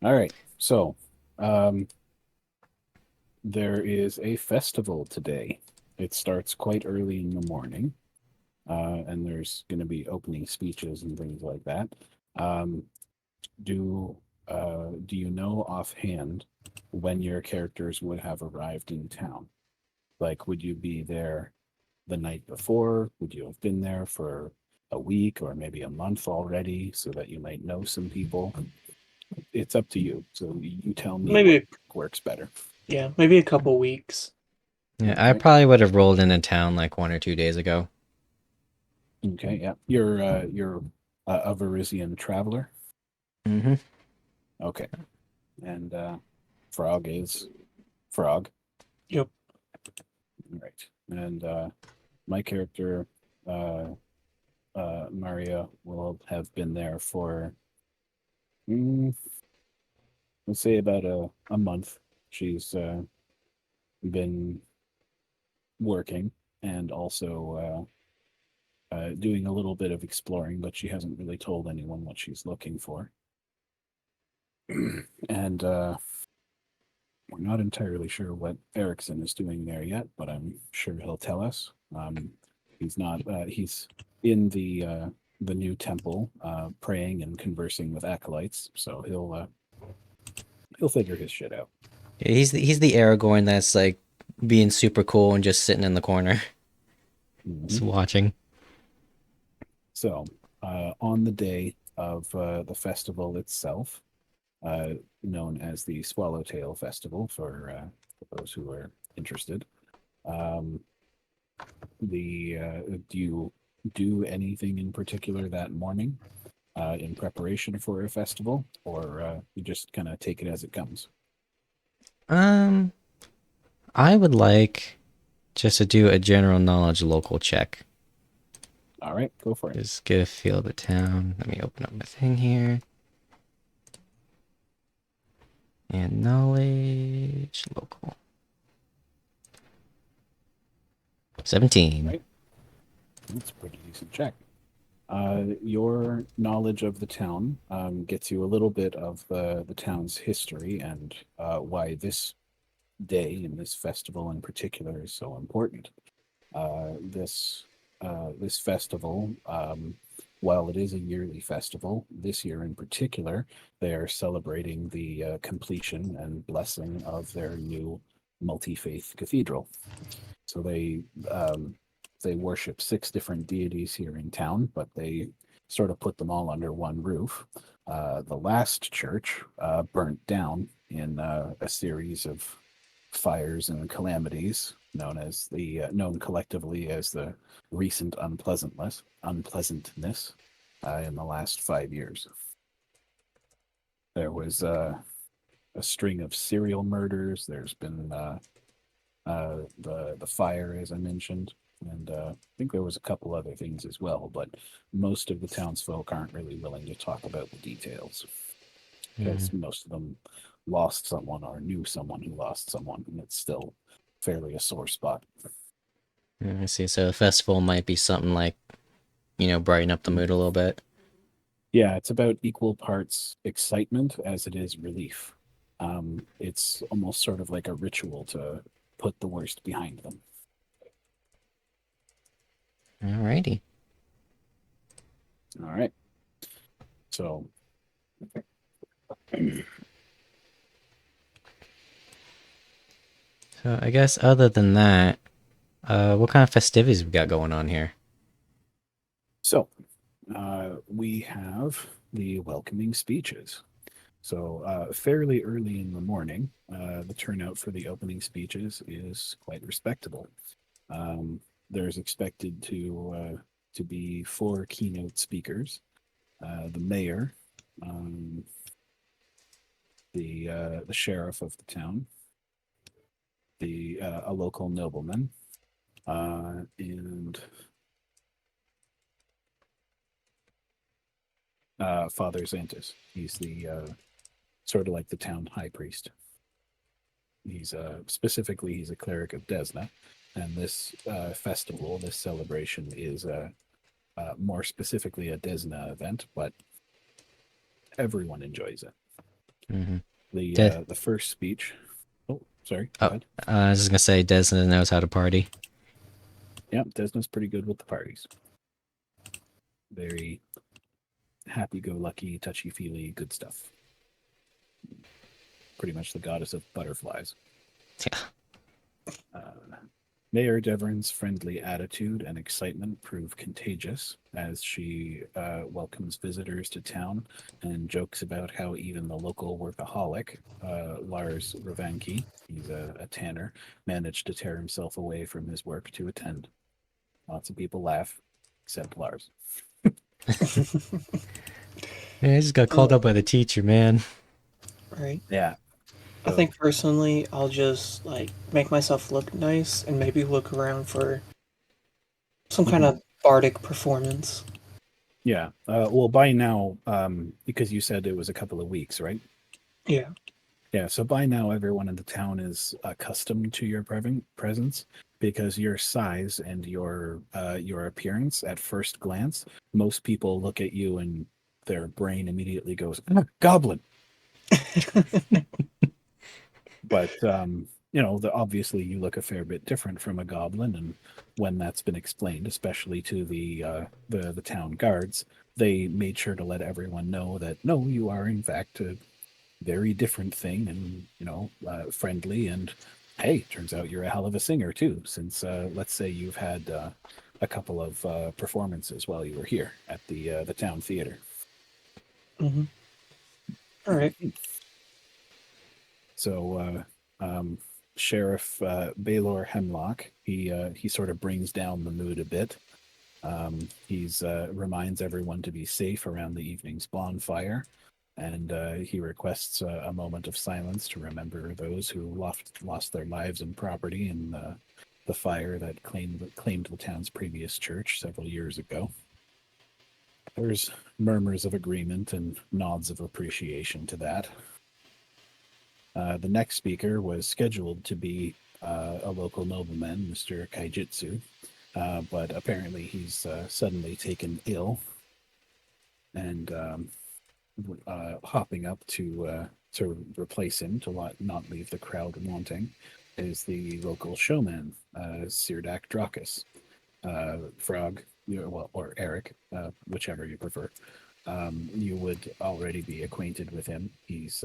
All right. So, um, there is a festival today. It starts quite early in the morning, and there's going to be opening speeches and things like that. Um, do do you know offhand when your characters would have arrived in town? Like, would you be there the night before? Would you have been there for a week or maybe a month already so that you might know some people? It's up to you. So you tell me what Maybe, works better. yeah, maybe a couple weeks. Yeah, I Okay. probably would have rolled into town like 1 or 2 days ago. Okay. Yeah. You're a Varisian traveler. Mm-hmm. Okay. And Frog is Frog. Yep. Right. And my character, uh, Mharia, will have been there for, mm, let's say, about a month. She's been working and also doing a little bit of exploring, but she hasn't really told anyone what she's looking for. And we're not entirely sure what Erikson is doing there yet, but I'm sure he'll tell us. He's not. He's in the new temple, praying and conversing with acolytes. So he'll figure his shit out. Yeah, he's the Aragorn that's like being super cool and just sitting in the corner, Hmm. just watching. So on the day of the festival itself, uh, known as the Swallowtail Festival, for those who are interested, um, the do you do anything in particular that morning in preparation for a festival, or you just kind of take it as it comes? Um, I would like just to do a general knowledge local check. All right, go for it. Just get a feel of the town. Let me open up my thing here. And knowledge local. 17. Right, that's a pretty decent check. Your knowledge of the town gets you a little bit of the town's history and why this day and this festival in particular is so important. This festival, while it is a yearly festival, this year in particular, they are celebrating the completion and blessing of their new multi-faith cathedral. So they worship six different deities here in town, but they sort of put them all under one roof. The last church burnt down in a series of fires and calamities known collectively as the recent unpleasantness in the last 5 years. There was a string of serial murders. There's been the fire, as I mentioned, and I think there was a couple other things as well. But most of the townsfolk aren't really willing to talk about the details Mm, because most of them lost someone or knew someone who lost someone, and it's still fairly a sore spot. I see. So a festival might be something like, brighten up the mood a little bit. Yeah, it's about equal parts excitement as it is relief. It's almost sort of like a ritual to put the worst behind them. Alrighty. All right. So, So I guess other than that, what kind of festivities we got going on here? we have the welcoming speeches. So, fairly early in the morning, the turnout for the opening speeches is quite respectable. Um, there's expected to be four keynote speakers: the mayor, um, the sheriff of the town, the a local nobleman, and Father Xantus. He's the sort of like the town high priest. He's specifically he's a cleric of Desna, and this festival, this celebration, is more specifically a Desna event, but everyone enjoys it. Mm-hmm. The first speech. Oh, sorry. Go Oh, ahead. I was just gonna say Desna knows how to party. Yeah, Desna's pretty good with the parties. Very happy-go-lucky, touchy-feely, good stuff. Pretty much the goddess of butterflies. Yeah. Mayor Deverin's friendly attitude and excitement prove contagious as she welcomes visitors to town and jokes about how even the local workaholic, Lars Ravanki, he's a tanner, managed to tear himself away from his work to attend. Lots of people laugh, except Lars. Yeah, I just got called up by the teacher, man. Right. Yeah. I think personally, I'll just like make myself look nice and maybe look around for some kind of bardic performance. Yeah. Well, by now, because you said it was a couple of weeks, right? Yeah. Yeah, so by now everyone in the town is accustomed to your presence because your size and your appearance at first glance, most people look at you and their brain immediately goes, "Ah, goblin." But obviously you look a fair bit different from a goblin, and when that's been explained, especially to the town guards, they made sure to let everyone know that no, you are in fact a very different thing, and friendly, and hey, turns out you're a hell of a singer too, since let's say you've had a couple of performances while you were here at the town theater. Mm-hmm. All right. So Sheriff Baylor Hemlock, he sort of brings down the mood a bit. He's reminds everyone to be safe around the evening's bonfire, and he requests a moment of silence to remember those who lost their lives and property in the fire that claimed the town's previous church several years ago. There's murmurs of agreement and nods of appreciation to that. The next speaker was scheduled to be a local nobleman, Mr. Kaijitsu, but apparently he's suddenly taken ill and hopping up to replace him, to not leave the crowd wanting, is the local showman, Sirdak Drakus. Phrog, or Erik, whichever you prefer. You would already be acquainted with him. He's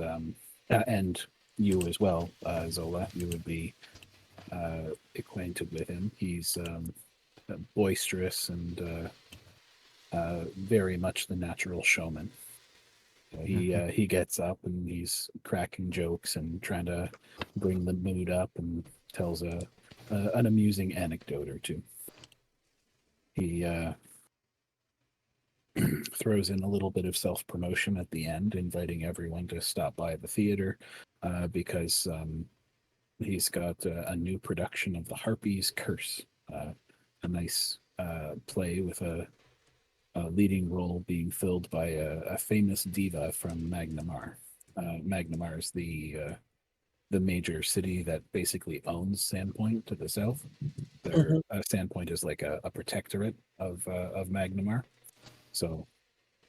and you as well, Zola. You would be acquainted with him. He's boisterous and very much the natural showman. He gets up and he's cracking jokes and trying to bring the mood up and tells an amusing anecdote or two. He throws in a little bit of self-promotion at the end, inviting everyone to stop by the theater because he's got a new production of The Harpy's Curse, a nice play with a leading role being filled by a famous diva from Magnamar. Magnamar is the major city that basically owns Sandpoint to the south. Mhm. Sandpoint is like a protectorate of Magnamar. So,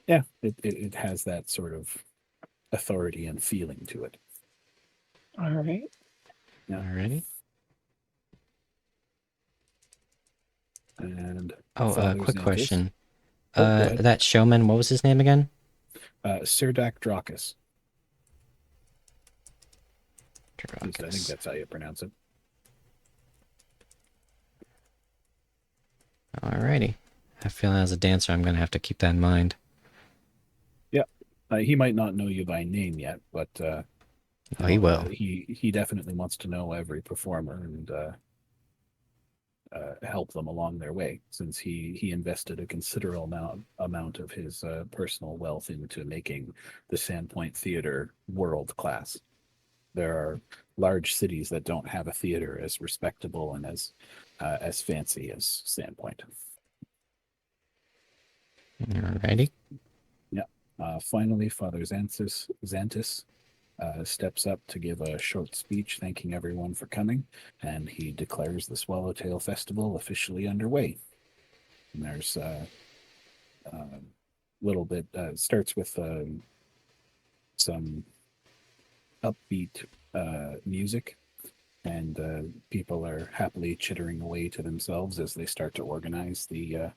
yeah, it has that sort of authority and feeling to it. All right. Yeah. Alrighty. And Oh, Father quick Xanthus. question. Oh, go ahead. That showman, what was his name again? Sirdak Drakus. I think Drakus. that's how you pronounce it. Alrighty. I have a feeling as a dancer, I'm gonna have to keep that in mind. Yeah. He might not know you by name yet, but Oh, he will. he definitely wants to know every performer and help them along their way, since he invested a considerable amount of his personal wealth into making the Sandpoint Theater world class. There are large cities that don't have a theater as respectable and as fancy as Sandpoint. Alrighty. Yeah. Finally, Father Xanthus steps up to give a short speech thanking everyone for coming, and he declares the Swallowtail Festival officially underway. And there's a little bit, starts with some upbeat music, and people are happily chittering away to themselves as they start to organize the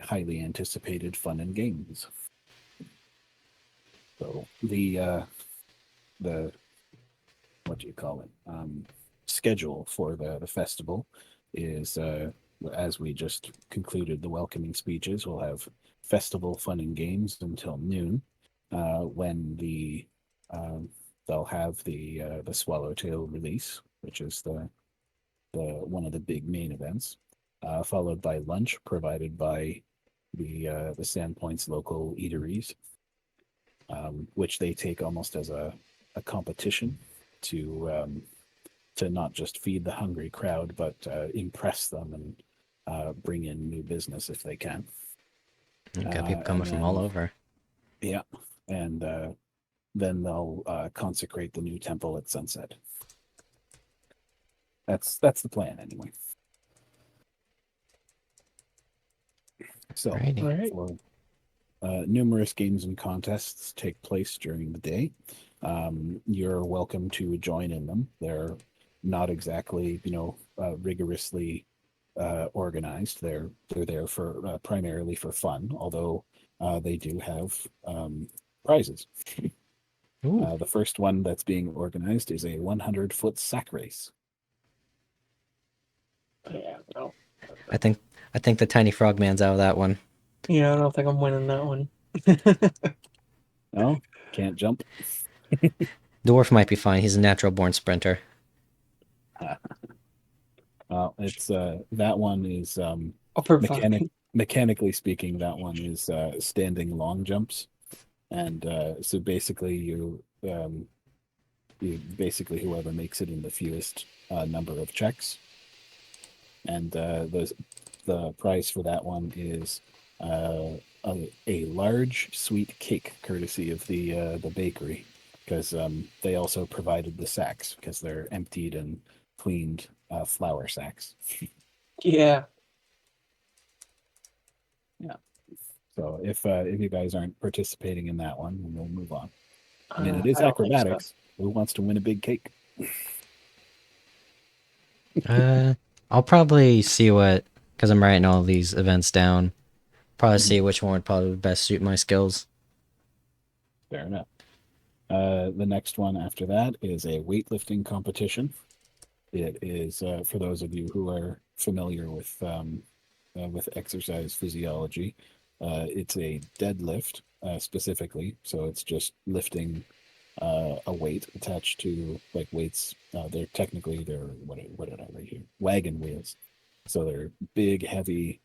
highly anticipated fun and games. So the what do you call it? Schedule for the festival is, as we just concluded the welcoming speeches, we'll have festival fun and games until noon, when they'll have the Swallowtail release, which is the one of the big main events, followed by lunch provided by the Sandpoint's local eateries, which they take almost as a competition to not just feed the hungry crowd, but impress them and bring in new business if they can. Got people coming from all over. Yeah, and then they'll consecrate the new temple at sunset. That's the plan, anyway. So, Alrighty. All right. for, numerous games and contests take place during the day. You're welcome to join in them. They're not exactly, rigorously organized. They're there for primarily for fun, although they do have prizes. Ooh. The first one that's being organized is a 100-foot sack race. Yeah, no. I think the tiny frogman's out of that one. Yeah, I don't think I'm winning that one. No, can't jump. Dwarf might be fine. He's a natural born sprinter. It's that one is Upper body. mechanically speaking, that one is standing long jumps, and so basically you basically whoever makes it in the fewest number of checks, and the prize for that one is a large sweet cake courtesy of the bakery, because they also provided the sacks because they're emptied and cleaned flour sacks. Yeah. So if you guys aren't participating in that one, then we'll move on. I mean, it is I don't think so. acrobatics. Who wants to win a big cake? I'll probably see what, because I'm writing all these events down. Probably see which one would probably best suit my skills. Fair enough. The next one after that is a weightlifting competition. It is for those of you who are familiar with exercise physiology. It's a deadlift specifically, so it's just lifting a weight attached to like weights. They're what did I write here? Wagon wheels. So they're big, heavy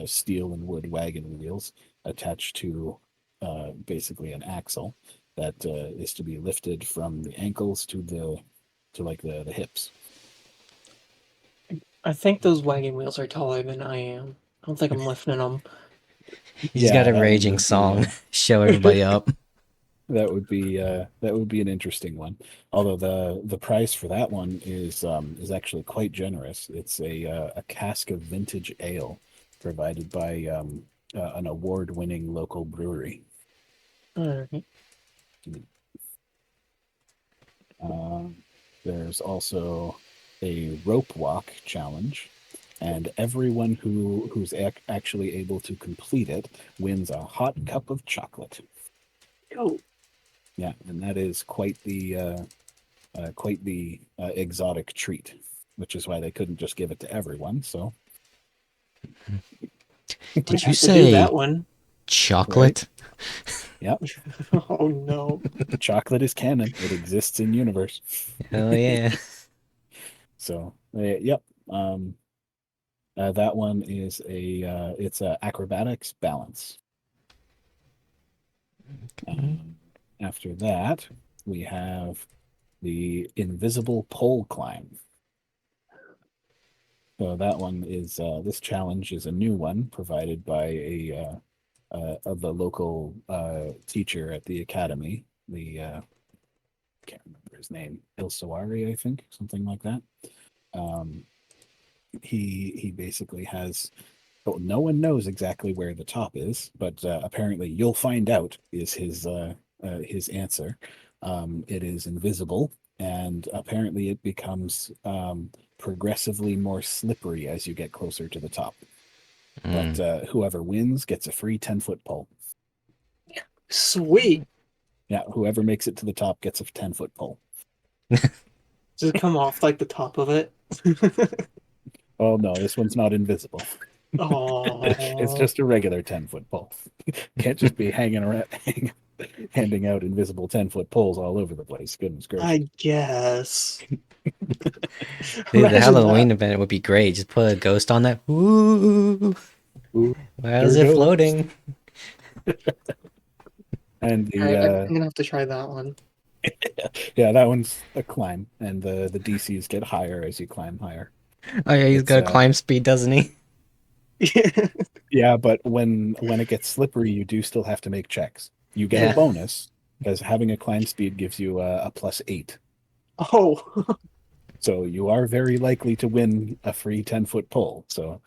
steel and wood wagon wheels attached to basically an axle that is to be lifted from the ankles to the hips. I think those wagon wheels are taller than I am. I don't think I'm lifting them. He's got a that one raging would be, song. Show everybody up. That would be an interesting one. Although the price for that one is actually quite generous. It's a cask of vintage ale provided by an award-winning local brewery. All right. There's also a rope walk challenge, and everyone who's actually able to complete it wins a hot cup of chocolate. Oh. Yeah, and that is quite the exotic treat, which is why they couldn't just give it to everyone. So, Did you Do say that one? chocolate? Yep, Oh no. chocolate is canon. It exists in universe. Hell yeah. So, yep. That one is it's a acrobatics balance. After that, we have the invisible pole climb. So that one is this challenge is a new one provided by of the local teacher at the academy. The can't remember his name, Ilsawari, I think, something like that. He basically has. Well, no one knows exactly where the top is, but apparently you'll find out is his answer. it is invisible, and apparently it becomes progressively more slippery as you get closer to the top. Mm. But whoever wins gets a free 10-foot pole. Sweet. Yeah, whoever makes it to the top gets a 10-foot pole. Does it come off like the top of it? Oh no, this one's not invisible. It's Oh, just a regular 10-foot pole. Can't just be hanging around, handing out invisible 10-foot poles all over the place. Goodness gracious. I guess. The Imagine Halloween that. event would be great. Just put a ghost on that. Ooh, Ooh, why is there it goes. floating? And All right, the I'm gonna have to try that one. yeah, that one's a climb, and the DCs get higher as you climb higher. Oh yeah, he's It's, got a climb speed, doesn't he? Yeah, but when it gets slippery, you do still have to make checks. You get Yeah. a bonus because having a climb speed gives you a +8. Oh, So you are very likely to win a free 10-foot pole. So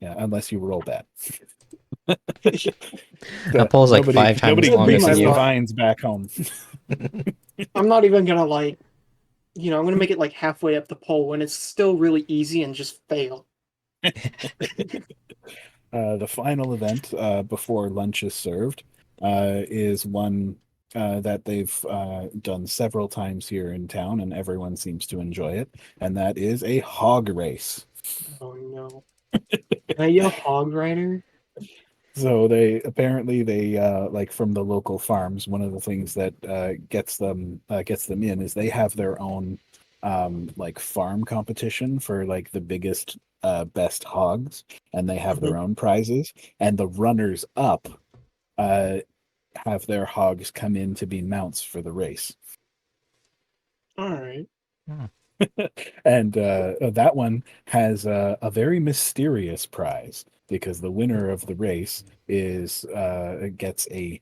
yeah, unless you roll bad. That pole's like Nobody 5 times That'd be longer gets my than the you. luck. vines back home. I'm not even gonna like, I'm gonna make it like halfway up the pole when it's still really easy and just fail. The final event before lunch is served is one that they've done several times here in town, and everyone seems to enjoy it, and that is a hog race. Oh no. Can I yell hog rider? So they apparently like from the local farms. One of the things that gets them in is they have their own like farm competition for like the biggest best hogs, and they have their own prizes. And the runners up uh, have their hogs come in to be mounts for the race. All right. And that one has a very mysterious prize because the winner of the race is gets a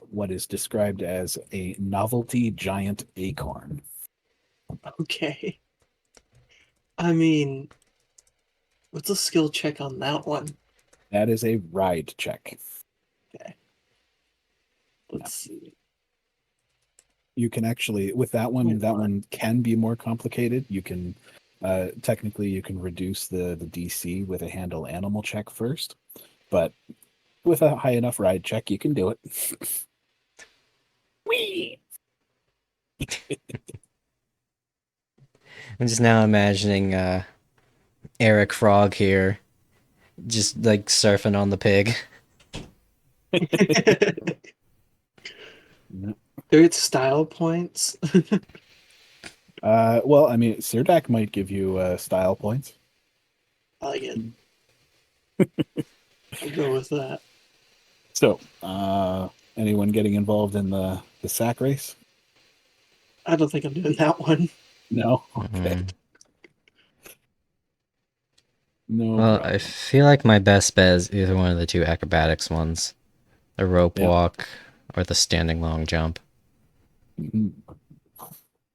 what is described as a novelty giant acorn. Okay. I mean, what's a skill check on that one? That is a ride check. Let's see. You can actually with that one. That one can be more complicated. You can technically you can reduce the DC with a handle animal check first, but with a high enough ride check, you can do it. Whee! I'm just now imagining Erik Phrog here, just like surfing on the pig. There it's style points. Well, I mean, Sirdak might give you style points. I like it. I'll go with that. So, anyone getting involved in the sack race? I don't think I'm doing that one. No. Okay. Mhm. No Well, problem. I feel like my best bet is either one of the two acrobatics ones, the rope Yeah. walk or the standing long jump. Mhm.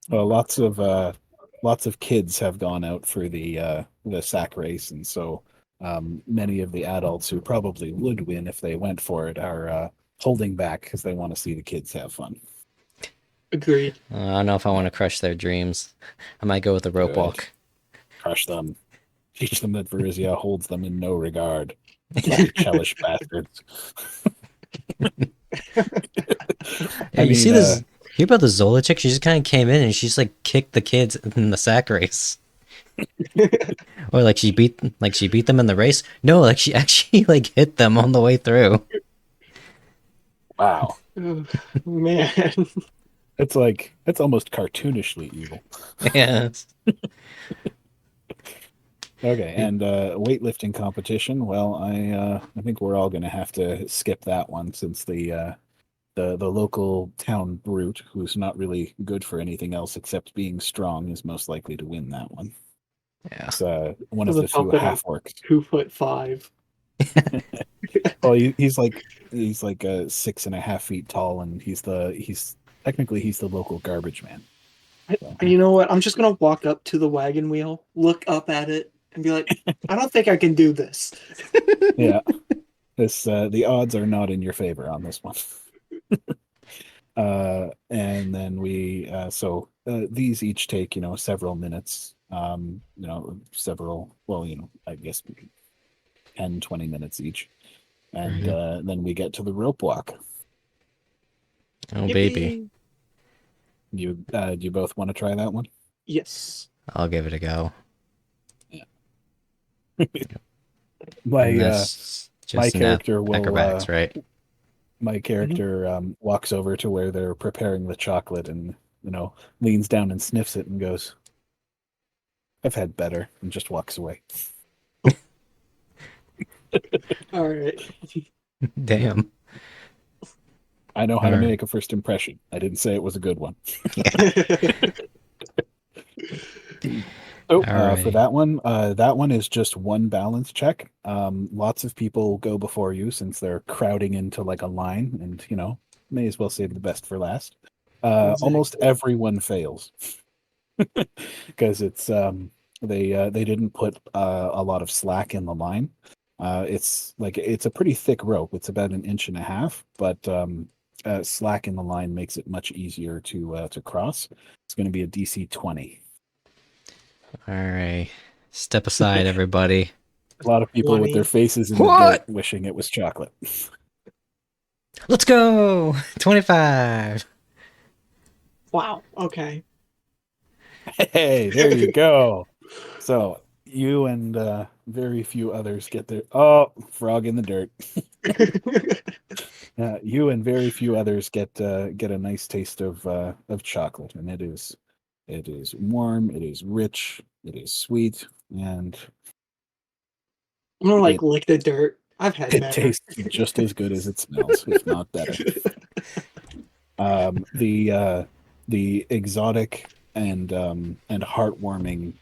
Well, lots of kids have gone out for the sack race, and so many of the adults who probably would win if they went for it are holding back because they want to see the kids have fun. Agreed. I don't know if I want to crush their dreams. I might go with the rope Good. walk. Crush them. Teach them that Verizia holds them in no regard. Bloody Chelish bastards. Yeah, you see this? Hear about the Zola chick? She just kind of came in and she just like kicked the kids in the sack race. Or like she beat them in the race. No, like she actually like hit them on the way through. Wow. Oh, man. It's almost cartoonishly evil. Yes. Okay, and weightlifting competition. Well, I think we're all gonna have to skip that one since the local town brute, who's not really good for anything else except being strong, is most likely to win that one. Yeah. It's one of Doesn't the few help that I'm half orcs. 2'5". Well, he's like 6.5 feet tall, and he's technically the local garbage man. So, You know what? I'm just gonna walk up to the wagon wheel, look up at it, and be like, I don't think I can do this. yeah, the odds are not in your favor on this one. And then these each take, several minutes, I guess 10, 20 minutes each. And then we get to the rope walk. Oh, baby. Do you both want to try that one? Yes. I'll give it a go. My That's my just an character will acrobatics, right? my character walks over to where they're preparing the chocolate and leans down and sniffs it and goes, "I've had better," and just walks away. All right. Damn. I know how to Alright. make a first impression. I didn't say it was a good one. So for that one is just one balance check. Lots of people go before you since they're crowding into like a line, and may as well save the best for last. Almost everyone fails because it's they didn't put a lot of slack in the line. It's a pretty thick rope. It's about 1.5 inches, but slack in the line makes it much easier to cross. It's going to be a DC 20. All right. Step aside, everybody. A lot of people with their 20. faces in the What? dirt wishing it was chocolate. Let's go. 25. Wow. Okay. Hey, there you go. So you and very few others get there. Oh, frog in the dirt. You and very few others get a nice taste of chocolate, and it is warm, it is rich, it is sweet, and I'm gonna It- lick the dirt. I've had it better. tastes just as good as it smells, if not better. The exotic and heartwarming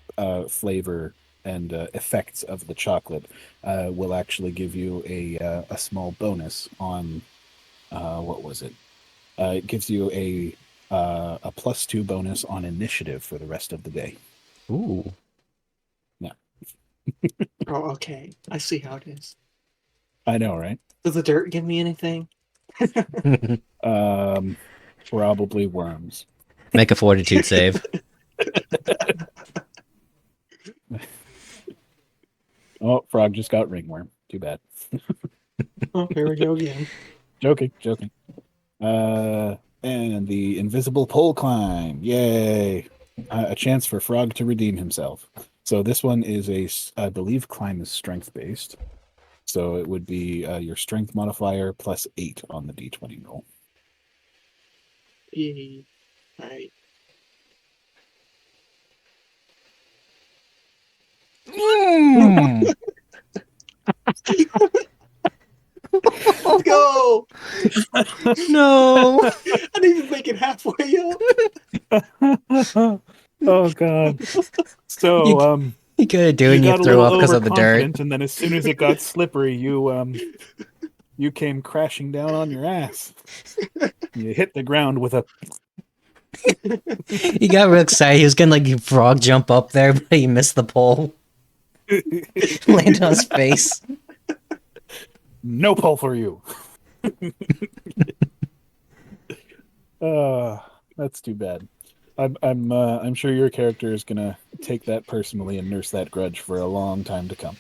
flavor and effects of the chocolate will actually give you a small bonus on what was it? It gives you a +2 bonus on initiative for the rest of the day. Ooh. Oh, okay. I see how it is. I know, right? Does the dirt give me anything? Probably worms. Make a fortitude save. Oh, frog just got ringworm. Too bad. Oh, here we go again. Joking. And the invisible pole climb. Yay! A chance for Frog to redeem himself. So this one is I believe climb is strength based. So it would be your strength modifier +8 on the D20 roll. All right. Let's go! No. I didn't even make it halfway up. Oh god. So You couldn't do it you and you got a threw little up because of the dirt. overconfident, and then as soon as it got slippery, you came crashing down on your ass. You hit the ground with a He got real excited. He was gonna like frog jump up there, but he missed the pole. Landed on his face. no pull for you. That's too bad. I'm sure your character is gonna take that personally and nurse that grudge for a long time to come.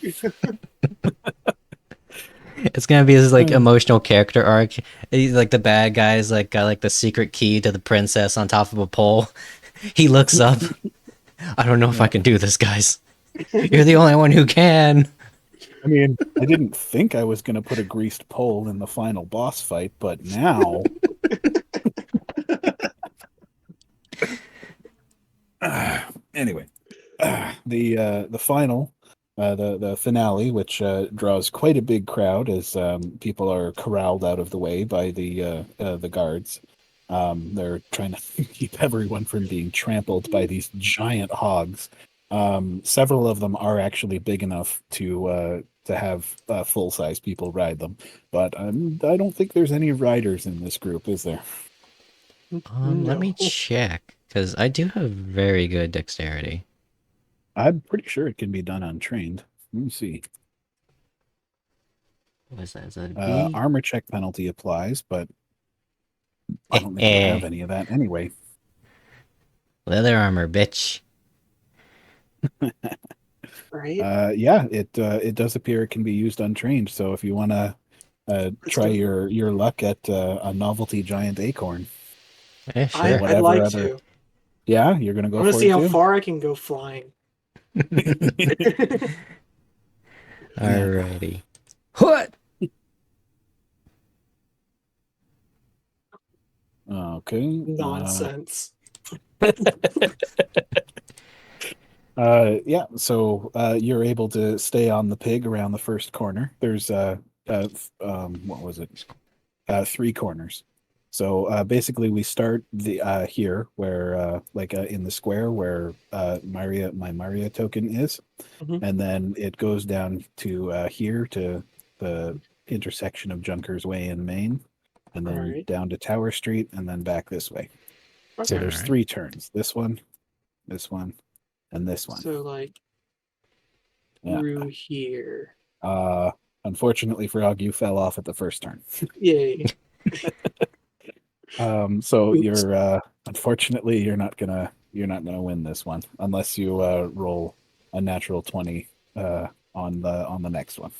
It's gonna be his like emotional character arc. He's like the bad guy's like got like the secret key to the princess on top of a pole. He looks up. I don't know if I can do this, guys. You're the only one who can. I mean, I didn't think I was gonna put a greased pole in the final boss fight, but now. Anyway, the final, the finale, which draws quite a big crowd as people are corralled out of the way by the guards. They're trying to keep everyone from being trampled by these giant hogs. Several of them are actually big enough to have full-size people ride them, but I don't think there's any riders in this group, is there? Let me check, because I do have very good dexterity. I'm pretty sure it can be done untrained. Let me see. What is that? Is that a B? Armor check penalty applies, but I don't think you have any of that anyway. Leather armor, bitch. Right? Yeah, it does appear it can be used untrained. So if you want to try your luck at a novelty giant acorn, Yeah, or sure. I'd whatever like other. to. Yeah, you're gonna I go want to for see it how too. far I can go flying. Alrighty. What? Okay. Nonsense. Yeah, so you're able to stay on the pig around the first corner. There's what was it? 3 corners. So basically, we start the here where in the square where my Mharia token is, Mhm. and then it goes down to here to the intersection of Junkers Way and Main, and then Alright. down to Tower Street, and then back this way. So Okay. there's Alright. 3 turns. This one, and this one. So like Yeah. through here. Unfortunately, Phrog, you fell off at the first turn. Yay. So Oops. you're unfortunately you're not gonna win this one unless you roll a natural 20 on the next one,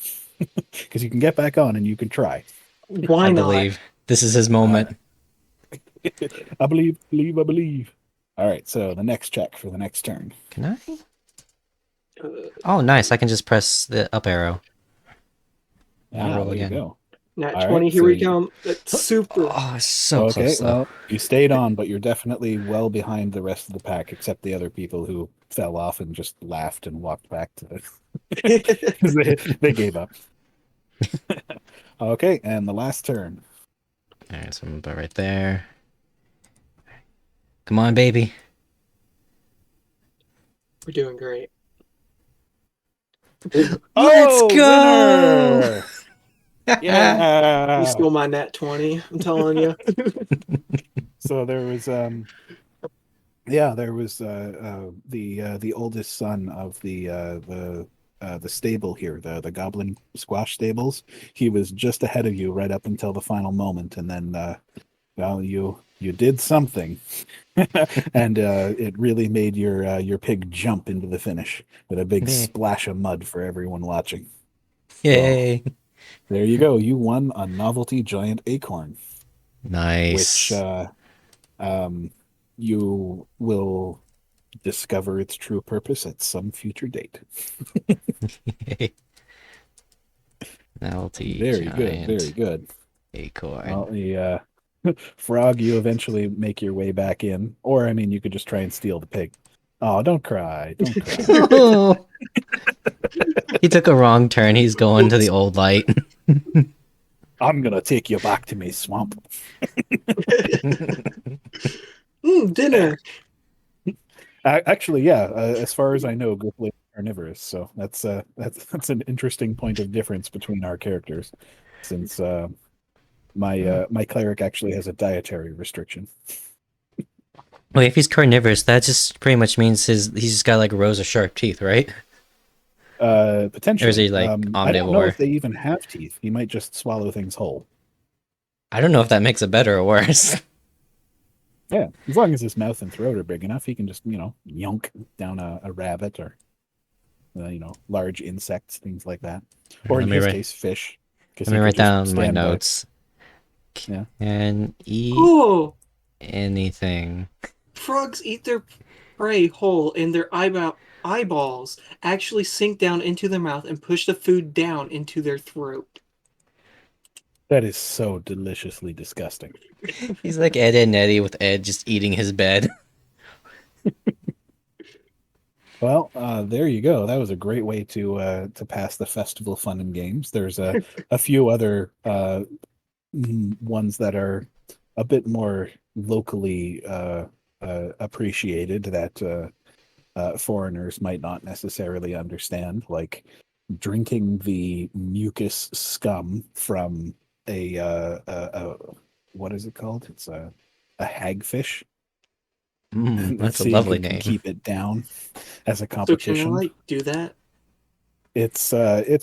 because you can get back on and you can try. Why I not? believe this is his moment. I believe. All right, so the next check for the next turn. Can I? Uh, Oh, nice. I can just press the up arrow. And roll There again. you go. Nat All 20, right, here so we come. That's super. Oh, so Okay, close though. well, you stayed on, but you're definitely well behind the rest of the pack, except the other people who fell off and just laughed and walked back to the. They gave up. Okay, and the last turn. Alright, so I'm about right there. Come on, baby. We're doing great. Let's go! Winner! Yeah. You stole my nat 20, I'm telling you. So there was the oldest son of the stable here, the Goblin Squash stables. He was just ahead of you right up until the final moment, and then well, you did something, and it really made your pig jump into the finish with a big Yeah. splash of mud for everyone watching. Yay! There you go. You won a novelty giant acorn, Nice. which you will discover its true purpose at some future date. Novelty Very giant good. Very good. acorn. Well, the Frog, you eventually make your way back in, or I mean, you could just try and steal the pig. Oh, don't cry! Don't cry. He took a wrong turn. He's going to the old light. I'm gonna take you back to me swamp. Dinner. Actually, yeah. As far as I know, Grippli are carnivorous, so that's an interesting point of difference between our characters, since my cleric actually has a dietary restriction. Wait, if he's carnivorous, that just pretty much means he's just got like rows of sharp teeth, right? Potentially. Or is he like I don't know omnivore? if they even have teeth. He might just swallow things whole. I don't know if that makes it better or worse. Yeah, as long as his mouth and throat are big enough, he can just yonk down a rabbit or large insects, things like that. Or in his case, fish. Let me write down my notes. Yeah. Can eat Oh, anything. frogs eat their prey whole, and their eyeballs actually sink down into their mouth and push the food down into their throat. That is so deliciously disgusting. He's like Ed and Eddie with Ed just eating his bed. Well, there you go. That was a great way to pass the festival fun and games. There's a few other ones that are a bit more locally appreciated that foreigners might not necessarily understand, like drinking the mucus scum from a what is it called? It's a hagfish. That's a See, lovely you can name. keep it down as a So competition. can I do that? It's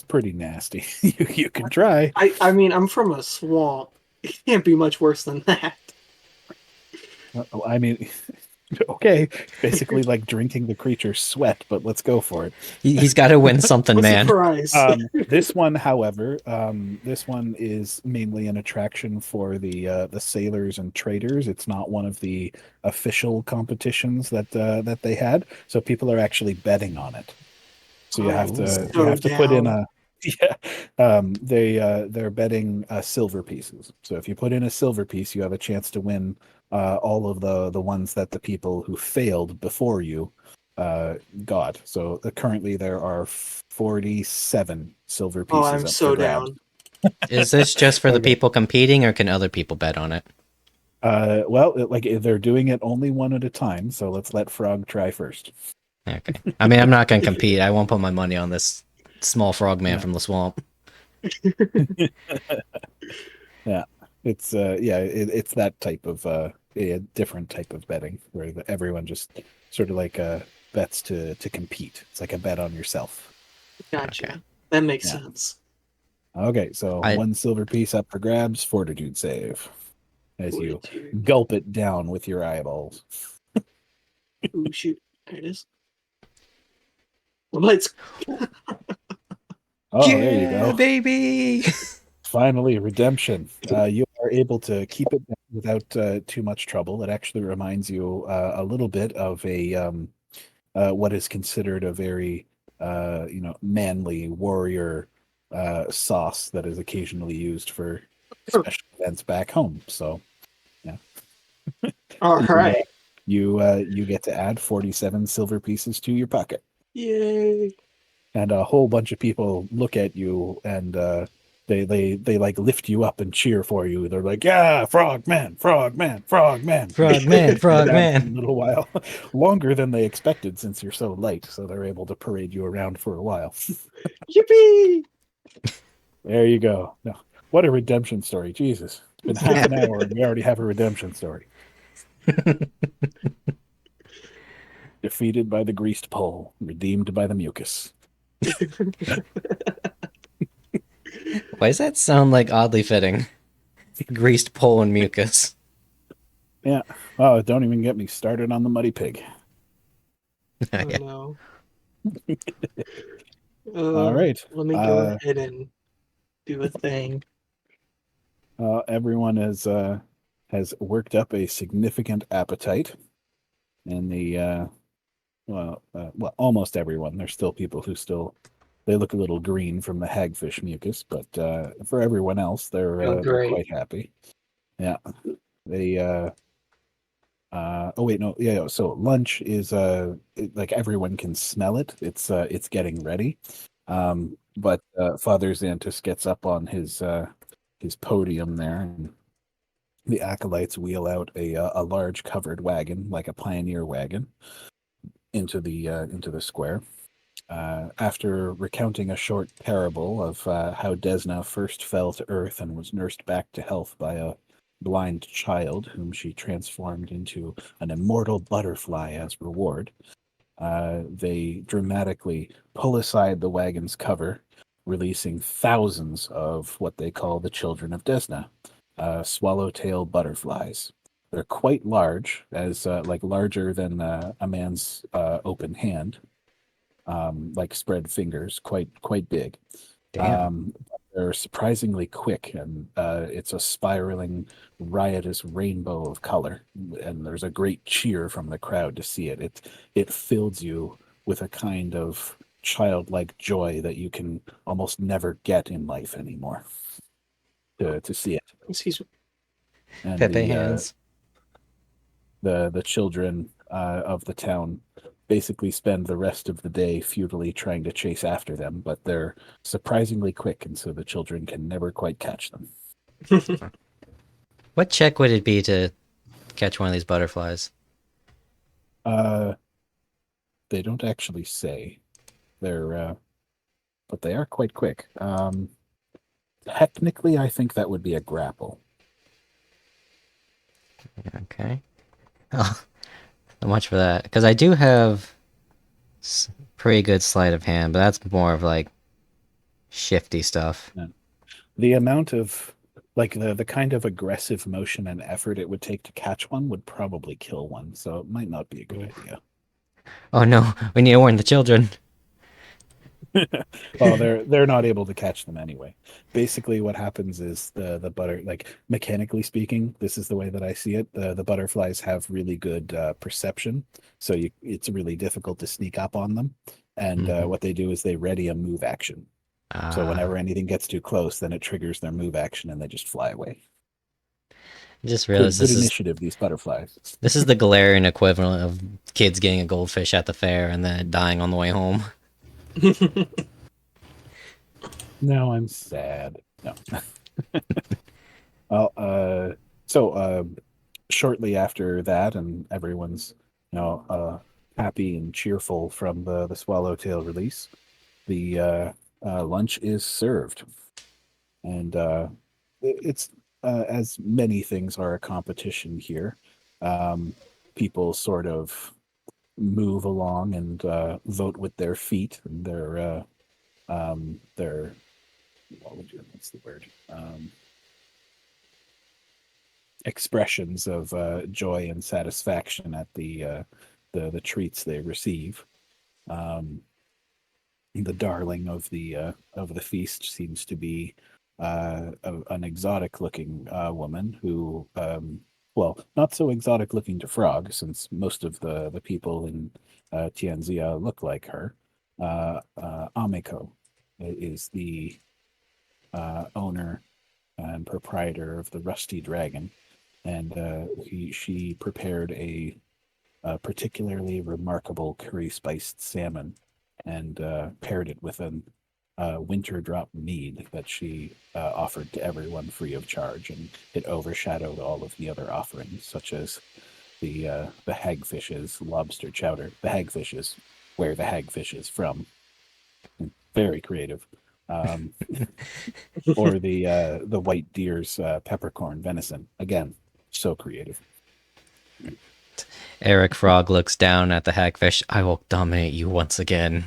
pretty nasty. You can try. I mean, I'm from a swamp. It can't be much worse than that. I mean, okay, basically like drinking the creature's sweat, but let's go for it. He's got to win something, What's man. the prize? This one, however, this one is mainly an attraction for the sailors and traders. It's not one of the official competitions that they had, so people are actually betting on it. So you have to put in a yeah. They're betting silver pieces. So if you put in a silver piece, you have a chance to win all of the ones that the people who failed before you got. So currently there are 47 silver Oh, pieces I'm up so for grabs. down. Is this just for the Okay. people competing, or can other people bet on it? Well, like they're doing it only one at a time, so let's let Frog try first. Okay. I mean, I'm not going to compete. I won't put my money on this small frog man Yeah. from the swamp. Yeah, it's it's that type of a different type of betting where everyone just sort of like bets to compete. It's like a bet on yourself. Gotcha. Okay. That makes Yeah. sense. Okay, so I- one silver piece up for grabs, fortitude save, as you Fortitude. gulp it down with your eyeballs. Ooh, shoot. There it is. Let's. Oh, there you go. baby! Finally, redemption. You are able to keep it down without too much trouble. It actually reminds you a little bit of a what is considered a very manly warrior sauce that is occasionally used for special events back home. So yeah, All right. you get to add 47 silver pieces to your pocket, Yay. and a whole bunch of people look at you and they like lift you up and cheer for you. They're like, "Yeah, frog man, frog man, frog man." Frog man, frog Down for a man. little while, longer than they expected since you're so light. So they're able to parade you around for a while. Yippee. There you go. No, what a redemption story! Jesus, it's been half an hour and we already have a redemption story. Defeated by the greased pole, redeemed by the mucus. Why does that sound like oddly fitting? Greased pole and mucus. Yeah. Oh, don't even get me started on the muddy pig. Oh, Yeah. no. All right. Let me go ahead and do a thing. Everyone has worked up a significant appetite, and well, almost everyone. There's still people who they look a little green from the hagfish mucus, but for everyone else, Oh, they're great. quite happy. Yeah, they. Oh wait, no, yeah. So lunch is like everyone can smell it. It's getting ready. But Father Xantus gets up on his podium there, and the acolytes wheel out a large covered wagon, like a pioneer wagon, into the square. After recounting a short parable of how Desna first fell to earth and was nursed back to health by a blind child whom she transformed into an immortal butterfly as reward, they dramatically pull aside the wagon's cover, releasing thousands of what they call the children of Desna, swallowtail butterflies. They're quite large, as like larger than a man's open hand, like spread fingers, quite big. Damn. They're surprisingly quick, and it's a spiraling, riotous rainbow of color. And there's a great cheer from the crowd to see it. It fills you with a kind of childlike joy that you can almost never get in life anymore. To see it, Excuse me. and Pepe hands. the children of the town basically spend the rest of the day futilely trying to chase after them, but they're surprisingly quick, and so the children can never quite catch them. What check would it be to catch one of these butterflies? They don't actually say. But they are quite quick. Technically, I think that would be a grapple. Okay. Oh, not much for that. Because I do have pretty good sleight of hand, but that's more of like shifty stuff. The amount of like the kind of aggressive motion and effort it would take to catch one would probably kill one, so it might not be a good idea. Oh no, we need to warn the children. Well, they're not able to catch them anyway. Basically, what happens is the butter, like mechanically speaking, this is the way that I see it. The butterflies have really good perception, so it's really difficult to sneak up on them. And Mhm. what they do is they ready a move action. So whenever anything gets too close, then it triggers their move action, and they just fly away. I just Good, realized good initiative, these butterflies. this is the Galarian equivalent of kids getting a goldfish at the fair and then dying on the way home. Now I'm sad. No. Well, so shortly after that, and everyone's happy and cheerful from the Swallowtail release, the lunch is served, and it's as many things are a competition here. People sort of move along and vote with their feet and their what's the word? Expressions of joy and satisfaction at the treats they receive. The darling of the feast seems to be an exotic looking woman who, well, not so exotic looking to Phrog, since most of the people in Tianzia look like her. Ameko is the owner and proprietor of the Rusty Dragon, and she prepared a particularly remarkable curry spiced salmon and paired it with an winter drop mead that she offered to everyone free of charge, and it overshadowed all of the other offerings, such as the hagfish's lobster chowder. The hagfishes, where the hagfish is from. Very creative. Or the white deer's peppercorn venison. Again, so creative. Erik Phrog looks down at the hagfish. I will dominate you once again.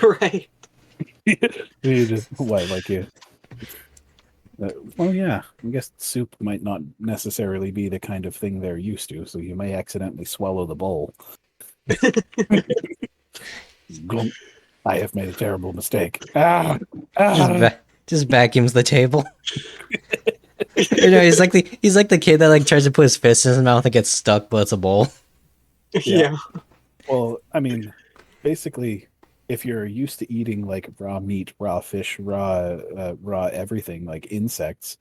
Right. You just what, like you? Well, yeah. I guess soup might not necessarily be the kind of thing they're used to, so you may accidentally swallow the bowl. Glump. I have made a terrible mistake. Just vacuums the table. You know, he's like the kid that like tries to put his fist in his mouth and gets stuck, but it's a bowl. Yeah. Well, I mean, basically, if you're used to eating like raw meat, raw fish, raw everything, like insects,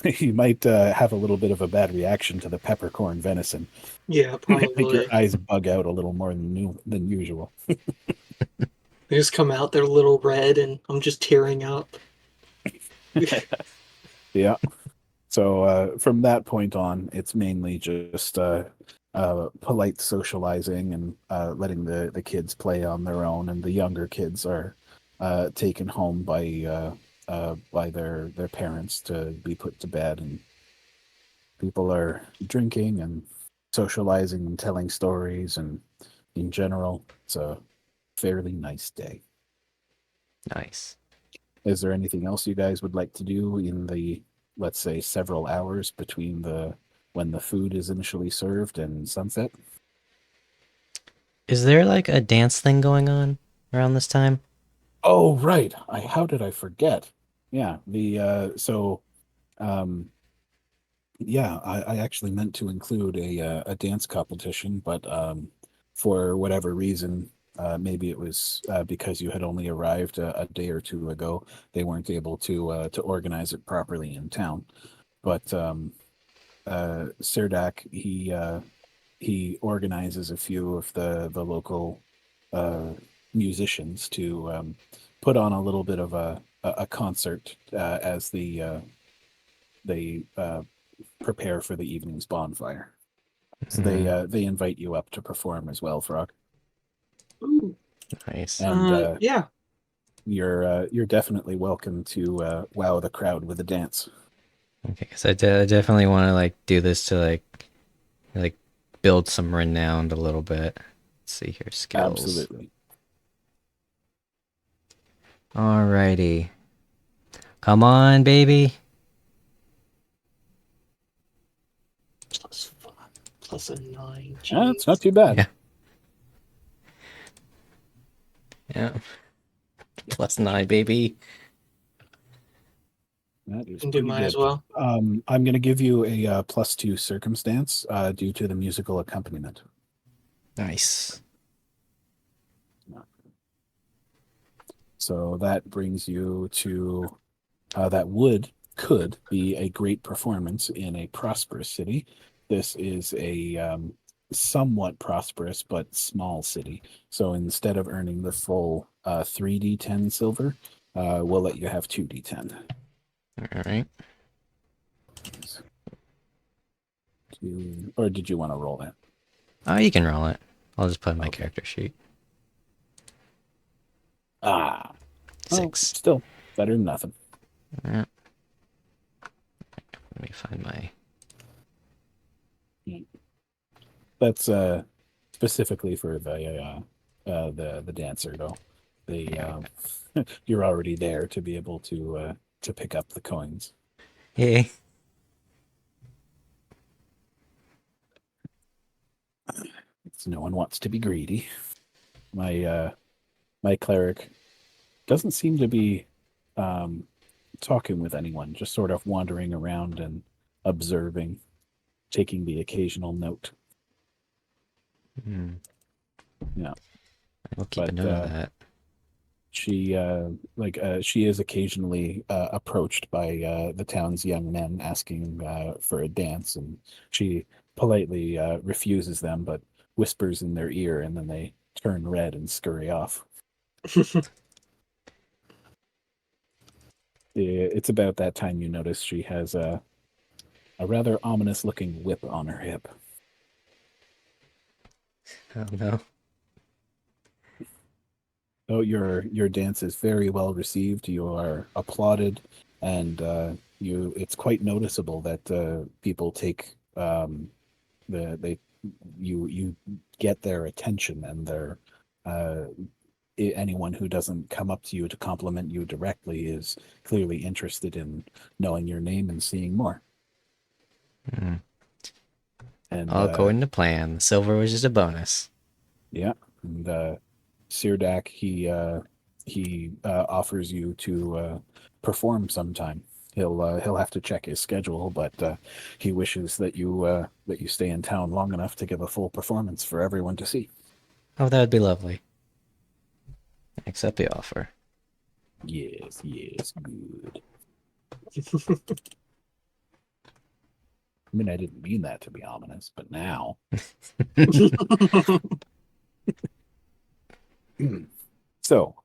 you might have a little bit of a bad reaction to the peppercorn venison. Yeah, Make probably. your eyes bug out a little more than usual. They just come out, they're a little red, and I'm just tearing up. Yeah. So from that point on, it's mainly just polite socializing and letting the kids play on their own, and the younger kids are taken home by their parents to be put to bed, and people are drinking and socializing and telling stories, and in general, it's a fairly nice day. Nice. Is there anything else you guys would like to do in the, let's say, several hours between when the food is initially served and sunset? Is there like a dance thing going on around this time? Oh, right. How did I forget? Yeah, yeah, I actually meant to include a dance competition, but for whatever reason, maybe it was because you had only arrived a day or two ago, they weren't able to organize it properly in town. But Serdak, he organizes a few of the local musicians to put on a little bit of a concert as they prepare for the evening's bonfire. So they invite you up to perform as well, Phrog. Ooh. Nice. And yeah. you're definitely welcome to wow the crowd with a dance. Okay, because I definitely want to like do this to like build some renown a little bit. Let's see here, skills. Absolutely. Alrighty. Come on, baby. plus a 9. It's not Jeez. too bad. Yeah. Yeah. +9, baby. That is Can do pretty mine as good. well. I'm going to give you a +2 circumstance due to the musical accompaniment. Nice. So that brings you to that could be a great performance in a prosperous city. This is a somewhat prosperous but small city. So instead of earning the full 3d10 silver, we'll let you have 2d10. All right. Or did you want to roll that? Oh, you can roll it. I'll just put in my Okay. character sheet. Ah, well, 6. still better than nothing. Yeah. Let me find my... That's specifically for the dancer though. You're already there to be able to pick up the coins. Hey. No one wants to be greedy. My cleric doesn't seem to be talking with anyone, just sort of wandering around and observing, taking the occasional note. Yeah. We'll keep a note of that. She she is occasionally approached by the town's young men asking for a dance, and she politely refuses them, but whispers in their ear, and then they turn red and scurry off. It's about that time you notice she has a rather ominous-looking whip on her hip. Oh no. Oh, your dance is very well received. You are applauded, and it's quite noticeable that people take you get their attention, and their anyone who doesn't come up to you to compliment you directly is clearly interested in knowing your name and seeing more. And All according to plan. The silver was just a bonus. Yeah, and Sirdak, he offers you to perform sometime. He'll have to check his schedule, but he wishes that you stay in town long enough to give a full performance for everyone to see. Oh, that would be lovely. Accept the offer. Yes, good. I mean, I didn't mean that to be ominous, but now. So,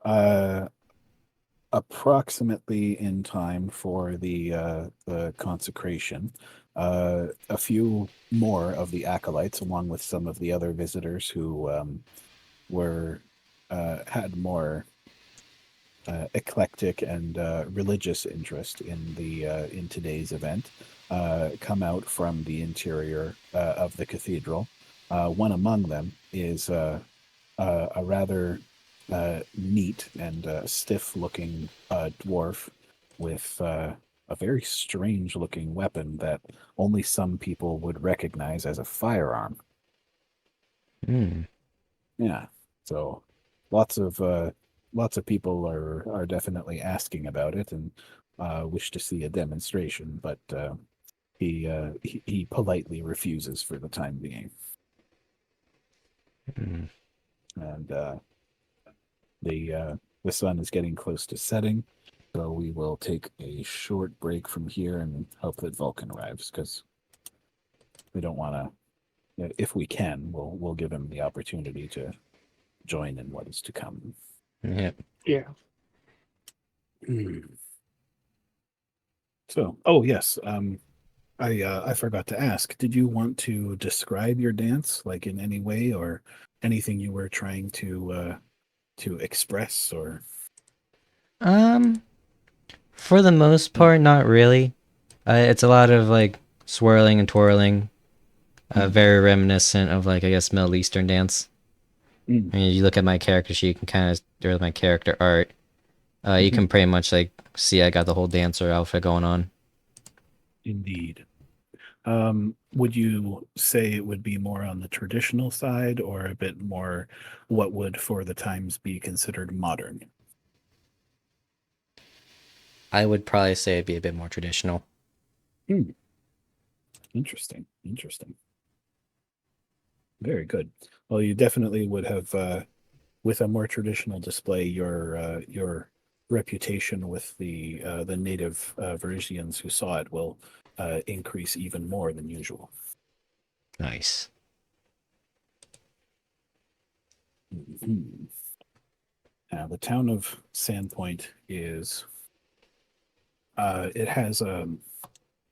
approximately in time for the consecration, a few more of the acolytes, along with some of the other visitors who had more eclectic and religious interest in today's event, come out from the interior of the cathedral. One among them is a rather neat and stiff-looking dwarf with a very strange-looking weapon that only some people would recognize as a firearm. Yeah, so lots of people are definitely asking about it and wish to see a demonstration, but he politely refuses for the time being. And the sun is getting close to setting, so we will take a short break from here and hope that Vulcan arrives, because we don't want to. If we can, we'll give him the opportunity to join in what is to come. Yep. Yeah. So, oh yes, I forgot to ask. Did you want to describe your dance, like in any way, or anything you were trying to express, or? For the most part, not really. It's a lot of like swirling and twirling. Very reminiscent of like, I guess, Middle Eastern dance. I mean, you look at my character sheet, you can kind of, or my character art. You can pretty much like see I got the whole dancer outfit going on. Indeed. would you say it would be more on the traditional side, or a bit more what would for the times be considered modern? I would probably say it'd be a bit more traditional. Interesting. Very good. Well, you definitely would have, with a more traditional display, your reputation with the native Varisians who saw it will increase even more than usual. Nice. Mhm. Now, the town of Sandpoint is, it has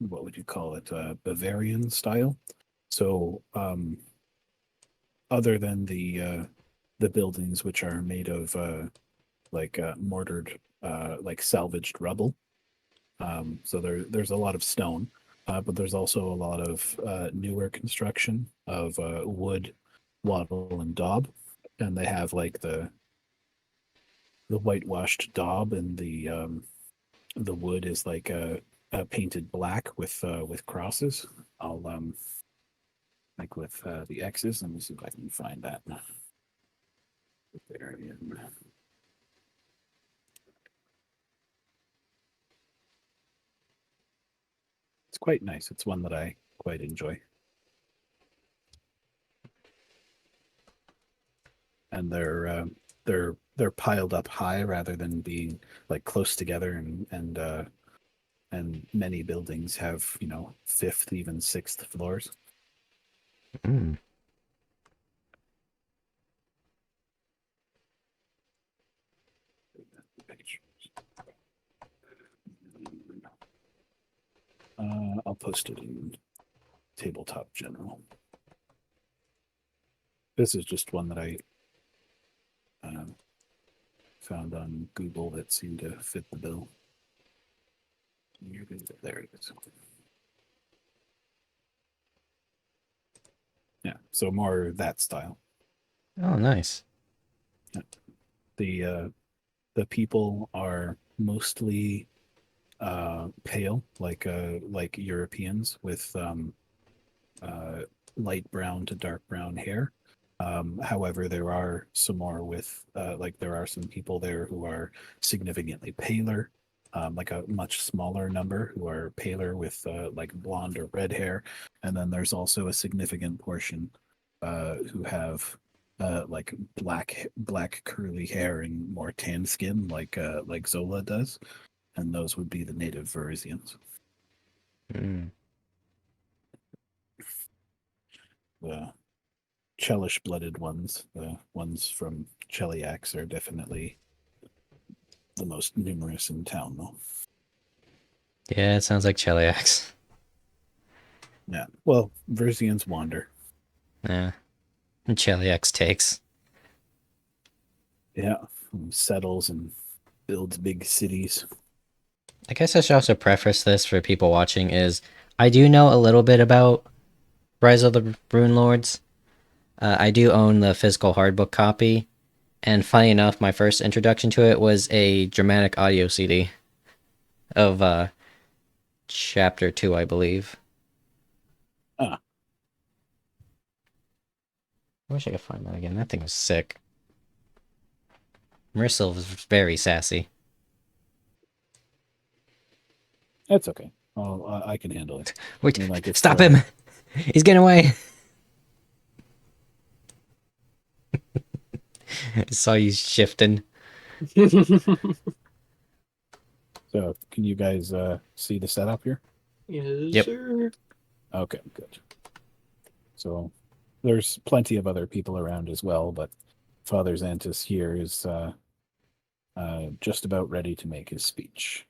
what would you call it, Bavarian style. So, other than the buildings which are made of mortared, like salvaged rubble. So there's a lot of stone, but there's also a lot of newer construction of wood, wattle, and daub, and they have like the whitewashed daub, and the wood is like painted black with crosses. I'll like with the X's. Let me see if I can find that. Bavarian. It's quite nice. It's one that I quite enjoy. And they're piled up high rather than being like close together, and many buildings have, fifth, even sixth floors. Mm. I'll post it in Tabletop General. This is just one that I found on Google that seemed to fit the bill. There it is. Yeah, so more that style. Oh, nice. The people are mostly pale, like Europeans, with light brown to dark brown hair. However, there are some more with there are some people there who are significantly paler, like a much smaller number who are paler with like blonde or red hair, and then there's also a significant portion who have like black curly hair and more tan skin, like Zola does, and those would be the native Varisians. Mm. The Chelish-blooded ones, the ones from Cheliax, are definitely the most numerous in town, though. Yeah, it sounds like Cheliax. Yeah. Well, Varisians wander. Yeah. And Cheliax takes. Yeah. Settles and builds big cities. I guess I should also preface this for people watching is I do know a little bit about Rise of the Runelords. I do own the physical hardbook copy, and funny enough, my first introduction to it was a dramatic audio CD of chapter 2, I believe. Ah. I wish I could find that again. That thing was sick. Marissa was very sassy. That's okay. I can handle it. Wait, I mean, like, stop him! He's getting away! I saw you shifting. So, can you guys see the setup here? Yes, Yep. sir. Okay, good. So, there's plenty of other people around as well, but Father Xantus here is just about ready to make his speech.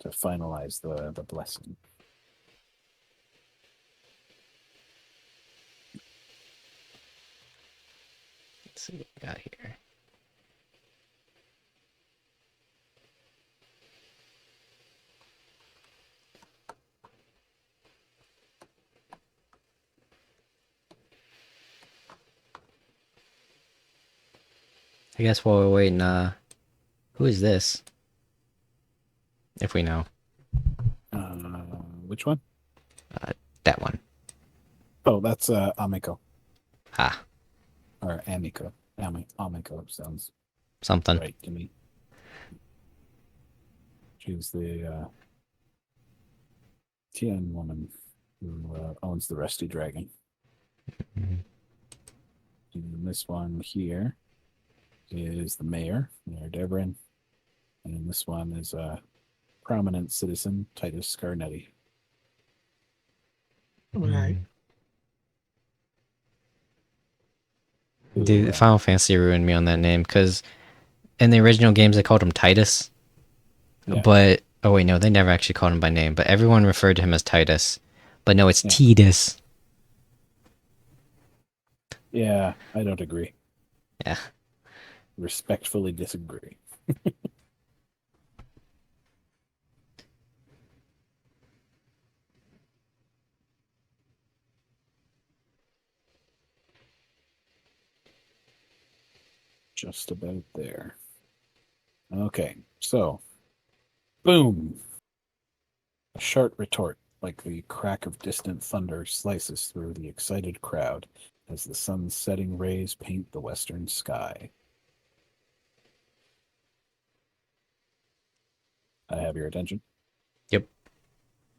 To finalize the blessing. Let's see what we got here. I guess while we're waiting, who is this? If we know. Which one? That one. Oh, that's Amico. Ah, Or Amico. Amico sounds something. right to me. She's the Tian woman who owns the Rusty Dragon. Mhm. And this one here is the mayor, Mayor Debrin. And this one is a prominent citizen, Titus Scarnetti. Right. Dude, Final Fantasy ruined me on that name because in the original games they called him Titus, Yeah. but oh wait, no, they never actually called him by name. But everyone referred to him as Titus. But no, it's Yeah. Titus. Yeah, I don't agree. Yeah. Respectfully disagree. Just about there. Okay, so boom. A sharp retort, like the crack of distant thunder, slices through the excited crowd as the sun's setting rays paint the western sky. I have your attention. Yep.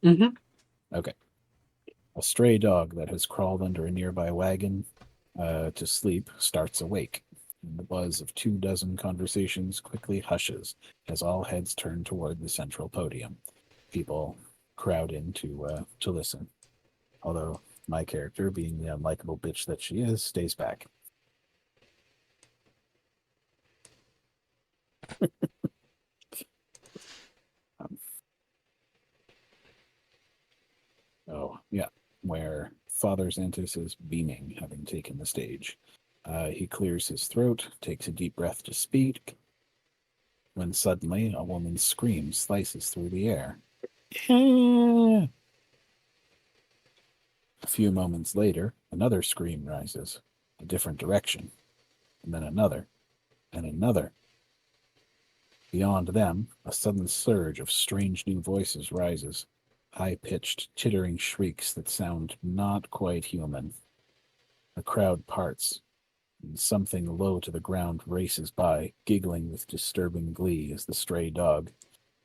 Mm-hmm. Okay. A stray dog that has crawled under a nearby wagon to sleep starts awake. And the buzz of 24 conversations quickly hushes as all heads turn toward the central podium. People crowd in to listen. Although my character, being the unlikable bitch that she is, stays back. Oh, yeah. Where Father Xantus is beaming, having taken the stage. He clears his throat, takes a deep breath to speak, when suddenly a woman's scream slices through the air. A few moments later, another scream rises, a different direction, and then another, and another. Beyond them, a sudden surge of strange new voices rises, high-pitched, tittering shrieks that sound not quite human. The crowd parts, and something low to the ground races by, giggling with disturbing glee as the stray dog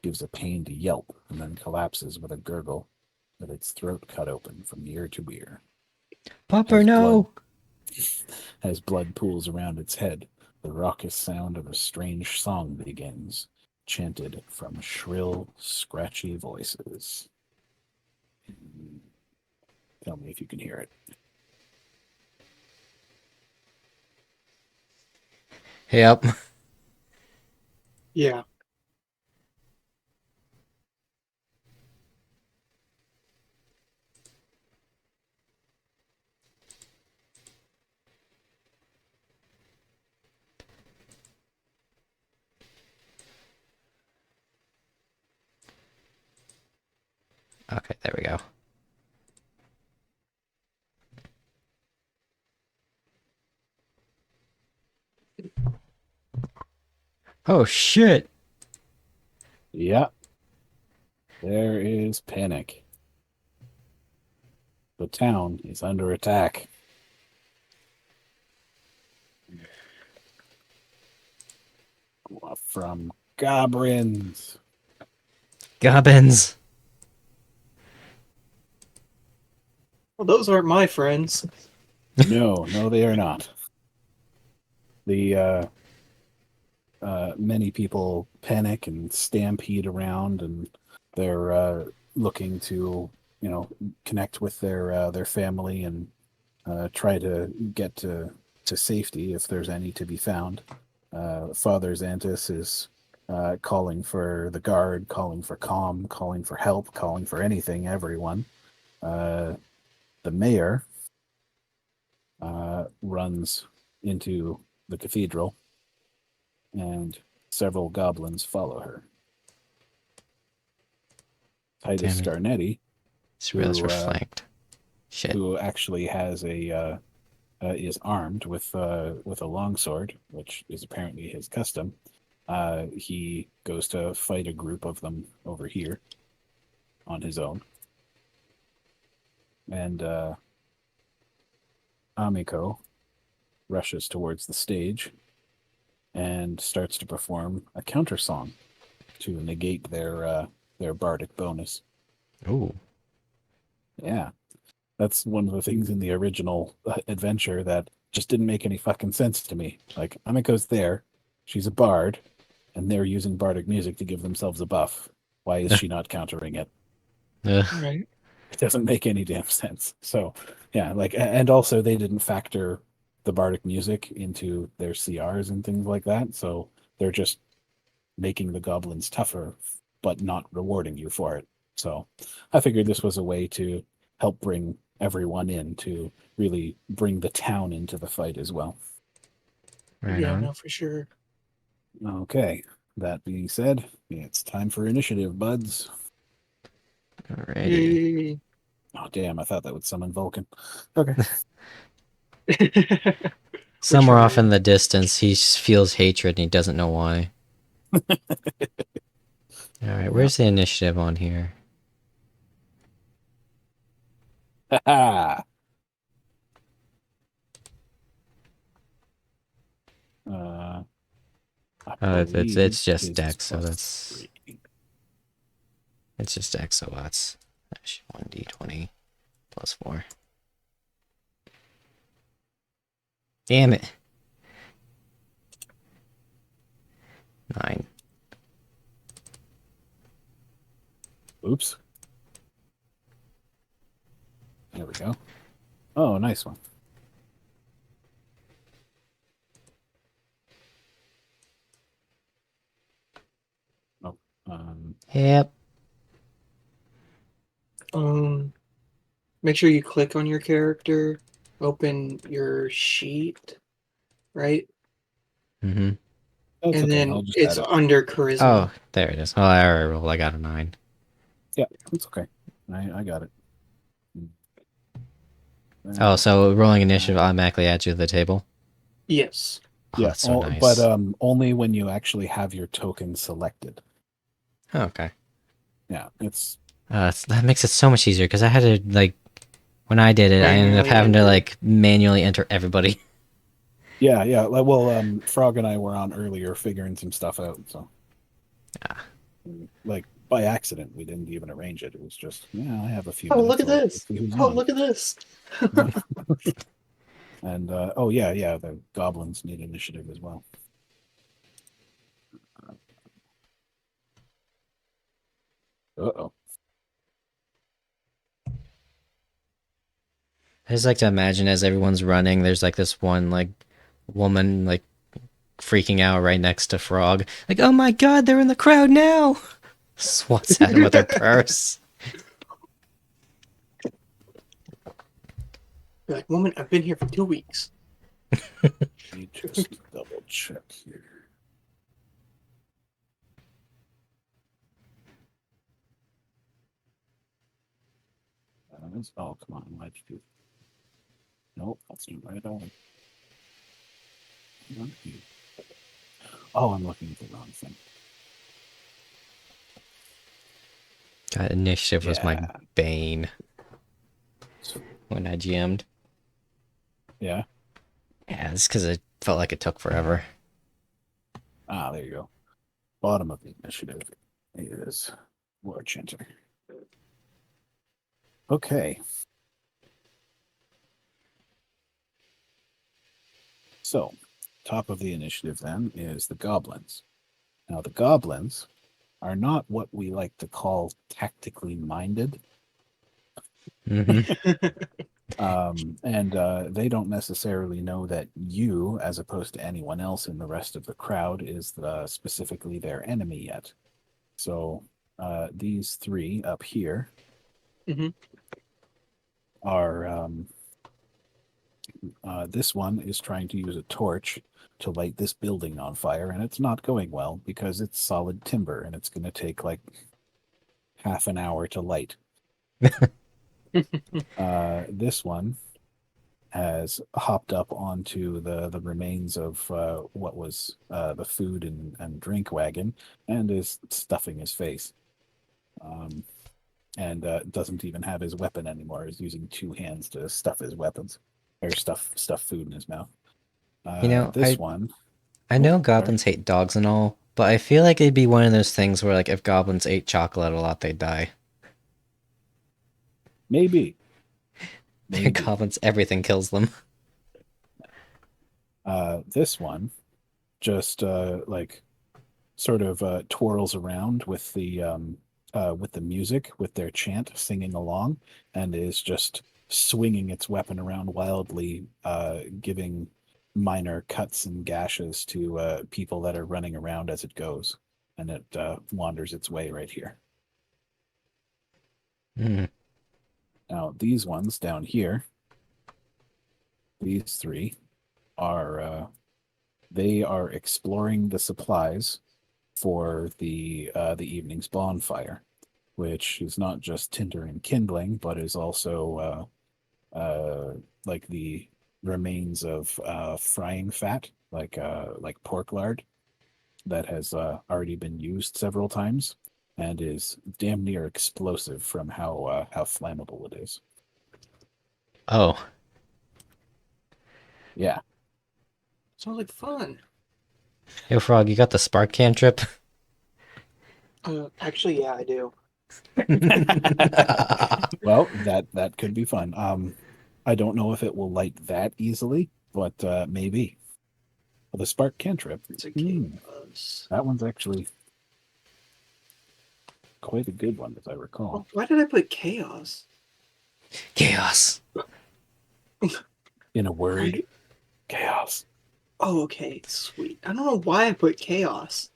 gives a pained yelp and then collapses with a gurgle, with its throat cut open from ear to ear. Popper, no! As blood pools around its head, the raucous sound of a strange song begins, chanted from shrill, scratchy voices. Tell me if you can hear it. Yep. Yeah. Okay, there we go. Oh shit! Yeah. There is panic. The town is under attack. From goblins. Gobbins! Well, those aren't my friends. No, they are not. The many people panic and stampede around, and they're looking to, connect with their family and try to get to safety if there's any to be found. Father Xantus is calling for the guard, calling for calm, calling for help, calling for anything, everyone. The mayor runs into the cathedral, and several goblins follow her. Titus Damn it. Scarnetti, Just realized we're flanked. Shit. who actually has is armed with a longsword, which is apparently his custom. He goes to fight a group of them over here on his own. And Amiko rushes towards the stage and starts to perform a counter song to negate their bardic bonus. Ooh. Yeah, that's one of the things in the original adventure that just didn't make any fucking sense to me. Like, Amiko's there, she's a bard, and they're using bardic music to give themselves a buff. Why is she not countering it? Right. It doesn't make any damn sense. So, yeah, like, and also they didn't factor the bardic music into their CRs and things like that. So they're just making the goblins tougher, but not rewarding you for it. So I figured this was a way to help bring everyone in, to really bring the town into the fight as well. Right Yeah, on. no, for sure. Okay, that being said, it's time for initiative, buds. Alrighty. Yay. Oh, damn, I thought that would summon Vulcan. Okay. Somewhere off trying. in the distance, he feels hatred and he doesn't know why. Alright, where's the initiative on here? Ha It's just Dex, so that's... It's just Dex, so that's 1d20 plus 4. Damn it. 9. Oops. There we go. Oh, nice one. Oh, Yep. Make sure you click on your character, open your sheet, right? Mm-hmm. that's And okay. then I'll just it's add it. under charisma. Oh, there it is. Oh, I already rolled. I got a 9. Yeah, it's okay. I got it. Oh, so rolling initiative automatically adds you to the table? Yes. Oh, Yeah, that's so nice. but only when you actually have your token selected. Oh, okay. Yeah, it's that makes it so much easier because I had to, like, when I did it, I ended up Manually having to, enter. like, manually enter everybody. yeah. Like, well, Frog and I were on earlier figuring some stuff out, so like by accident we didn't even arrange it. It was just, I have a few Oh, minutes. look at this! See who's Oh, on. look at this! And yeah, the goblins need initiative as well. Uh-oh. I just like to imagine as everyone's running, there's, like, this one, like, woman, like, freaking out right next to Frog. Like, oh my god, they're in the crowd now! Swats at him with her purse. You're like, woman, I've been here for 2 weeks. Let me just double check here. Oh, come on. Why'd you do? Nope, that's not right at all. Oh, I'm looking at the wrong thing. God, initiative was my Yeah. bane when I GM'd. Yeah. Yeah, it's because it felt like it took forever. Ah, there you go. Bottom of the initiative is Lord Chanter. Okay. So, top of the initiative then is the goblins. Now, the goblins are not what we like to call tactically minded. And they don't necessarily know that you, as opposed to anyone else in the rest of the crowd, is specifically their enemy yet. So these three up here are. This one is trying to use a torch to light this building on fire, and it's not going well because it's solid timber, and it's going to take like half an hour to light. This one has hopped up onto the remains of what was the food and drink wagon and is stuffing his face. and doesn't even have his weapon anymore. He's using 2 hands to stuff his weapons or stuff food in his mouth. This one. I know sorry. goblins hate dogs and all, but I feel like it'd be one of those things where, like, if goblins ate chocolate a lot, they'd die. Maybe. Goblins, everything kills them. This one just like sort of twirls around with the music, with their chant, singing along, and is just swinging its weapon around wildly, giving minor cuts and gashes to people that are running around as it goes, and it wanders its way right here. Mm. Now, these ones down here, these 3, are they are exploring the supplies for the evening's bonfire, which is not just tinder and kindling, but is also like the remains of frying fat, like pork lard, that has already been used several times and is damn near explosive from how flammable it is. Oh. Yeah. Sounds like fun. Yo, Frog, you got the spark cantrip? Actually, yeah, I do. Well, that could be fun. I don't know if it will light that easily, but maybe. Well, the spark cantrip. It's a chaos. That one's actually quite a good one, as I recall. Oh, why did I put chaos? Chaos. In a word, chaos. Oh, okay, sweet. I don't know why I put chaos.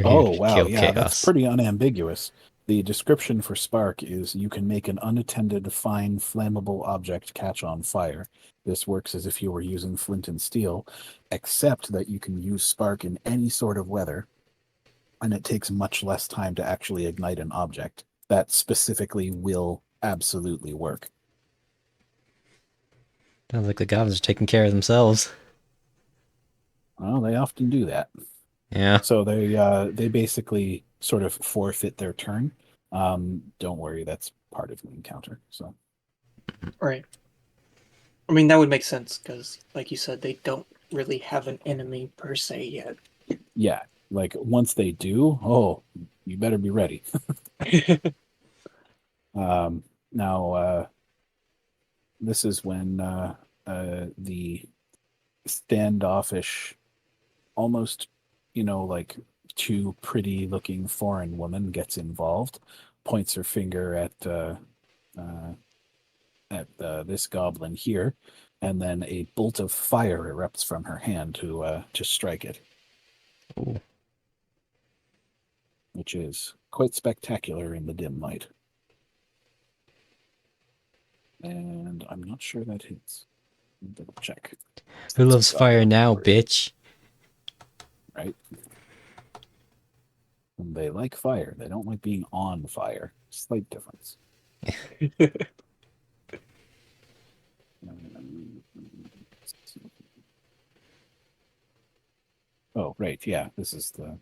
Oh, wow. Kill Yeah, chaos. that's pretty unambiguous. The description for spark is you can make an unattended, fine, flammable object catch on fire. This works as if you were using flint and steel, except that you can use spark in any sort of weather, and it takes much less time to actually ignite an object. That specifically will absolutely work. Sounds like the goblins are taking care of themselves. Well, they often do that. Yeah. So they basically sort of forfeit their turn. Don't worry, that's part of the encounter. So, Right. I mean, that would make sense because, like you said, they don't really have an enemy per se yet. yeah, like once they do, oh, you better be ready. Now, this is when the standoffish, almost, like too pretty looking foreign woman gets involved, points her finger at this goblin here, and then a bolt of fire erupts from her hand to strike it. Ooh. Which is quite spectacular in the dim light. And I'm not sure that hits. Double check. Who loves fire now, bitch? Right? And they like fire. They don't like being on fire. Slight difference. Oh, right. Yeah, this is the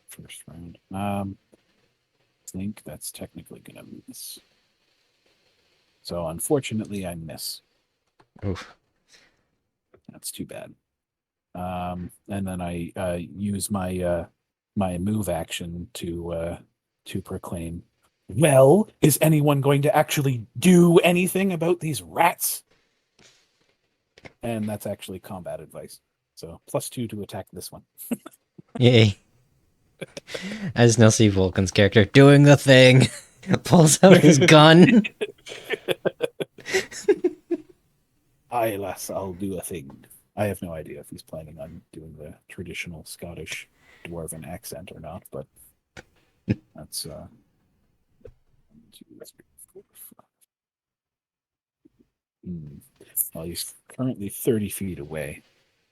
first round. I think that's technically going to miss. So unfortunately, I miss. Oof. That's too bad. And then I use my my move action to proclaim, well, is anyone going to actually do anything about these rats? And that's actually combat advice. So +2 to attack this one. Yay. I just now see Vulcan's character doing the thing. Pulls out his gun. Aye, lass, I'll do a thing. I have no idea if he's planning on doing the traditional Scottish dwarven accent or not, but that's 1, 2, 3, 4, 5. Well, he's currently 30 feet away.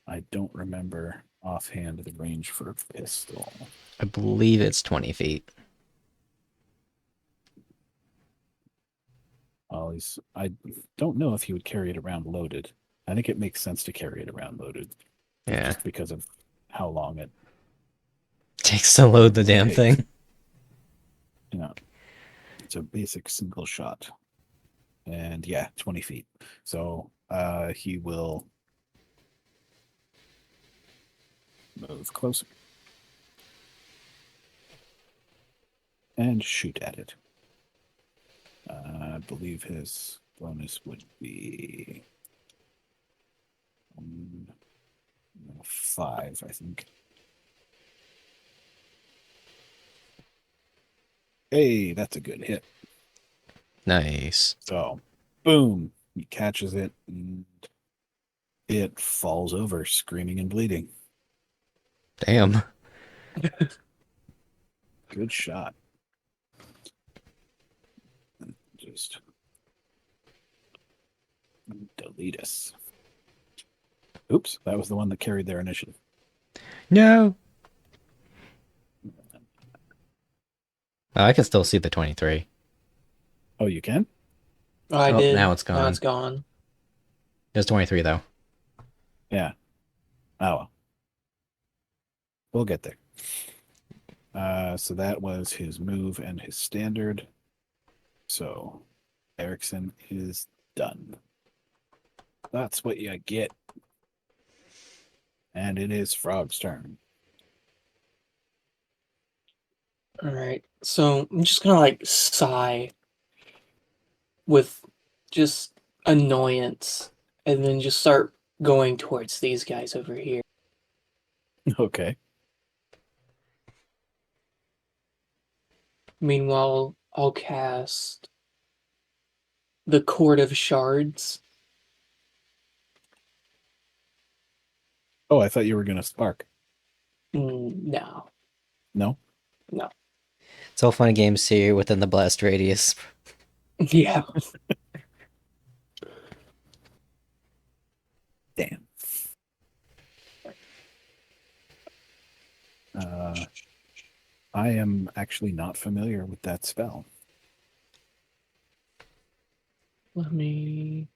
I don't remember offhand the range for a pistol. I believe it's 20 feet. Well, I don't know if he would carry it around loaded. I think it makes sense to carry it around loaded. Yeah. Just because of how long it. Takes to load the damn thing. Yeah. It's a basic single shot. And yeah, 20 feet. So he will move closer and shoot at it. I believe his bonus would be 5, I think. Hey, that's a good hit. Nice. So, boom, he catches it, and it falls over, screaming and bleeding. Damn. Good shot. Just delete us. Oops, that was the one that carried their initiative. No. Oh, I can still see the 23. Oh, you can? Oh, I Oh, did. now it's gone. Now it's gone. There's 23 though. Yeah. Oh, well. We'll get there. So that was his move and his standard. So Erikson is done. That's what you get. And it is Phrog's turn. All right. So I'm just gonna like sigh with just annoyance, and then just start going towards these guys over here. Okay. Meanwhile, I'll cast the Court of Shards. Oh, I thought you were going to spark. No. No? No. It's all fun and games here within the blast radius. Yeah. Damn. I am actually not familiar with that spell. Let me.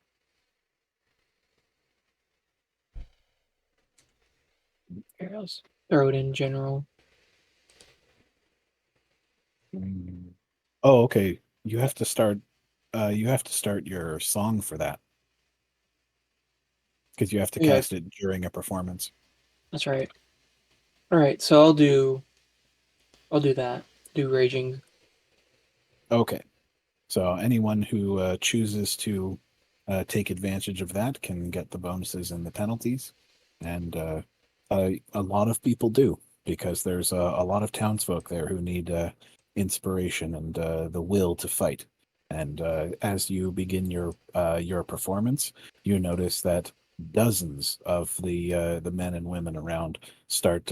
Here, I'll just throw it in general. Oh, okay. You have to start your song for that. Because you have to Yeah. cast it during a performance. That's right. All right, so I'll do that. Do Raging. Okay. So anyone who chooses to take advantage of that can get the bonuses and the penalties. And a lot of people do, because there's a lot of townsfolk there who need inspiration and the will to fight. And as you begin your performance, you notice that dozens of the men and women around start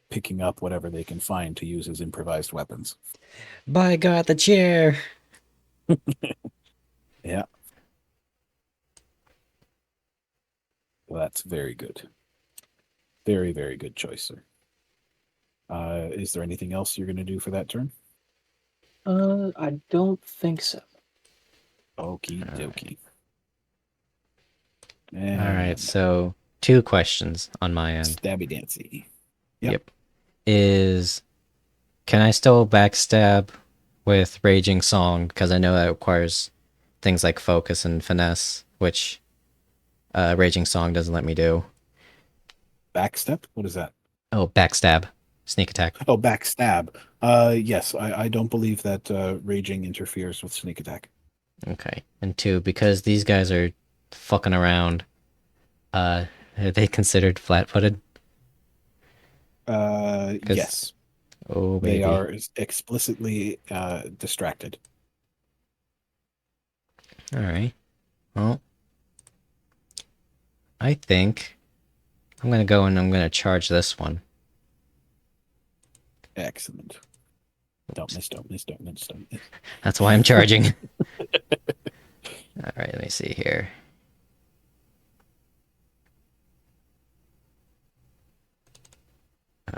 picking up whatever they can find to use as improvised weapons. By God, the chair! Yeah. Well, that's very good. Very, very good choice, sir. Is there anything else you're going to do for that turn? I don't think so. Okie dokie. Alright, so 2 questions on my end. Stabby Dancy. Yep. Can I still backstab with Raging Song? Because I know that requires things like focus and finesse, which Raging Song doesn't let me do. Backstep? What is that? Oh, backstab. Sneak attack. Oh, backstab. Yes, I don't believe that raging interferes with sneak attack. Okay. And 2, because these guys are fucking around, are they considered flat-footed? Yes. Oh, baby. They are explicitly distracted. Alright. Well, I think I'm going to go and I'm going to charge this one. Excellent. Don't miss, don't miss, don't miss, don't miss. That's why I'm charging. Alright, let me see here.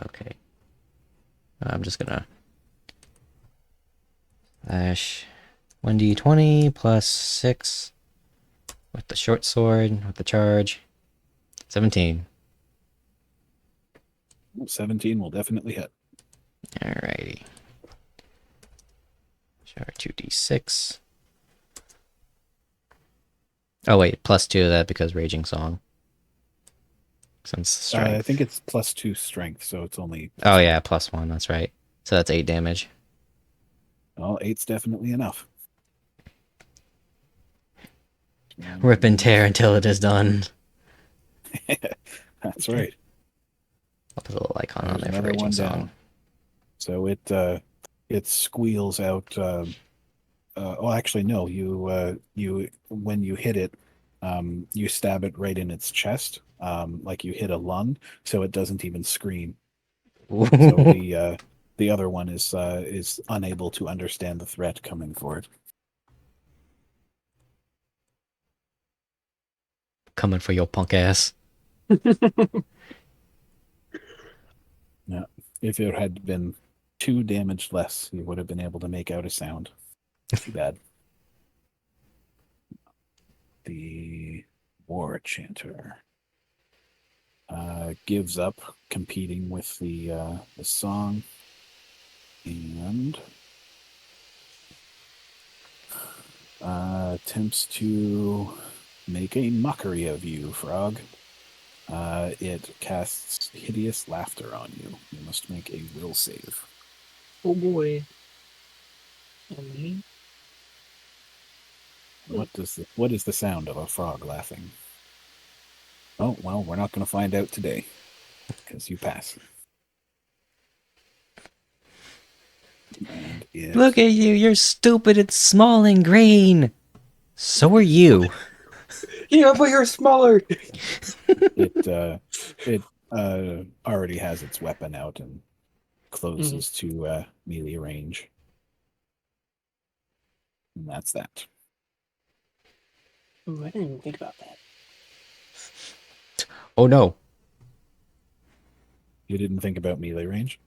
Okay. I'm just gonna slash 1d20 plus 6 with the short sword, with the charge. 17. 17 will definitely hit. Alrighty. Shower 2d6. Oh wait, +2 to that because Raging Song. Since strength. I think it's +2 strength, so it's only. Oh yeah, +1. That's right. So that's 8 damage. Well, 8's definitely enough. Rip and tear until it is done. That's right. I'll put a little icon on There's there for another Raging one Song. down. So it squeals out. Oh, actually, no. You when you hit it, you stab it right in its chest, like you hit a lung, so it doesn't even scream. So the other one is unable to understand the threat coming for it. Coming for your punk ass. Yeah. If it had been 2 damage less, you would have been able to make out a sound. Too bad. The War Chanter gives up competing with the song and attempts to make a mockery of you, Phrog. It casts hideous laughter on you. You must make a will save. Oh boy. Okay. What is the sound of a frog laughing? Oh, well, we're not going to find out today because you pass. And Look at you, you're stupid, it's small and green. So are you. Yeah, but you're smaller. it already has its weapon out and closes to melee range. And that's that. Ooh, I didn't even think about that. Oh no. You didn't think about melee range?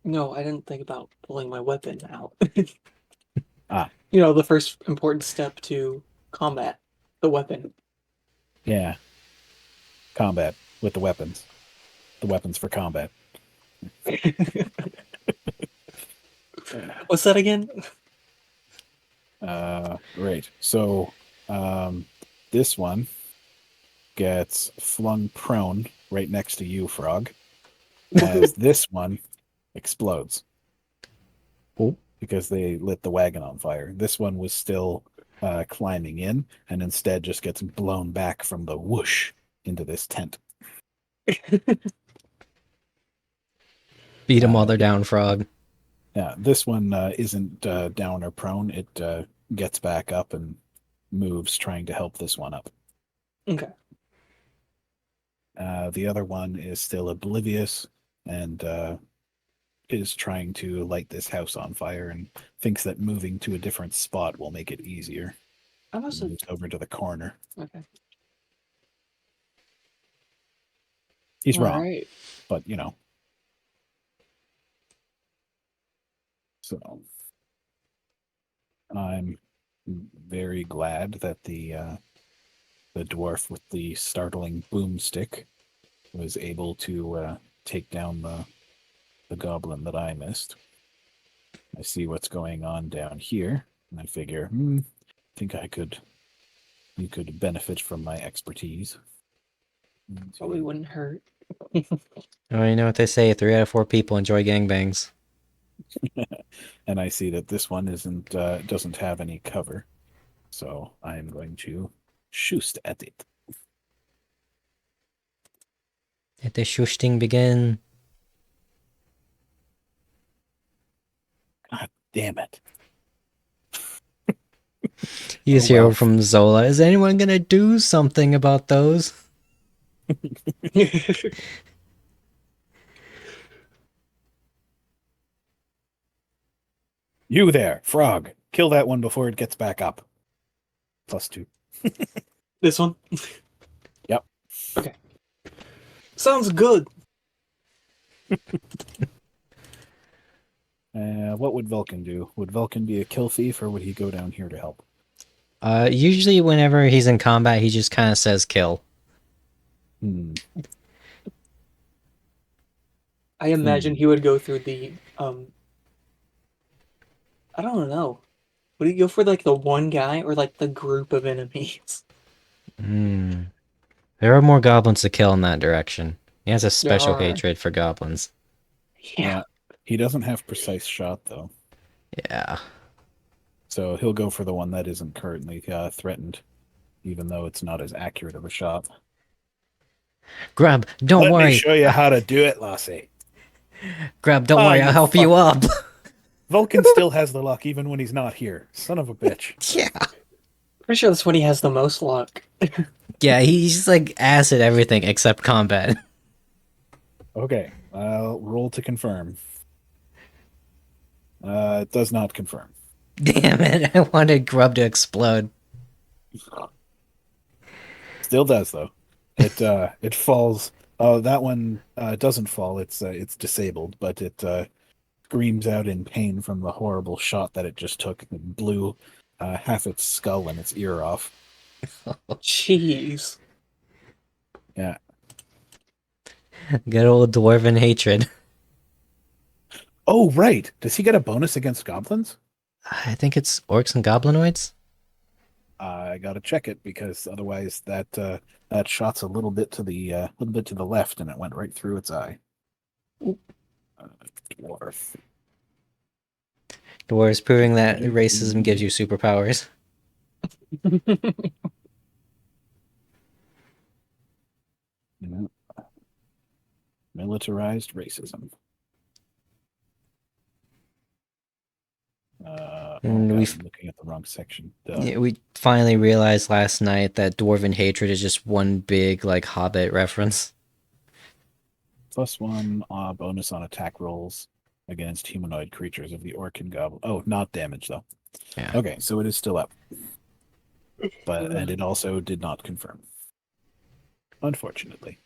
No, I didn't think about pulling my weapon out. Ah. You know, the first important step to combat, the weapon. Yeah. Combat with the weapons. The weapons for combat. What's that again? Right. So this one gets flung prone right next to you, Phrog, as this one explodes. Oh. Because they lit the wagon on fire. This one was still climbing in and instead just gets blown back from the whoosh into this tent. Beat them while they're down, Frog. Yeah, this one isn't down or prone. It gets back up and moves, trying to help this one up. Okay. The other one is still oblivious and is trying to light this house on fire and thinks that moving to a different spot will make it easier. I must have. Moves over to the corner. Okay. He's All wrong, right. but you know. So I'm very glad that the dwarf with the startling boomstick was able to take down the goblin that I missed. I see what's going on down here, and I figure, I think you could benefit from my expertise. Probably wouldn't hurt. Oh, you know what they say, 3 out of 4 people enjoy gangbangs. And I see that this one doesn't have any cover, so I'm going to shoot at it. Let the shooting begin. God damn it. You just hear from Zola, is anyone gonna do something about those? You there, Phrog. Kill that one before it gets back up. +2. This one? Yep. Okay. Sounds good. What would Vulcan do? Would Vulcan be a kill thief, or would he go down here to help? Usually whenever he's in combat, he just kind of says kill. I imagine he would go through the I don't know. Would he go for like the one guy or like the group of enemies? Hmm. There are more goblins to kill in that direction. He has a There special are. hatred for goblins. Yeah. He doesn't have precise shot though, Yeah. so he'll go for the one that isn't currently threatened, even though it's not as accurate of a shot. Grub, don't Let worry. me show you how to do it, Lassie. Grub, don't Ah, worry, you I'll help you fucker. up. Vulcan still has the luck even when he's not here. Son of a bitch. Yeah. Pretty sure that's when he has the most luck. Yeah, he's like ass at everything except combat. Okay, I'll roll to confirm. It does not confirm. Damn it, I wanted Grub to explode. Still does though. It falls. Oh, that one doesn't fall. It's disabled, but it screams out in pain from the horrible shot that it just took. It blew half its skull and its ear off. Jeez. Yeah. Good old dwarven hatred. Oh, right. Does he get a bonus against goblins? I think it's orcs and goblinoids. I gotta check it because otherwise that shot's a little bit to the left and it went right through its eye. Dwarf. Dwarves proving that racism gives you superpowers. Militarized racism. And I'm we've- looking at the wrong section. Yeah, we finally realized last night that dwarven hatred is just one big like Hobbit reference. +1 bonus on attack rolls against humanoid creatures of the orc and goblin. Oh, not damage though. Yeah. Okay, so it is still up. And it also did not confirm. Unfortunately.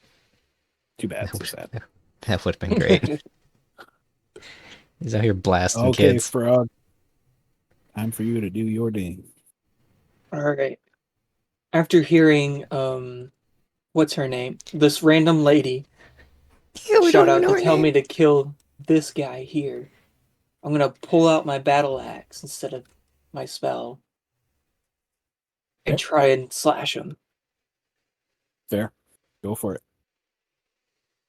Too bad, so sad. That would have been great. He's out here blasting Okay, kids. Phrog. Time for you to do your ding. Alright. After hearing what's her name? This random lady shout out to tell me to kill this guy here. I'm gonna pull out my battle axe instead of my spell and try and slash him. Fair. Go for it.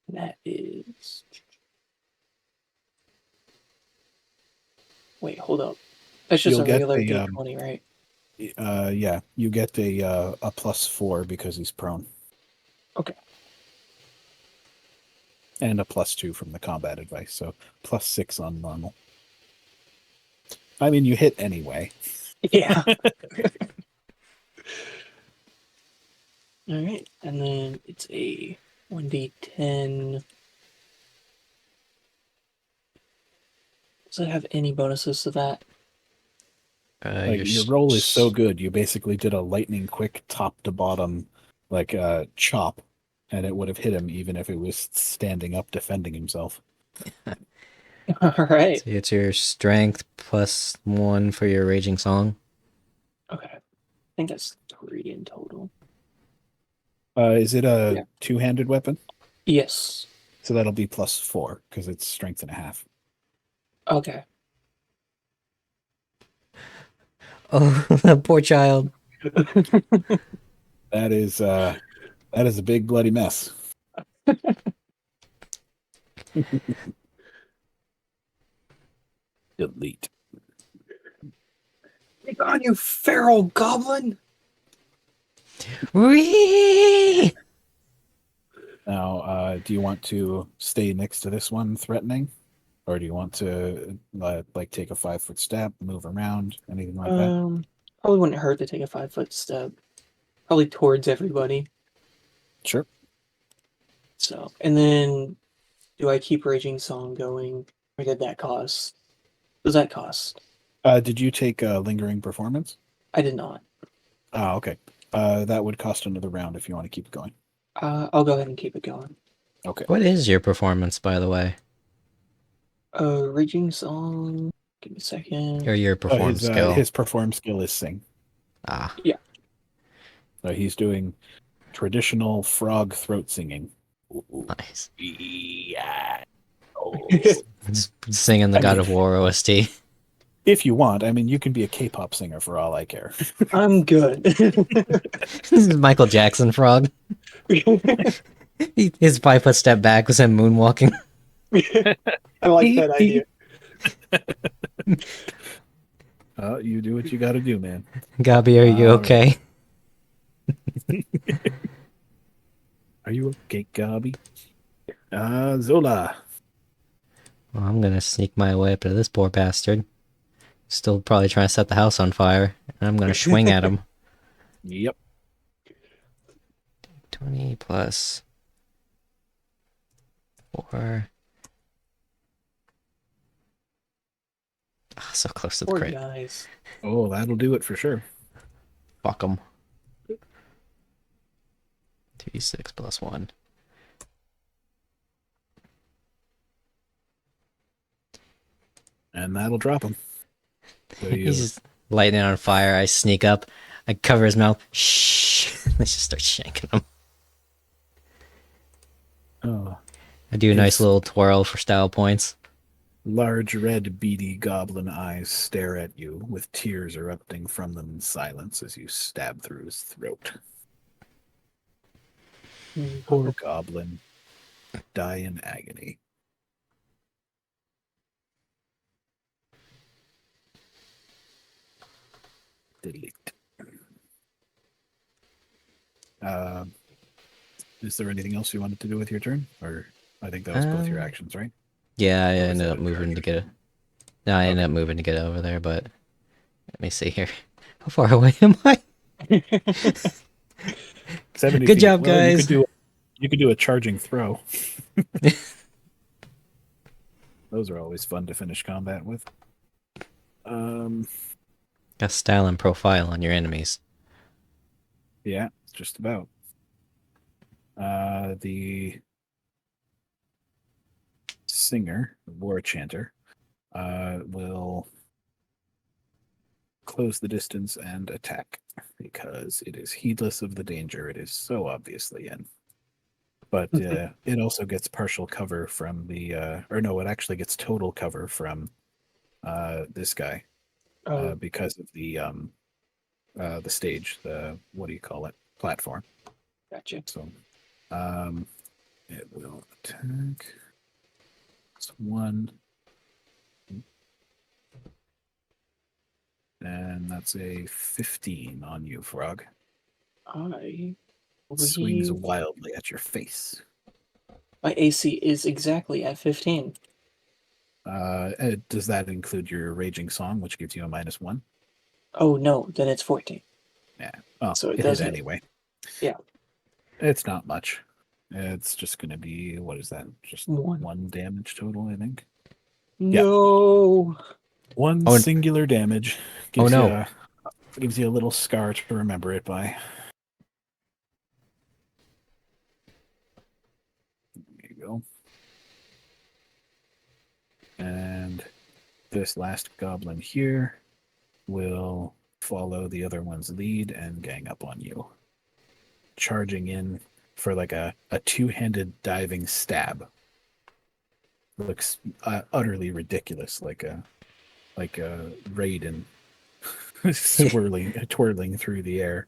That is. Wait, hold up. That's just You'll a get regular the, D20, right? Yeah, you get a +4 because he's prone. Okay. And a +2 from the combat advice, so +6 on normal. I mean, you hit anyway. Yeah. Alright, and then it's a 1d10. Does it have any bonuses to that? Your roll is so good, you basically did a lightning quick top to bottom, chop, and it would have hit him even if it was standing up defending himself. Alright. So it's your strength +1 for your raging song. Okay. I think that's 3 in total. Is it a two-handed weapon? Yes. So that'll be +4 because it's strength and a half. Okay. Oh, that poor child. That is a big bloody mess. Delete. Take on, you feral goblin! Whee! Now, do you want to stay next to this one threatening? Or do you want to take a 5-foot step, move around, anything like that? Probably wouldn't hurt to take a 5-foot step. Probably towards everybody. Sure. So, and then do I keep Raging Song going? Or did that cost? What does that cost? Did you take lingering performance? I did not. Oh, okay. That would cost another round if you want to keep going. I'll go ahead and keep it going. Okay. What is your performance, by the way? Raging Song. Give me a second. Or your perform skill? His perform skill is sing. Ah. Yeah. So he's doing traditional frog throat singing. Nice. Yeah. Singing the God of War OST. If you want, I mean, you can be a K-pop singer for all I care. I'm good. This is Michael Jackson frog. His 5-foot step back was him moonwalking. I like that idea. You do what you got to do, man. Gabi, are you okay? Are you okay, Gabi? Zola. Well, I'm gonna sneak my way up to this poor bastard. Still probably trying to set the house on fire. And I'm gonna swing at him. Yep. 20 plus 4. Oh, so close to the Poor crit. guys. Oh, that'll do it for sure. Fuck him. 2d6 plus 1. And that'll drop him. So He's just lighting it on fire. I sneak up. I cover his mouth. Shh. Let's just start shanking him. Oh, I do a nice Yes. little twirl for style points. large red beady goblin eyes stare at you with tears erupting from them in silence as you stab through his throat. Poor goblin. Die in agony. Delete. Is there anything else you wanted to do with your turn? Or I think that was both your actions, right? Yeah, I Or was ended that up a moving charge? to get it. No, I ended up moving to get over there, but let me see here. How far away am I? 70 Good feet. job, Well, guys. You could do a charging throw. Those are always fun to finish combat with. Got style and profile on your enemies. Yeah, it's just about. The singer, the war chanter, will close the distance and attack because it is heedless of the danger it is so obviously in. But it also gets partial cover from the, or no, it actually gets total cover from this guy because of the stage, the what do you call it, platform. Gotcha. So, it will attack. It's 1. And that's a 15 on you, Frog. I Swings believe wildly at your face. my AC is exactly at 15. Does that include your Raging Song, which gives you a -1? Oh no, then it's 14. Yeah. Oh, So it it does hit hit. anyway. Yeah. It's not much. It's just going to be, what is that? Just 1. 1 damage total, I think. No. One Oh, singular damage Oh, gives no. gives you a little scar to remember it by. There you go. And this last goblin here will follow the other one's lead and gang up on you, charging in for like a two-handed diving stab. Looks utterly ridiculous, like a Raiden twirling through the air.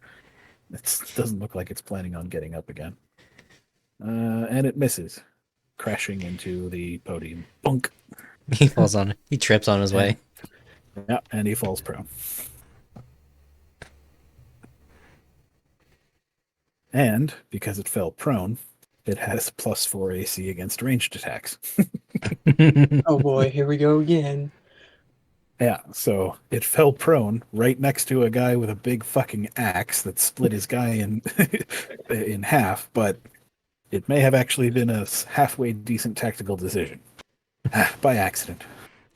It doesn't look like it's planning on getting up again. And it misses, crashing into the podium. Bunk. He trips on his way. Yeah, and he falls prone. And because it fell prone, it has +4 AC against ranged attacks. Oh boy, here we go again. Yeah, so it fell prone right next to a guy with a big fucking axe that split his guy in in half, but it may have actually been a halfway decent tactical decision. By accident.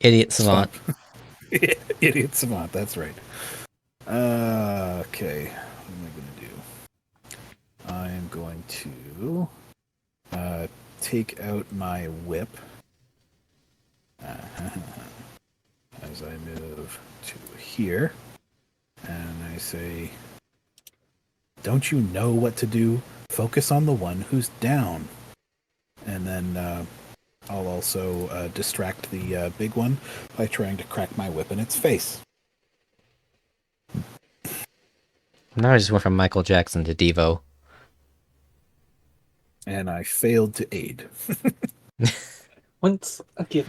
Idiot savant. Idiot savant, that's right. Okay, what am I going to do? I am going to take out my whip as I move to here, and I say, "Don't you know what to do? Focus on the one who's down." And then I'll also distract the big one by trying to crack my whip in its face. Now I just went from Michael Jackson to Devo. And I failed to aid. Once again.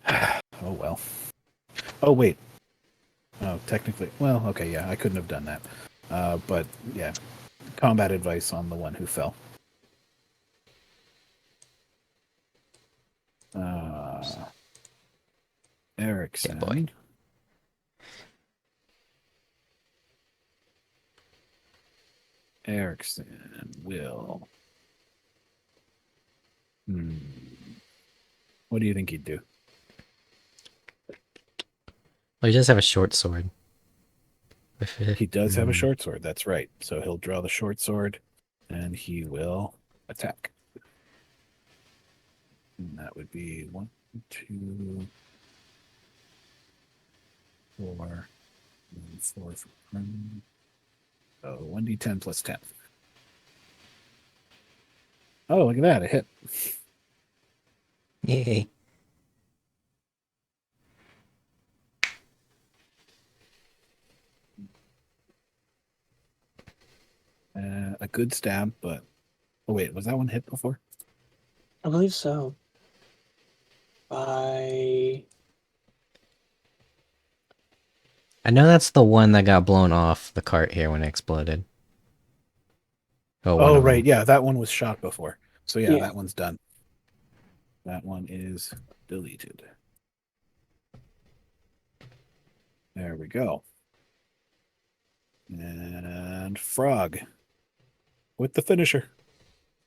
Oh, well. Oh, wait. Oh, technically. Well, okay, yeah, I couldn't have done that. But, yeah. Combat advice on the one who fell. Erikson. Yeah, boy. Erikson will. What do you think he'd do? Well, he does have a short sword. He does have a short sword, that's right. So he'll draw the short sword, and he will attack. And that would be 1, 2, 4, and 4 for prone. So 1d10 plus 10. Oh, look at that, a hit. Yay. A good stab, but... Oh, wait, was that one hit before? I believe so. I know that's the one that got blown off the cart here when it exploded. Oh, right, yeah, that one was shot before. So yeah, Yeah. that one's done. That one is deleted. There we go. And Phrog with the finisher.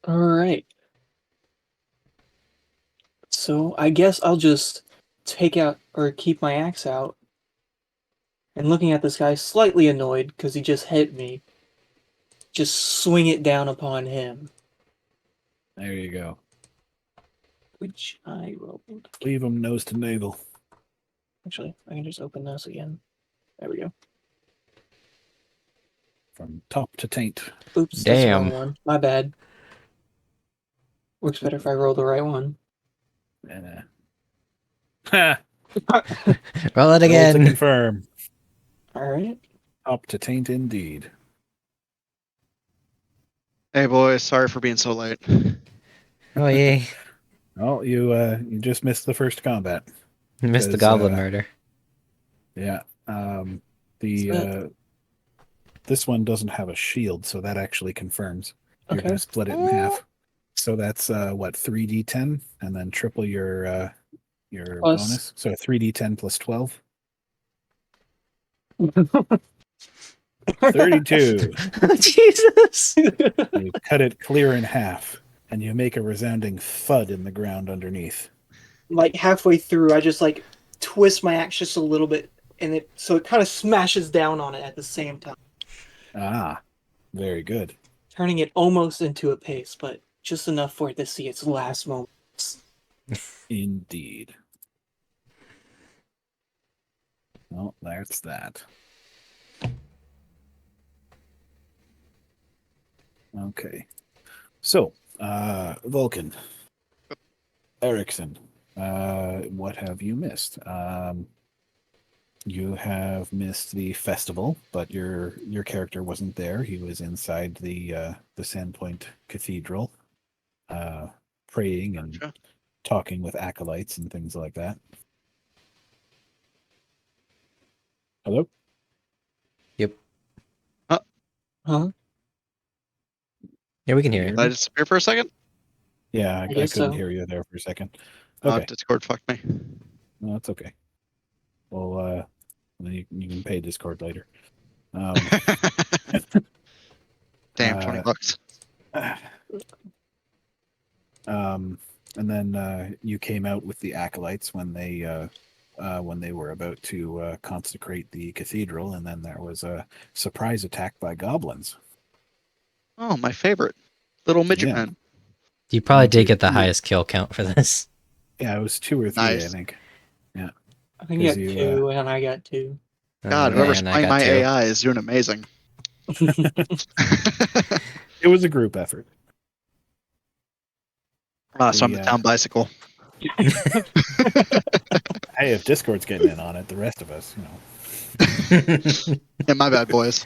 All right. So I guess I'll just take out or keep my axe out. And looking at this guy, slightly annoyed because he just hit me, just swing it down upon him. There you go. Which I rolled. Leave him nose to navel. Actually, I can just open this again. There we go. From top to taint. Oops, that's the Damn. wrong one. My bad. Works better if I roll the right one. Ha! Roll it Roll to again. confirm. All right. Top to taint indeed. Hey boys, sorry for being so late. Oh, yay. Oh, you just missed the first combat. You missed the Because, goblin murder. Yeah. This one doesn't have a shield, so that actually confirms. You're Okay. going to split it in half. So that's what, 3d10, and then triple your Plus- bonus. So 3d10 plus 12. 32. Jesus. You cut it clear in half, and you make a resounding thud in the ground underneath. Like halfway through, I just like twist my axe just a little bit, and it kind of smashes down on it at the same time, Ah, very good. turning it almost into a paste, but just enough for it to see its last moments. Indeed. Well, that's that. Okay. So, Vulcan. Erikson. What have you missed? You have missed the festival, but your character wasn't there. He was inside the Sandpoint Cathedral, praying and Gotcha. talking with acolytes and things like that. Hello? Yep. Huh? Yeah, we can hear Did I you. disappear for a second? Yeah, I guess couldn't so. hear you there for a second. Oh, Okay, Discord fucked me. no, that's okay. Well, you can pay Discord later. Damn, 20 bucks. And then you came out with the acolytes when they were about to consecrate the cathedral, and then there was a surprise attack by goblins. Oh, my favorite. Little midget Yeah. man. You probably did You- get the you- highest kill count for this. Yeah, it was 2 or 3, Nice. I think. I think you got 'Cause you, 2, and I got 2. God, whoever's And I playing got my 2. AI is doing amazing. It was a group effort. So I'm the town bicycle. Hey, if Discord's getting in on it, the rest of us, Yeah, my bad, boys.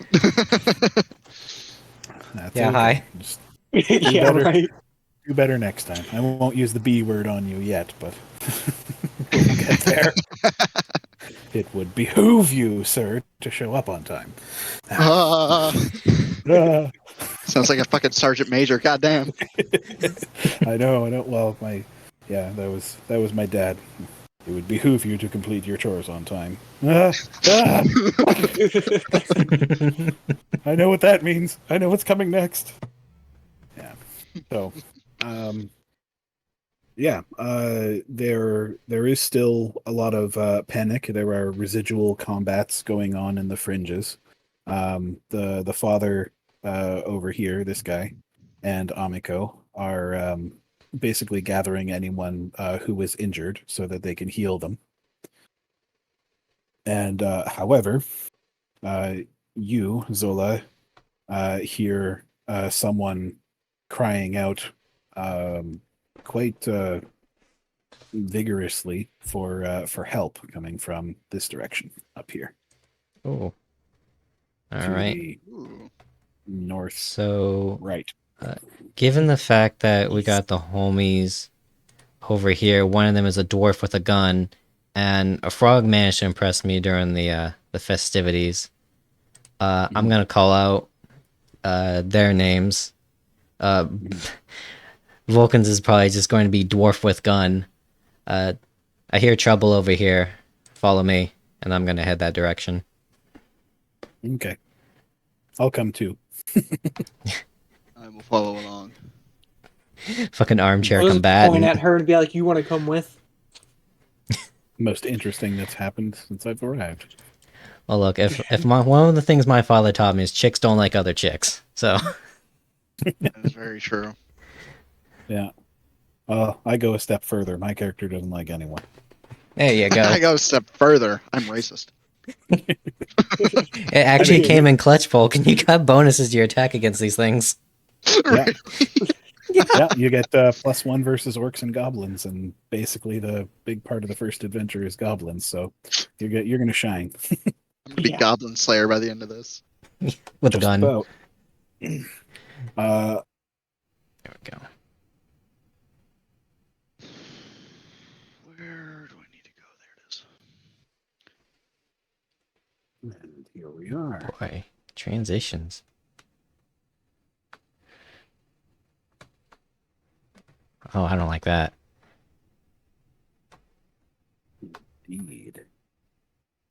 That's Yeah, okay. hi. Just Yeah, better. right. do better next time. I won't use the B word on you yet, but we'll get there. It would behoove you, sir, to show up on time. Sounds like a fucking sergeant major. Goddamn. I know. Well, that was my dad. It would behoove you to complete your chores on time. I know what that means. I know what's coming next. Yeah. So, there is still a lot of panic. There are residual combats going on in the fringes. The father over here, this guy, and Amiko are basically gathering anyone who was injured so that they can heal them. And however, you, Zola, hear someone crying out quite vigorously for help coming from this direction up here. Oh. All to right. the Ooh. north. So, Right. given the fact that we got the homies over here, one of them is a dwarf with a gun, and a frog managed to impress me during the festivities. I'm gonna call out their names. Vulcan's is probably just going to be dwarf with gun. I hear trouble over here. Follow me, and I'm gonna head that direction. Okay. I'll come too. I will follow along. Fucking armchair I'll just point combatant. at her and be like, "You want to come with?" Most interesting that's happened since I've arrived. Well, look, if one of the things my father taught me is chicks don't like other chicks. So That is very true. Yeah. I go a step further. My character doesn't like anyone. there you go. I go a step further. I'm racist. It actually came in clutch, Vulcan. You got bonuses to your attack against these things. Yeah. Yeah, you get +1 versus orcs and goblins, and basically the big part of the first adventure is goblins. So you're gonna shine. I'm gonna be Yeah. Goblin Slayer by the end of this. With a Just gun. about. There we go. Where do I need to go? There it is. And here we are. Boy, transitions. Oh, I don't like that. Indeed.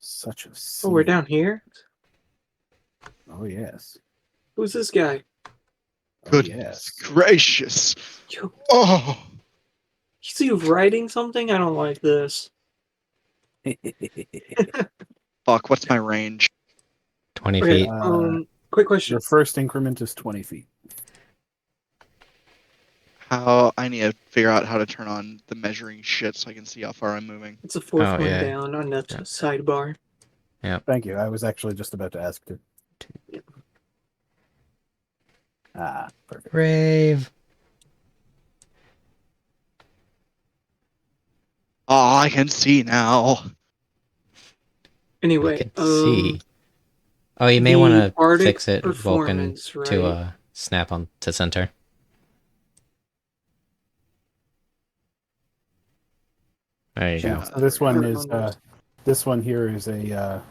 Such a Oh, we're scene. down here. Oh yes. Who's this guy? Oh, Goodness gracious. Yo, Oh, you see you writing something? I don't like this. yes. fuck. What's my range? 20 Okay, feet. quick question. Your first increment is 20 feet. How I need to figure out how to turn on the measuring shit so I can see how far I'm moving. It's a fourth Oh, one yeah. down on the sidebar. Thank you. I was actually just about to ask you. Yep. Ah, perfect. Rave. Oh, I can see now. Anyway, I can see. Oh, you may the want to bardic fix it, Vulcan, performance, right? to snap on to center. There you Yeah. go. So this one Work is on those. this one here is an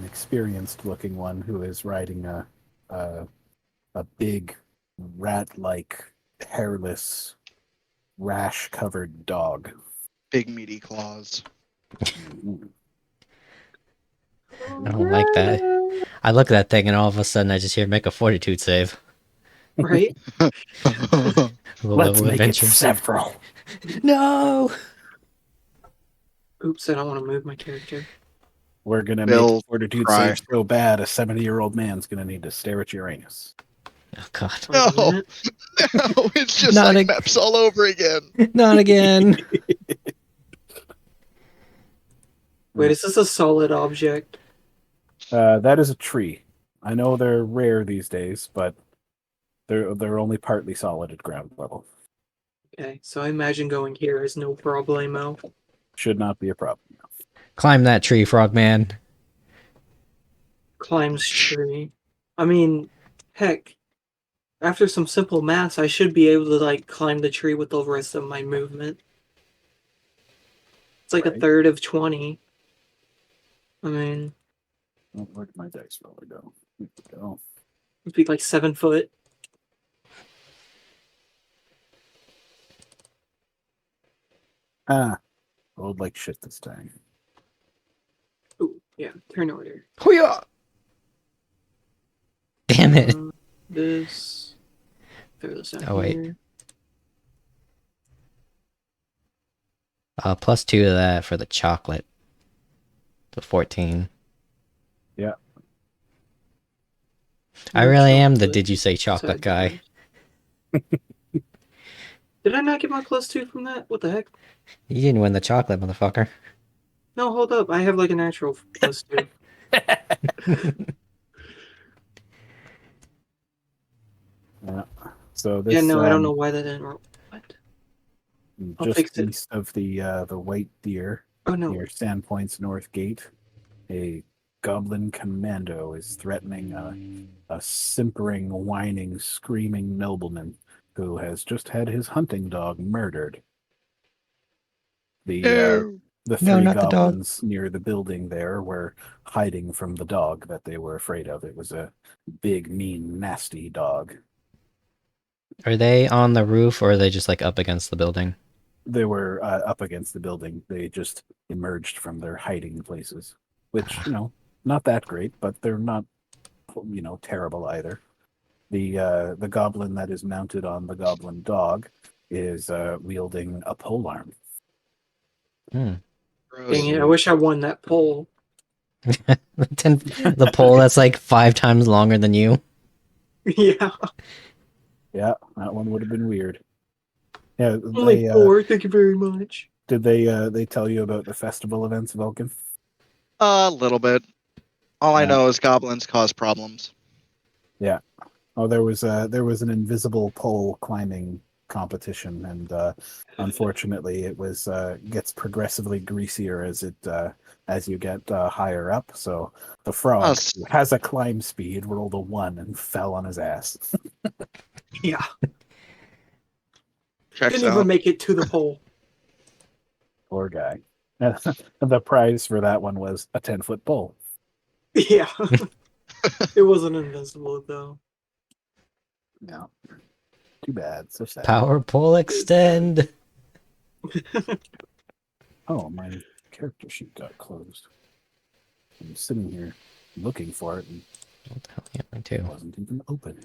experienced looking one who is riding a big rat-like hairless rash covered dog. Big meaty claws. I don't like that. I look at that thing and all of a sudden I just hear make a fortitude save. Right? Let's make adventure. it several. No. Oops, I don't want to move my character. We're gonna Bill, make fortitude cry. save so bad a 70-year-old man's gonna need to stare at Uranus. Oh God. Wait a No. minute. No, it's just Not like a- maps all over again. Not again. Wait, is this a solid object? That is a tree. I know they're rare these days, but they're only partly solid at ground level. Okay, so I imagine going here is no problemo. Should not be a problem. Climb that tree, Frogman. Climbs tree. I mean, heck, after some simple maths, I should be able to like climb the tree with the rest of my movement. It's like a Right. third of 20. I mean, Oh, where did my dice roller go? Here we go. it'd be like 7 foot. Rolled like shit this time. Ooh, yeah, turn order. Hoo-yah! Damn it. This. Throw this out Oh, wait. here. +2 to that for the chocolate. So 14. Yeah. I More really am the chocolate. did you say chocolate guy. Did I not get my +2 from that? What the heck? You didn't win the chocolate, motherfucker. No, hold up. I have like a natural +2. Yeah. So this Yeah, no, I don't know why that didn't roll. What? I'll just fix it. east of the White Deer, Oh no. near Sandpoint's north gate, a goblin commando is threatening a simpering, whining, screaming nobleman who has just had his hunting dog murdered. The No. the No, three not the dog. goblins near the building there were hiding from the dog that they were afraid of. It was a big, mean, nasty dog. Are they on the roof or are they just like up against the building? They were up against the building. They just emerged from their hiding places, which, not that great, but they're not, terrible either. The goblin that is mounted on the goblin dog is wielding a polearm. Gross. Dang it, I wish I won that poll. The pole that's like 5 times longer than you. Yeah. Yeah, that one would have been weird. Yeah, Only 4, thank you very much. did they tell you about the festival events, Vulcan? A little bit. All I Yeah. know is goblins cause problems. Oh, there was an invisible pole climbing competition, and unfortunately, it was gets progressively greasier as you get higher up. So the frog, Us. who has a climb speed, rolled a 1 and fell on his ass. Yeah. Checks Didn't even out. make it to the poll. Poor guy. The prize for that one was a 10-foot pole. Yeah. It wasn't invincible though. Yeah. Too bad. So sad. Power pole extend. Oh, my character sheet got closed. I'm sitting here looking for it, and What the hell? Yeah, me it too. wasn't even open.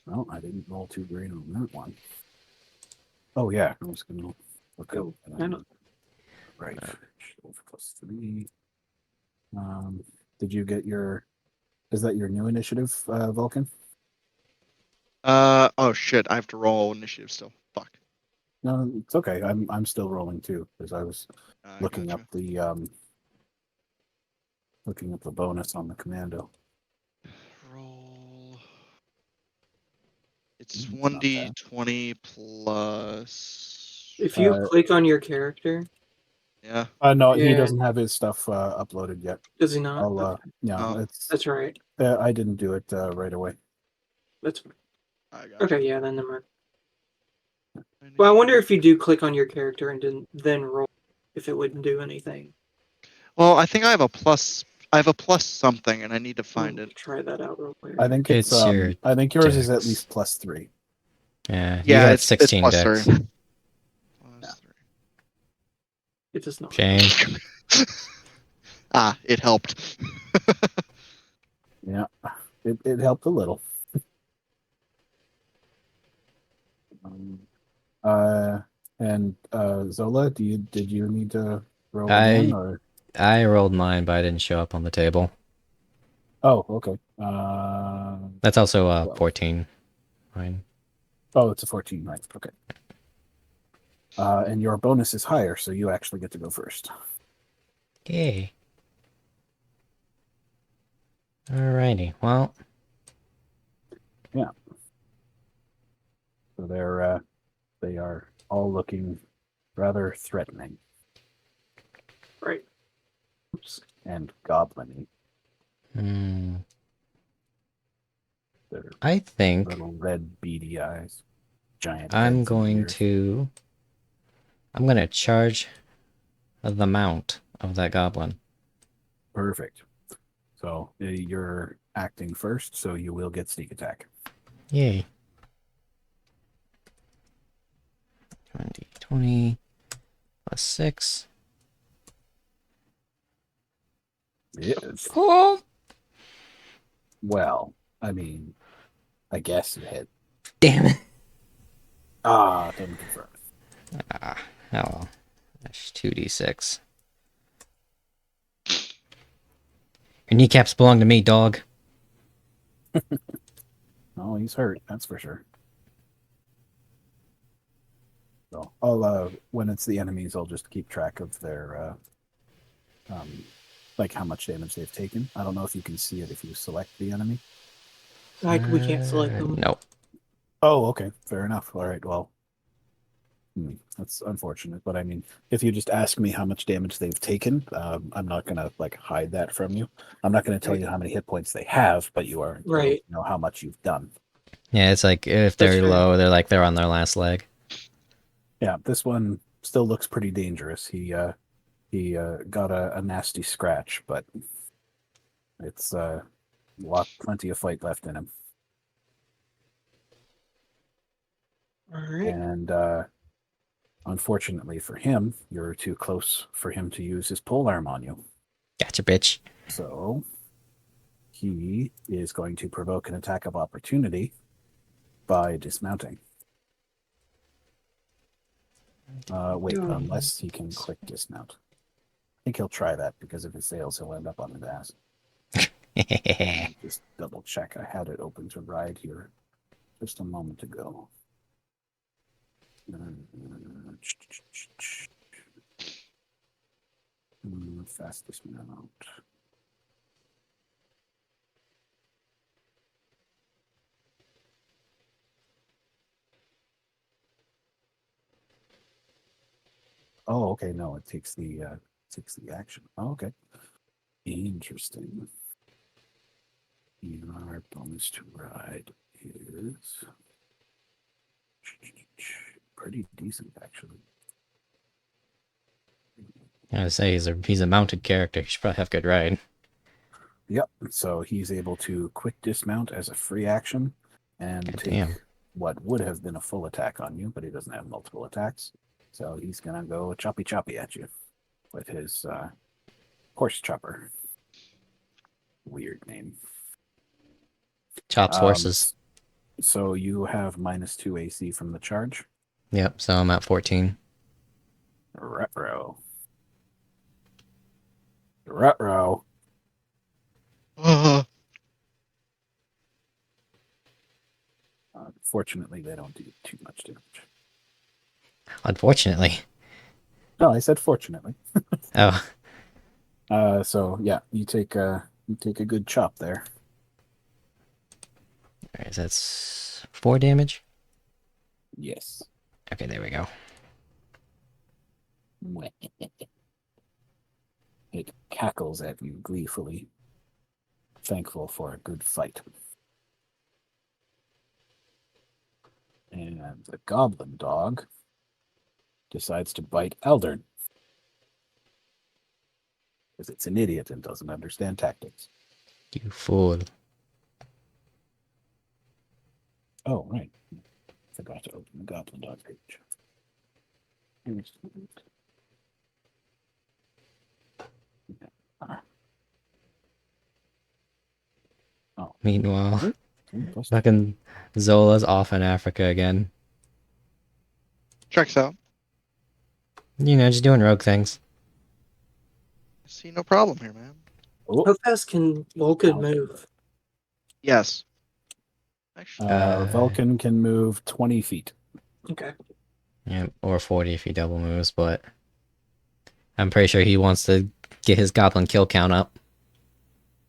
Well, I didn't roll too great on that one. Oh yeah, I was gonna look Oh, up. I know. Right. +3. Did you get your? Is that your new initiative, Vulcan? Oh shit, I have to roll initiative still. Fuck. No, it's okay. I'm still rolling too because I was looking Gotcha. up the bonus on the commando. Roll. It's It's not 1d20 plus. If you Uh, click on your character, Yeah. No, he Yeah. doesn't have his stuff uploaded yet. does he not? I'll yeah, Oh. it's That's right. I didn't do it right away. That's I got okay. Yeah, then never mind. Well, I wonder if you do click on your character and then roll, if it wouldn't do anything. Well, I think I have a plus. I have a plus something, and I need to find it. Try that out real quick. I think it's It's your I think yours is at dex. least +3. Yeah, you Yeah, got it's 16 plus dex. 3. Plus It does not. Shame. 3. It helped. Yeah, it helped a little. And Zola, did you need to roll again or? I rolled mine, but I didn't show up on the table. Oh, okay. That's also 12. 14. Mine. Oh, it's a 14, right? Okay. And your bonus is higher, so you actually get to go first. Yay. Alrighty, well. So they are all looking rather threatening Right. Oops. and goblin-y. Hmm. Their I think little red beady eyes, giant I'm heads and going ears. to. I'm gonna charge the mount of that goblin. Perfect. So you're acting first, so you will get sneak attack. Yay. 20 plus 6. Yes. Oh! Well, I mean, I guess you hit. Damn it. Doesn't confirm. Ah, oh well. That's 2d6. Your kneecaps belong to me, dog. Oh, he's hurt. That's for sure. So I'll when it's the enemies, I'll just keep track of their like how much damage they've taken. I don't know if you can see it if you select the enemy. We can't select them. Nope. Oh, okay, fair enough. All right, well, that's unfortunate, but I mean, if you just ask me how much damage they've taken, I'm not gonna like hide that from you. I'm not gonna tell you how many hit points they have, but you are entitled Right. to know how much you've done. Yeah, it's like if That's they're fair. low, they're like they're on their last leg. Yeah, this one still looks pretty dangerous. He got a nasty scratch, but it's plenty of fight left in him. All right. And unfortunately for him, you're too close for him to use his polearm on you. Gotcha, bitch. So he is going to provoke an attack of opportunity by dismounting. Wait, unless he can quick dismount. I think he'll try that because if it fails, he'll end up on his ass. Just double check. I had it open to ride here just a moment ago. Fastest mount. Oh, okay. No, it takes the action. Oh, okay. Interesting. Our bonus to ride is pretty decent, actually. I would say he's a mounted character. He should probably have good ride. Yep. So he's able to quick dismount as a free action and God take damn. what would have been a full attack on you, but he doesn't have multiple attacks. So he's gonna go choppy choppy at you with his horse chopper. Weird name. Chops horses. So you have -2 AC from the charge. Yep, so I'm at 14. Retro. Retro. Fortunately, they don't do too much damage. Unfortunately. No, I said fortunately. Oh, So yeah, you take a good chop there. alright, so that's 4 damage. Yes. Okay, there we go. It cackles at you gleefully, thankful for a good fight. And the goblin dog decides to bite Eldern. Because it's an idiot and doesn't understand tactics. You fool. Oh, right. Forgot to open the goblin dog page. Meanwhile, fucking Zola's off in Africa again. Checks out. You know, just doing rogue things. See no problem here, man. Oh, How fast can Vulcan move? Yes. Actually, Vulcan can move 20 feet. Okay. Yeah, or 40 if he double moves, but I'm pretty sure he wants to get his goblin kill count up.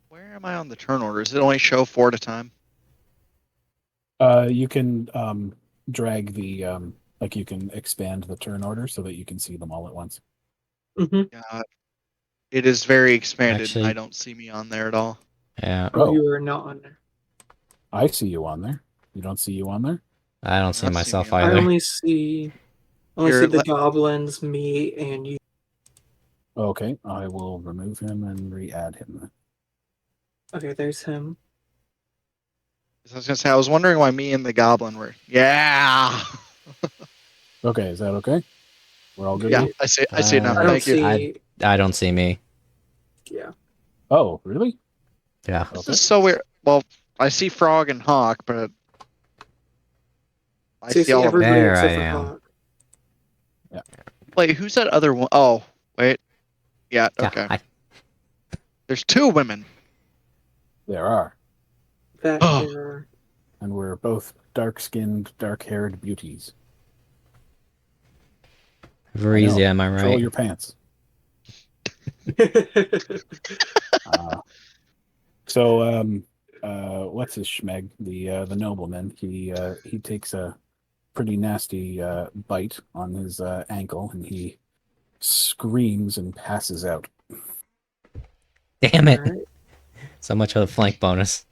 where am I on the turn order? Does it only show 4 at a time? You can drag the like you can expand the turn order so that you can see them all at once. Mm-hmm. Yeah, it is very expanded, and I Actually- don't see me on there at all. Yeah, Oh, Oh. you are not on there. I see you on there. You don't see you on there? I don't I see don't see myself me on I either. only see Here, the goblins, me, and you. Okay, I will remove him and re-add him. Okay, there's him. I was gonna say, I was wondering why me and the goblin were. Yeah. Okay, is that okay? We're all good. Yeah, now? I see it now. I don't Thank you. see. I don't see me. Yeah. Oh, really? Yeah. This Okay. is so weird. Well, I see Frog and Hawk, but I So you see see all of them. everybody There except I for am. Hawk. Wait, who's that other one? Oh, wait. Yeah, Yeah, okay. There's two women. There are. That Oh. there are. And we're both dark-skinned, dark-haired beauties. Very I know. easy, am I Control right? your pants. What's his schmeg? The nobleman. He takes a pretty nasty bite on his ankle, and he screams and passes out. Damn it. Alright. So much for the flank bonus.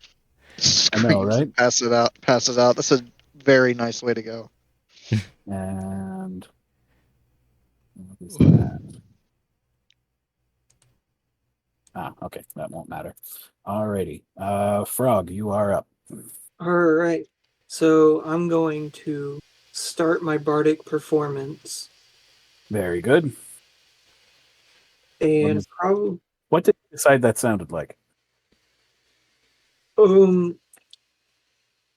Screams right? and pass it out. Passes out. That's a very nice way to go. And what is that? Okay, that won't matter. Alrighty. Frog, you are up. Alright. So I'm going to start my bardic performance. Very good. And is- probably What did you decide that sounded like?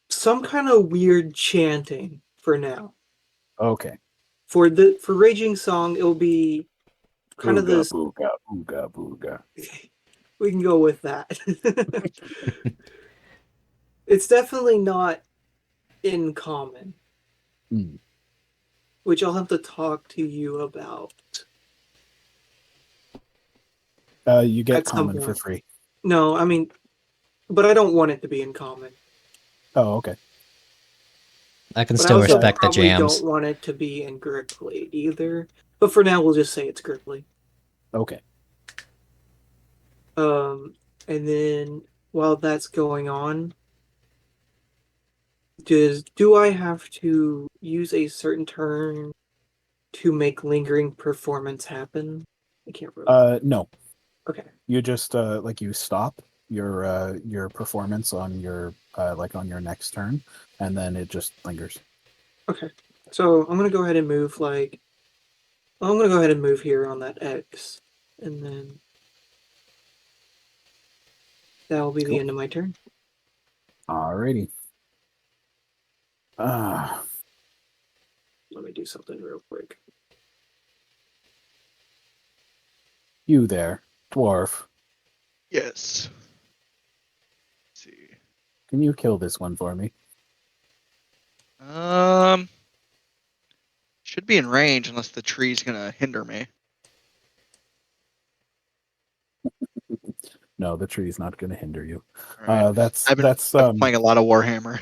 some kind of weird chanting for now. Okay. For Raging Song, it'll be kind of Booga, this. booga, booga, booga. We can go with that. It's definitely not in common, Hmm. which I'll have to talk to you about. You get At some common for point. free. No, I mean, but I don't want it to be in common. Oh, okay. I can But still I also respect the probably jams. don't want it to be in Grippli either. But for now, we'll just say it's Grippli. Okay. And then while that's going on, do I have to use a certain turn to make lingering performance happen? I can't remember. No. Okay. You just you stop your performance on your on your next turn, and then it just lingers. Okay. So I'm gonna go ahead and move here on that X, and then that will be the Cool. end of my turn. Alrighty. Let me do something real quick. You there, dwarf? Yes. Let's see. Can you kill this one for me? Should be in range unless the tree's gonna hinder me. No, the tree's not going to hinder you. All right. I've been playing a lot of Warhammer.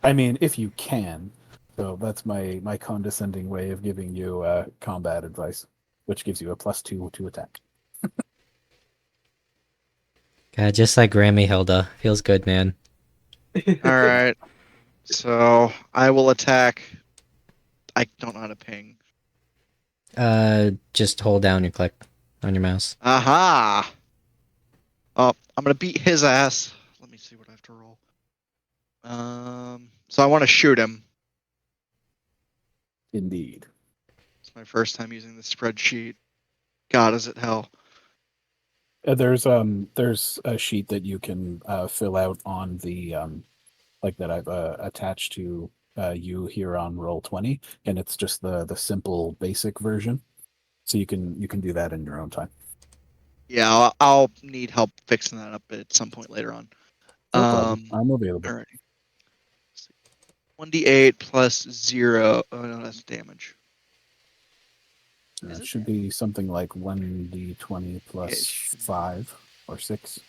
I mean, if you can. So that's my condescending way of giving you combat advice, which gives you a +2 to attack. God, just like Grammy Hilda. Feels good, man. All right. So I will attack. I don't know how to ping. Just hold down your click on your mouse. Aha! Oh, I'm gonna beat his ass. Let me see what I have to roll. So I want to shoot him. Indeed. It's my first time using the spreadsheet. God, is it hell? There's a sheet that you can fill out on the that I've attached to you here on Roll20, and it's just the simple basic version. So you can do that in your own time. Yeah, I'll need help fixing that up at some point later on. No problem. I'm available. Alright. 1d8 plus 0. Oh no, that's damage. Is It it? should be something like 1d20 plus Ish. 5 or 6.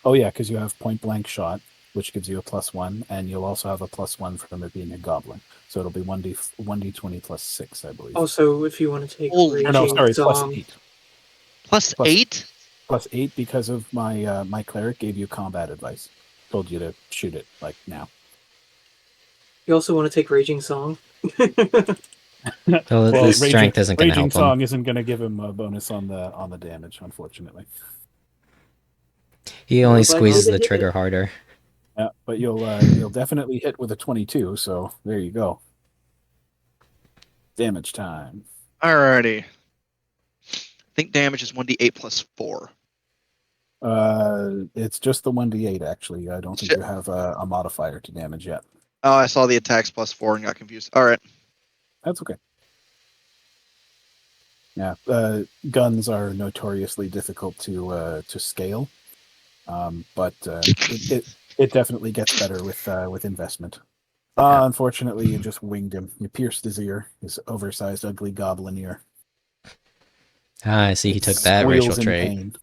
Oh yeah, because you have point blank shot, which gives you a +1, and you'll also have a +1 from it being a goblin. So it'll be 1d20 plus 6, I believe. Also, if you want to take Holy- Or no, Raging sorry, Song, +8. Plus Plus- 8? +8 because of my my cleric gave you combat advice. Told you to shoot it like now. you also want to take Raging Song. So the strength isn't going to Raging help him. Song isn't going to give him a bonus on the damage, unfortunately. He only Well, but squeezes you the hit trigger it. harder. Yeah, but you'll definitely hit with a 22. So there you go. Damage time. Alrighty. I think damage is 1d8 plus 4. It's just the 1d8 actually. I don't think Shit. you have a modifier to damage yet. Oh, I saw the attacks plus 4 and got confused. Alright. That's okay. Yeah, guns are notoriously difficult to scale, but it definitely gets better with investment. Yeah. Unfortunately, you just winged him. You pierced his ear, his oversized, ugly goblin ear. Ah, I see. He It took that racial squeals in trait. pain.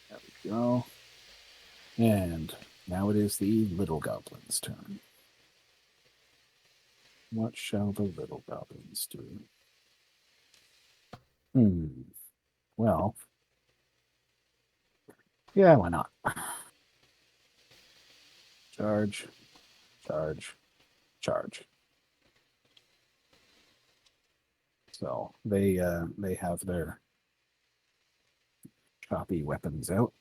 There we go. And now it is the little goblin's turn. What shall the little goblins do? Well, yeah, why not? Charge, charge, charge. So they have their choppy weapons out.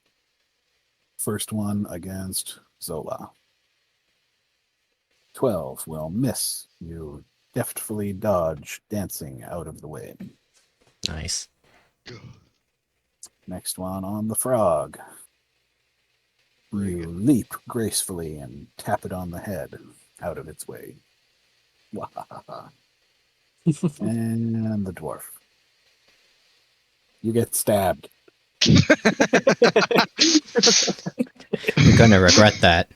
First one against Zola. 12 will miss. You deftly dodge, dancing out of the way. Nice. Next one on the frog. You leap gracefully and tap it on the head, out of its way. Wahaha. And the dwarf. You get stabbed. You're gonna regret that.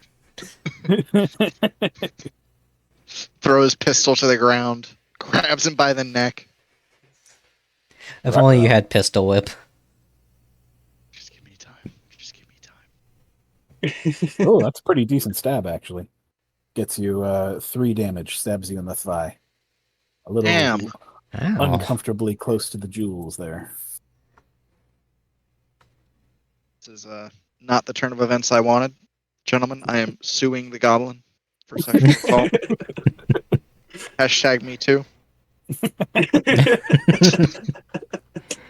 Throws pistol to the ground. Grabs him by the neck. If only you had pistol whip. Just give me time. Just give me time. Oh, that's a pretty decent stab, actually. Gets you 3 damage, stabs you in the thigh. A little Damn. Ow. uncomfortably close to the jewels there. This is not the turn of events I wanted. Gentlemen, I am suing the goblin for sexual assault. Hashtag me too.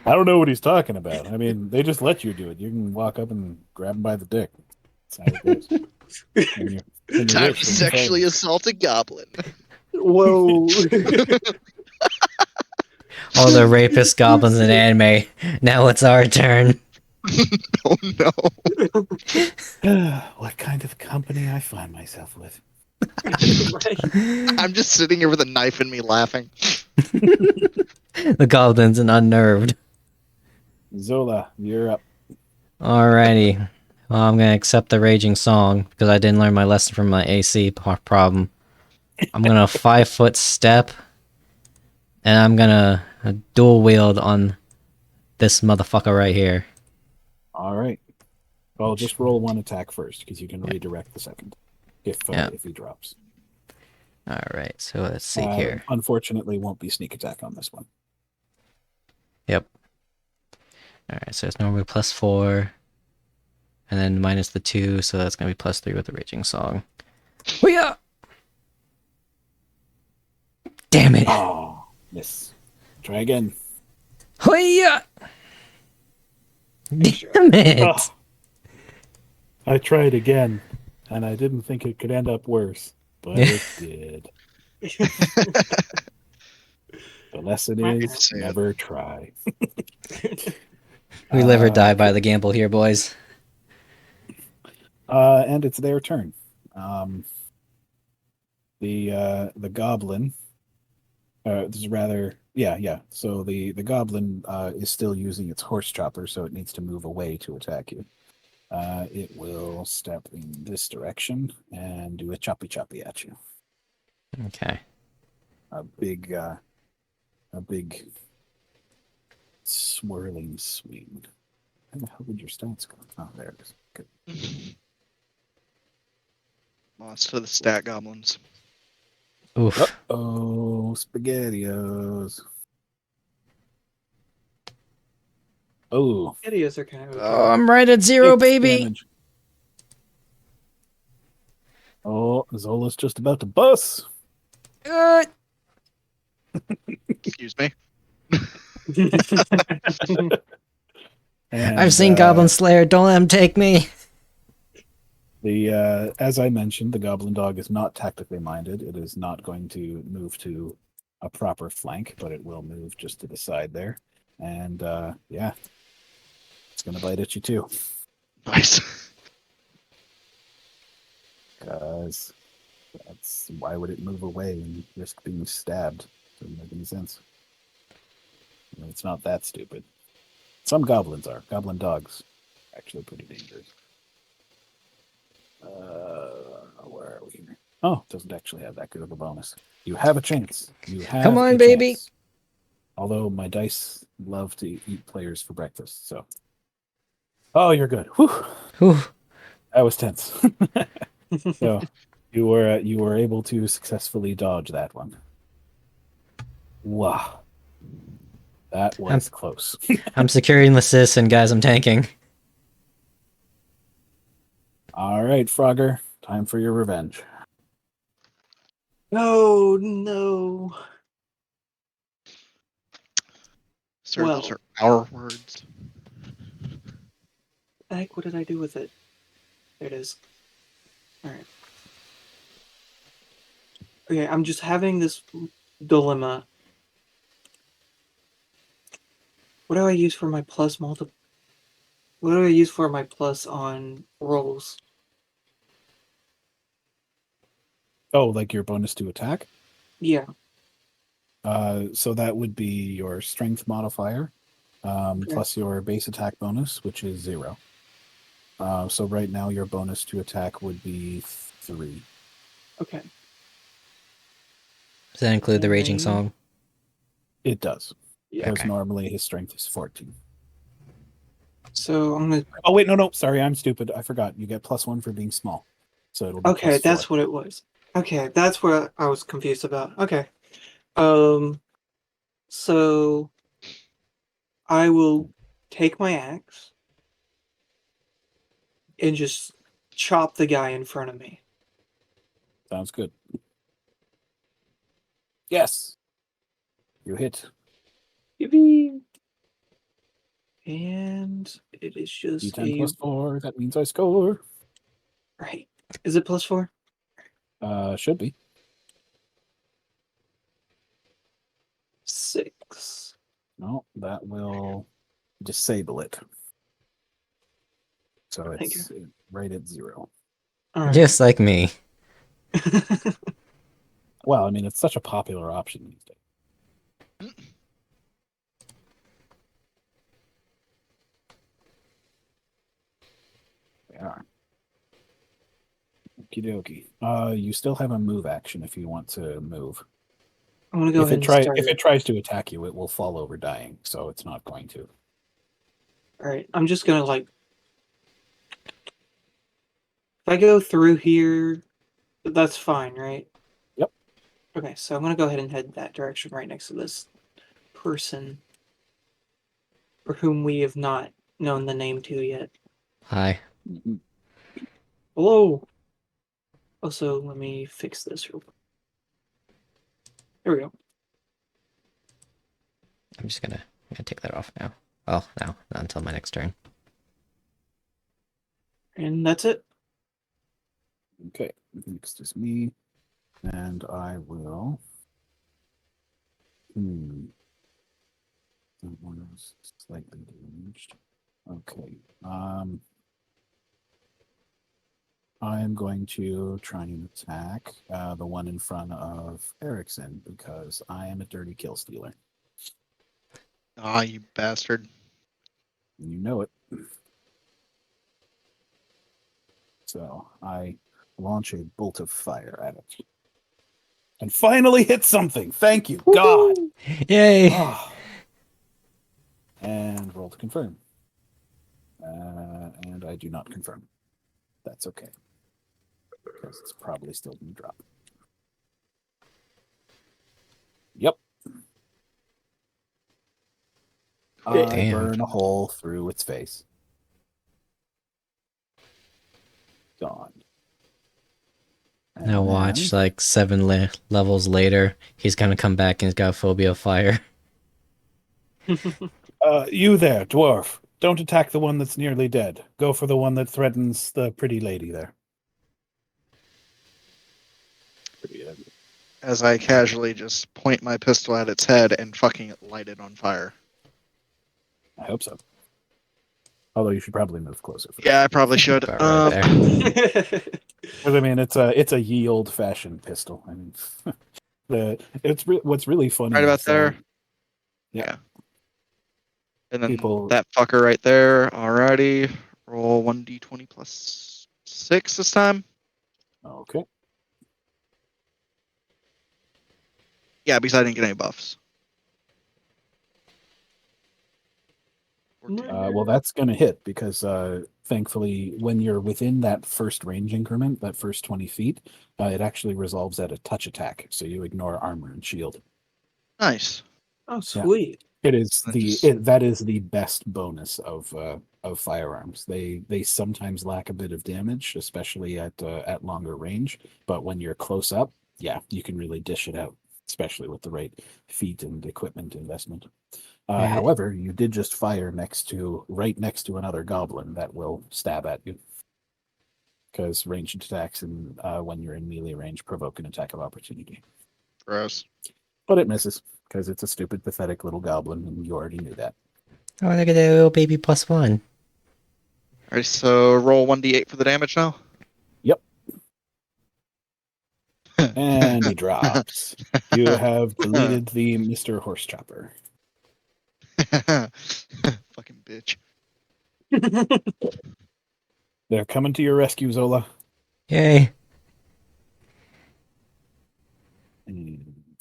I don't know what he's talking about. I mean, they just let you do it. You can walk up and grab him by the dick. That's how it goes. When you're Time rich, to it's sexually assault a goblin. Whoa. All the rapist goblins in anime. Now it's our turn. Oh no. what kind of company I find myself with. Right. I'm just sitting here with a knife in me laughing. The goblins and unnerved. Zola, you're up. Alrighty. Well, I'm gonna accept the raging song because I didn't learn my lesson from my AC problem. I'm gonna 5-foot step, and I'm gonna dual wield on this motherfucker right here. All right. Well, just roll 1 attack first, because you can redirect the second if he drops. Alright, so let's see here. Unfortunately, won't be sneak attack on this one. Yep. Alright, so it's normally +4. And then minus the 2, so that's gonna be +3 with the raging song. Hoo-yah! Damn it! Oh, miss. Try again. Hoo-yah! Damn it! Oh. I tried again, and I didn't think it could end up worse, but it did. The lesson is never try. We live or die by the gamble here, boys. And it's their turn. The goblin. This is rather, yeah. So the goblin is still using its horse chopper, so it needs to move away to attack you. It will step in this direction and do a choppy at you. Okay. A big a big swirling swing. How the hell did your stats go? Oh, there it is. Good. Lost to the stat goblins. Oof. Oh, SpaghettiOs. Oh, Videos are kind of okay. Oh, I'm right at 0, 6 baby. damage. Oh, Zola's just about to bust. Excuse me. And, I've seen Goblin Slayer. Don't let him take me. As I mentioned, the Goblin Dog is not tactically minded. It is not going to move to a proper flank, but it will move just to the side there. And yeah, it's going to bite at you too. Nice. Because why would it move away and risk being stabbed? Doesn't make any sense. It's not that stupid. Some goblins are. Goblin dogs are actually pretty dangerous. Where are we here? Oh, it doesn't actually have that good of a bonus. You have a chance. You have Come on, a baby. chance. Although my dice love to eat players for breakfast, so. Oh, you're good. Whew. Whew. That was tense. So you were able to successfully dodge that one. Wow. That was close. I'm securing the sis, and guys, I'm tanking. All right, Frogger. Time for your revenge. Oh no. Sir, Well. those are our words. Heck, what did I do with it? There it is. Alright. Okay, I'm just having this dilemma. What do I use for my plus multi? What do I use for my plus on rolls? Oh, like your bonus to attack? Yeah. So that would be your strength modifier, plus your base attack bonus, which is 0. So right now your bonus to attack would be 3. Okay. Does that include the raging Okay. song? It does. Yeah. Because Okay. normally his strength is 14. So I'm gonna. Oh wait, no, sorry, I'm stupid. I forgot. You get +1 for being small, so it'll be Okay, +4. that's what it was. Okay, that's what I was confused about. Okay. So I will take my axe and just chop the guy in front of me. Sounds good. Yes, you hit. Yippee! And it is just D10 +4. That means I score. right. Is it +4? Should be. 6. No, that will disable it. So Thank it's right at 0. All right. Just like me. Well, I mean, it's such a popular option these days. They are. Okie dokie. You still have a move action if you want to move. I'm gonna go ahead and start. If it tries to attack you, it will fall over dying, so it's not going to. All right. I'm just gonna like. If I go through here, that's fine, right? Yep. Okay, so I'm gonna go ahead and head that direction right next to this person for whom we have not known the name to yet. Hi. Mhm. Hello. Also, let me fix this real quick. There we go. I'm gonna take that off now. Well, no, not until my next turn. And that's it. Okay, next is me, and I will. That one is slightly damaged. Okay. I am going to try and attack the one in front of Erikson because I am a dirty kill stealer. Ah, you bastard. You know it. So I launch a bolt of fire at it. And finally hit something. Thank you, God. Yay! Ah. And roll to confirm. And I do not confirm. That's okay. Because it's probably still going to drop. Yep. I Damn. burn a hole through its face. Gone. Now watch, And like 7 levels later, he's gonna come back and he's got a phobia of fire. You there, dwarf. Don't attack the one that's nearly dead. Go for the one that threatens the pretty lady there. As I casually just point my pistol at its head and fucking light it on fire. I hope so. Although you should probably move closer. First. Yeah, I probably should. About right there. Because I mean, it's a ye old fashioned pistol. I mean, what's really funny. Right about is, there. Yeah. And then People- that fucker right there. Alrighty. Roll 1d20 plus 6 this time. Okay. Yeah, because I didn't get any buffs. Well, that's going to hit because thankfully, when you're within that first range increment, that first 20 feet, it actually resolves at a touch attack. So you ignore armor and shield. Nice. Oh, sweet. It is That just- that is the best bonus of firearms. They sometimes lack a bit of damage, especially at longer range. But when you're close up, yeah, you can really dish it out, especially with the right feet and equipment investment. Yeah. However, you did just fire right next to another goblin that will stab at you. Because ranged attacks and when you're in melee range provoke an attack of opportunity. Gross. But it misses because it's a stupid, pathetic little goblin, and you already knew that. Oh, look at that little baby +1. Alright, so roll 1d8 for the damage now. Yep. And he drops. You have deleted the Mr. Horse Chopper. Fucking bitch. They're coming to your rescue, Zola. Yay!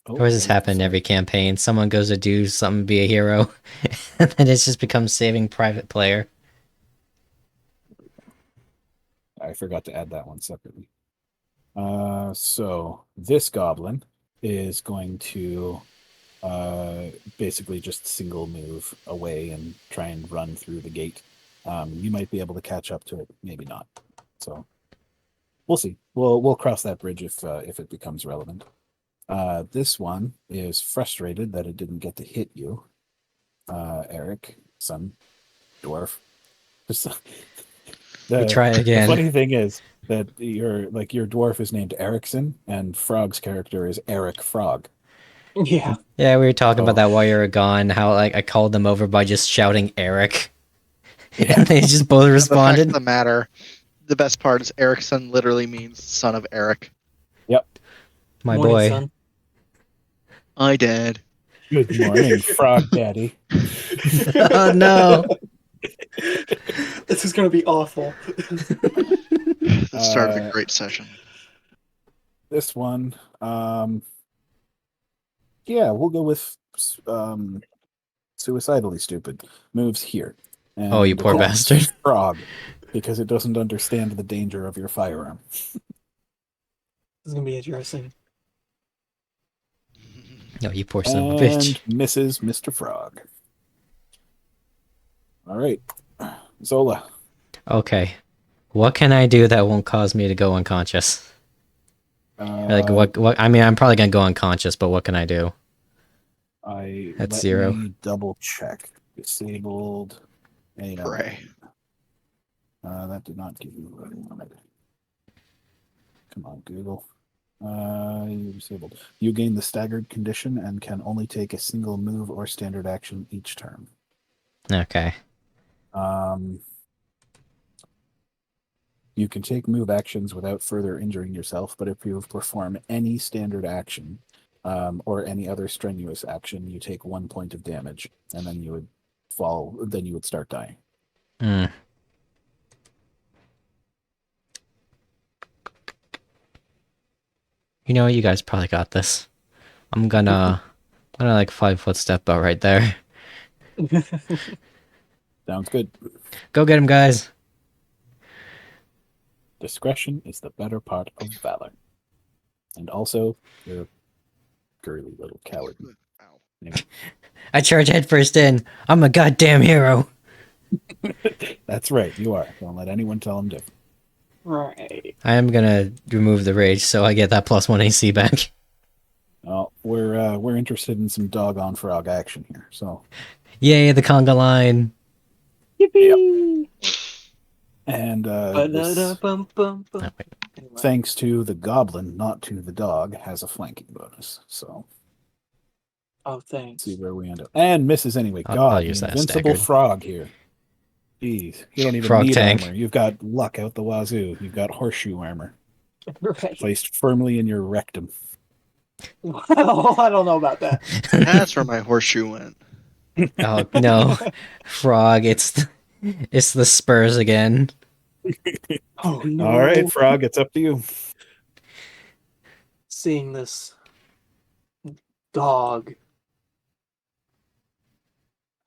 Oh, Or does this happen in every campaign? Someone goes to do something, be a hero, and then it just becomes saving private player. I forgot to add that one separately. So this goblin is going to basically just single move away and try and run through the gate. You might be able to catch up to it, maybe not. So we'll see. We'll cross that bridge if it becomes relevant. This one is frustrated that it didn't get to hit you, Erik, son, dwarf. We try again. The funny thing is that your dwarf is named Erikson, and Phrog's character is Erik Phrog. Yeah. Yeah, we were talking Oh. about that while you were gone, how like I called them over by just shouting Eric. Yeah. And they just both The fact responded. of the matter, the best part is Erikson literally means son of Eric. My Morning, boy. son. I did. Good morning, Frog Daddy. Oh no. This is gonna be awful. The start of a great session. This one, yeah, we'll go with suicidally stupid. Moves here. Oh, you poor attacks bastard. Frog, because it doesn't understand the danger of your firearm. This is gonna be interesting. No, you poor son of a And bitch. misses Mr. Frog. All right, Zola. Okay. What can I do that won't cause me to go unconscious? Like what I mean, I'm probably gonna go unconscious, but what can I do? That's Let 0. me double check. Disabled. Hey, no. Pray. That did not give you what I wanted. Come on, Google. You're disabled. You gain the staggered condition and can only take a single move or standard action each turn. Okay. You can take move actions without further injuring yourself, but if you perform any standard action or any other strenuous action, you take 1 point of damage, and then you would fall. Then you would start dying. Hmm. You know, you guys probably got this. I'm gonna like 5-foot step out right there. Sounds good. Go get him, guys. Discretion is the better part of valor. And also, you're a girly little coward. Ow. Anyway, I charge headfirst in. I'm a goddamn hero. that's right, you are. Don't let anyone tell him different. Right. I am gonna remove the rage so I get that +1 AC back. Well, we're interested in some doggone frog action here. So, Yay, the conga line. Yippee! and Ba-da-da-bum-bum-bum. Oh, wait. Anyway. thanks to the goblin, not to the dog, has a flanking bonus. So, Oh, thanks. see where we end up. And misses anyway. I'll God, use the that invincible staggered. frog here. Jeez, you don't even Frog need tank. armor. You've got luck out the wazoo. You've got horseshoe armor Right. placed firmly in your rectum. Well, I don't know about that. That's where my horseshoe went. Oh no, Frog! It's the Spurs again. Oh no! All right, frog, it's up to you. Seeing this dog,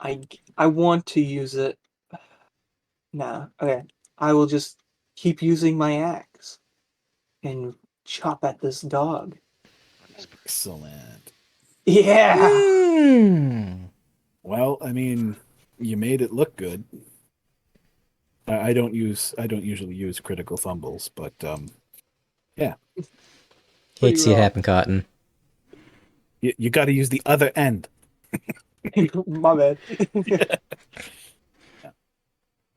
I want to use it. Nah. Okay. I will just keep using my axe and chop at this dog. Excellent. Yeah. Mm. Well, I mean, you made it look good. I don't usually use critical fumbles, but Hate Pretty to see it raw. happen, Cotton. you got to use the other end. My bad.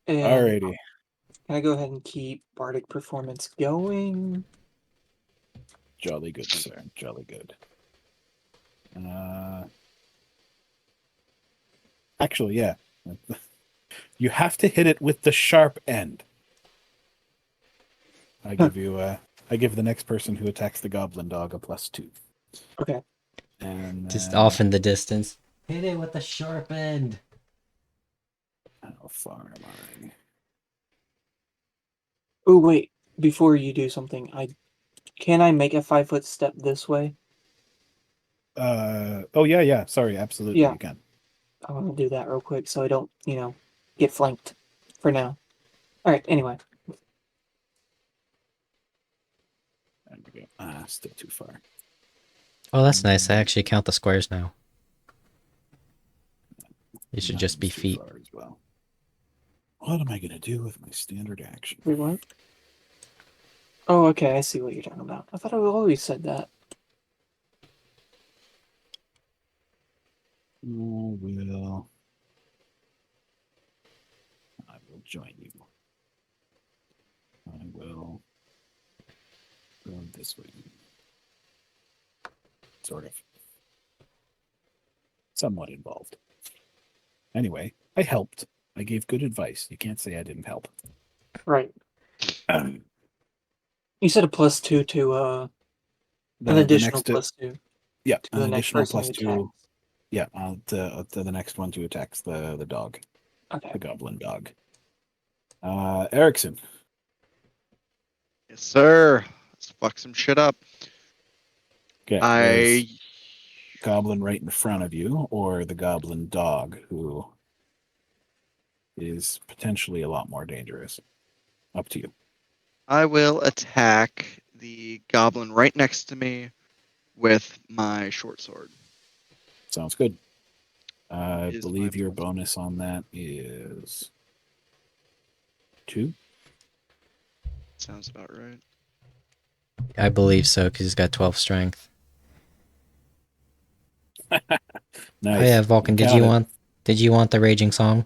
And Alrighty. can I go ahead and keep Bardic Performance going? Jolly good, sir. Jolly good. Actually, yeah. You have to hit it with the sharp end. I give the next person who attacks the goblin dog a +2. Okay. And Just off in the distance. Hit it with the sharp end. how far am Oh wait, before you do something, can I make a 5-foot step this way? I? Oh yeah. Sorry, absolutely Yeah. you can. I want to do that real quick so I don't, get flanked for now. All right. Anyway. There we go. Still too far. Oh, that's nice. I actually count the squares now. It should just be Nothing's too feet. far as well. What am I gonna do with my standard action? Wait, what? Oh, okay. I see what you're talking about. I thought I always said that. I will join you. I will go this way. Sort of. Somewhat involved. Anyway, I helped. I gave good advice. You can't say I didn't help. Right. You said a +2 to an The additional next, +2 yeah, to an the next additional person who +2. attacks. Yeah, to the next one who attacks the dog, Okay. the goblin dog. Erikson. Yes, sir. Let's fuck some shit up. Okay. I Goblin right in front of you, or the goblin dog, who is potentially a lot more dangerous. Up to you. I will attack the goblin right next to me with my short sword. Sounds good. I Is believe my your plus- bonus on that is 2. Sounds about right. I believe so, because he's got 12 strength. Nice. Oh yeah, Vulcan, did you want the raging song?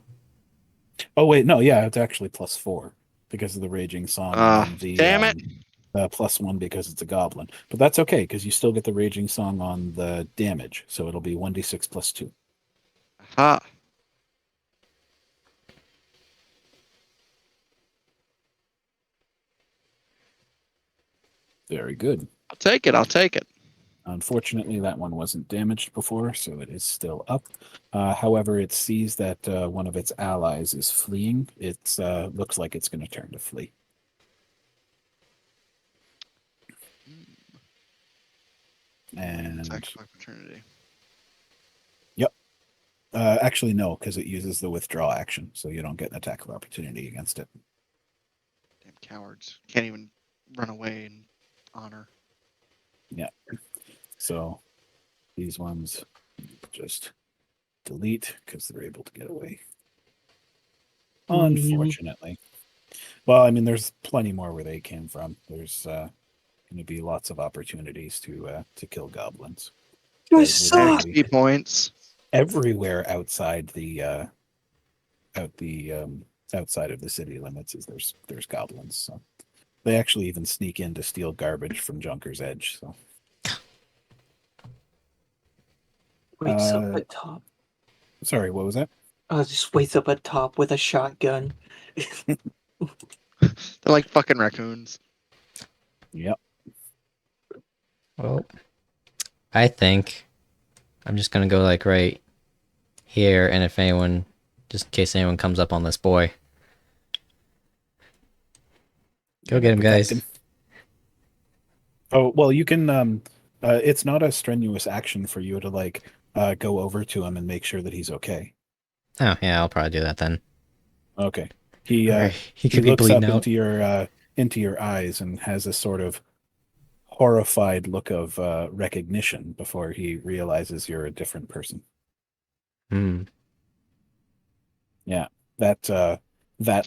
Oh wait, no, yeah, it's actually +4 because of the raging song, and then the Damn it! +1 because it's a goblin. But that's okay because you still get the raging song on the damage, so it'll be 1d6 +2. Aha. Very good. I'll take it. I'll take it. Unfortunately, that one wasn't damaged before, so it is still up. However, it sees that one of its allies is fleeing. It looks like it's going to turn to flee. And Attack of opportunity. actually, no, because it uses the withdraw action, so you don't get an attack of opportunity against it. Damn cowards. Can't even run away in honor. So these ones just delete because they're able to get away. Unfortunately. Well, I mean, there's plenty more where they came from. There's going to be lots of opportunities to kill goblins. Guys With suck. every- XP points. everywhere outside the outside of the city limits is there's goblins. So they actually even sneak in to steal garbage from Junker's Edge. So Waits up at top. sorry, what was that? Just waits up at top with a shotgun. They're like fucking raccoons. Yep. Well, I think I'm just gonna go like right here, and if anyone, just in case anyone comes up on this boy, go get him, Protect guys. him. Oh well, you can. It's not a strenuous action for you to like go over to him and make sure that he's okay. Oh yeah, I'll probably do that then. Okay. He Alright, he he could be looks up bleeding out. into your eyes and has a sort of horrified look of recognition before he realizes you're a different person. Hmm. Yeah, that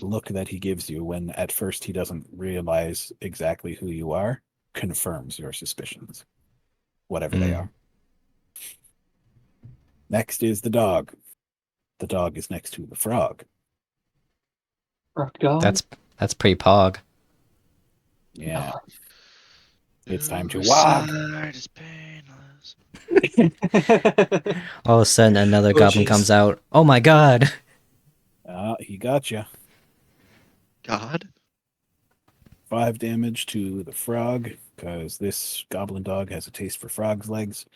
look that he gives you when at first he doesn't realize exactly who you are confirms your suspicions, whatever they are. Next is the dog. The dog is next to the frog. Rock dog. That's pretty pog. Yeah, it's time to Suicide wog. is painless. All of a sudden, another Oh, goblin jeez. comes out. Oh my god! He got you. God. 5 damage to the frog because this goblin dog has a taste for frog's legs.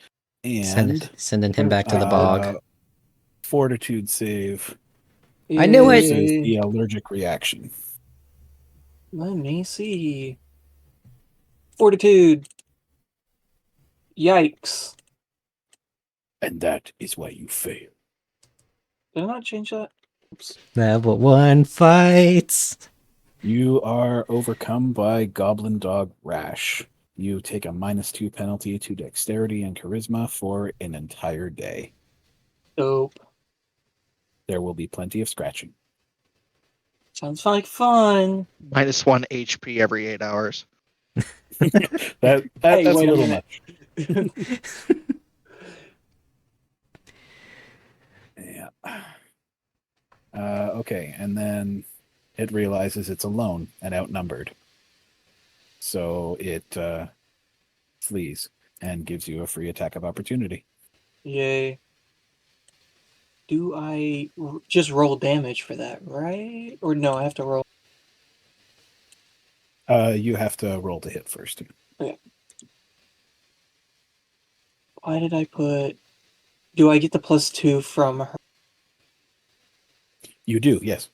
And Sending him back to the bog. Fortitude save. I knew it! This is the allergic reaction. Let me see. Fortitude. Yikes. And that is why you fail. Did I not change that? Oops. Level 1 fights. You are overcome by Goblin Dog Rash. You take a -2 penalty to dexterity and charisma for an entire day. Dope. There will be plenty of scratching. Sounds like fun. -1 HP every 8 hours. That's Hey, a wait a little minute. much. Yeah. Okay, and then it realizes it's alone and outnumbered. So it flees and gives you a free attack of opportunity. Yay. Do I just roll damage for that, right? Or no, I have to roll. You have to roll to hit first. Why did I put... Do I get the +2 from her? You do, yes.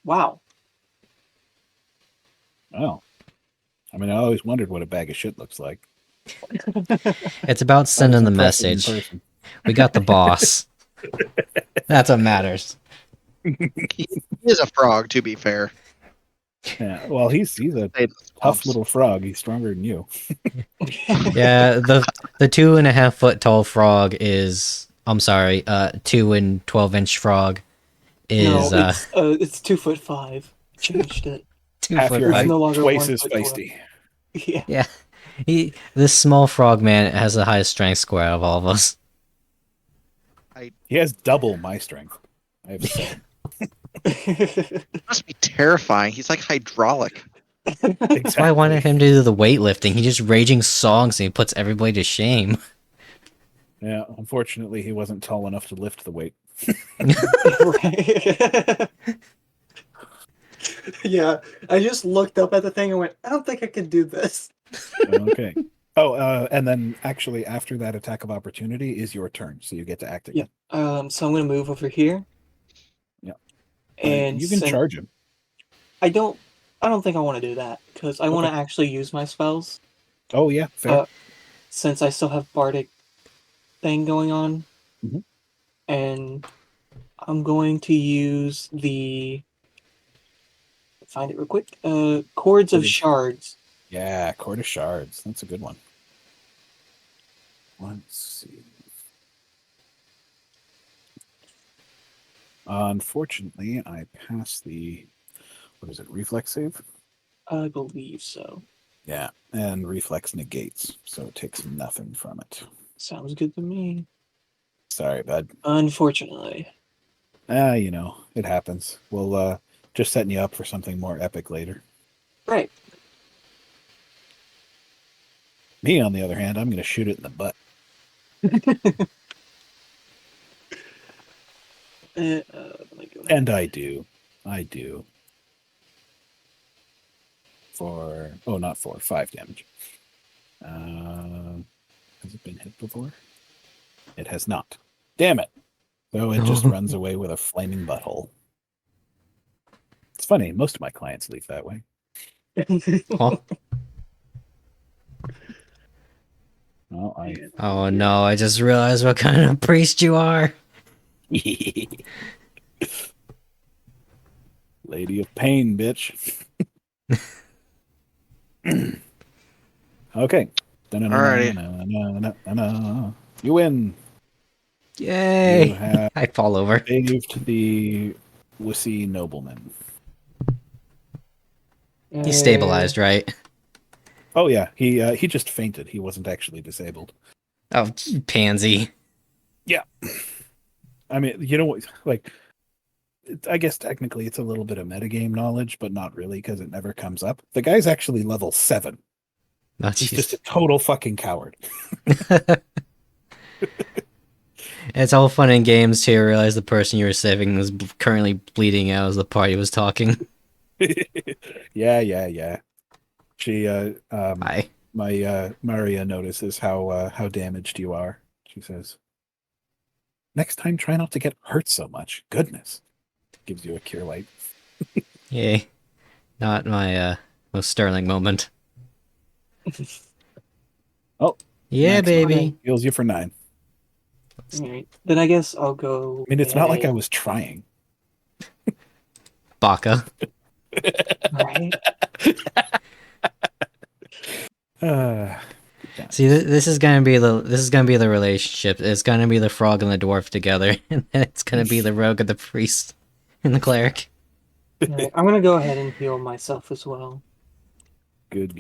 Wow. Oh. I mean, I always wondered what a bag of shit looks like. It's about I was sending the impressed in message. person. We got the boss. That's what matters. He is a frog, to be fair. Yeah, well, he's a Hey, tough little frog. He's stronger than you. Yeah, the 2.5 foot tall frog is. I'm sorry, 2 and 12-inch frog is No, it's 2'5". Changed it. 2 Half foot your It's five. height, no longer twice 1 as foot tall. feisty. Yeah. Yeah, this small frog man has the highest strength score out of all of us. He has double my strength. I have 7. It must be terrifying. He's like hydraulic. That's why I wanted him to do the weightlifting. He just raging songs and he puts everybody to shame. Yeah, unfortunately, he wasn't tall enough to lift the weight. Right. Yeah, I just looked up at the thing and went, I don't think I can do this. Okay. Oh, and then actually, after that attack of opportunity is your turn, so you get to act again. So I'm gonna move over here. Yeah. And you can charge him. I don't think I want to do that because I want to actually use my spells. Oh yeah, fair. since I still have Bardic thing going on, Mhm. and I'm going to use the find it real quick. Chords of Shards. Yeah, Court of Shards. That's a good one. Let's see. Unfortunately, I passed the, what is it, reflex save? I believe so. Yeah, and reflex negates, so it takes nothing from it. Sounds good to me. Sorry, bud. Unfortunately. You know, it happens. We'll just setting you up for something more epic later. Right. Me, on the other hand, I'm going to shoot it in the butt. Let me go ahead. And I do. For, oh, not 4, 5 damage. Has it been hit before? It has not. Damn it. So it just runs away with a flaming butthole. It's funny, most of my clients leave that way. Huh? Well, Oh no, I just realized what kind of priest you are. Lady of Pain, bitch. Okay. Alrighty. You win. Yay! You have I fall over. saved the wussy nobleman. He's stabilized, right? Oh yeah, he just fainted. He wasn't actually disabled. Oh, pansy. Yeah. I mean, you know what? Like, I guess technically it's a little bit of metagame knowledge, but not really because it never comes up. The guy's actually level 7. Oh, He's jeez. just a total fucking coward. It's all fun in games till you realize the person you were saving was currently bleeding out as the party was talking. Yeah. She Hi. my Mharia notices how damaged you are. She says, "Next time, try not to get hurt so much." Goodness, gives you a cure light. Yay. Not my most sterling moment. Oh, Yeah, next baby. one. Heals you for 9. Alright. Then I guess I'll go. I mean, it's not like I was trying. Baka. Right. See, this is gonna be the relationship. It's gonna be the frog and the dwarf together, and then it's gonna be the rogue and the priest and the cleric. Alright, I'm gonna go ahead and heal myself as well. Good.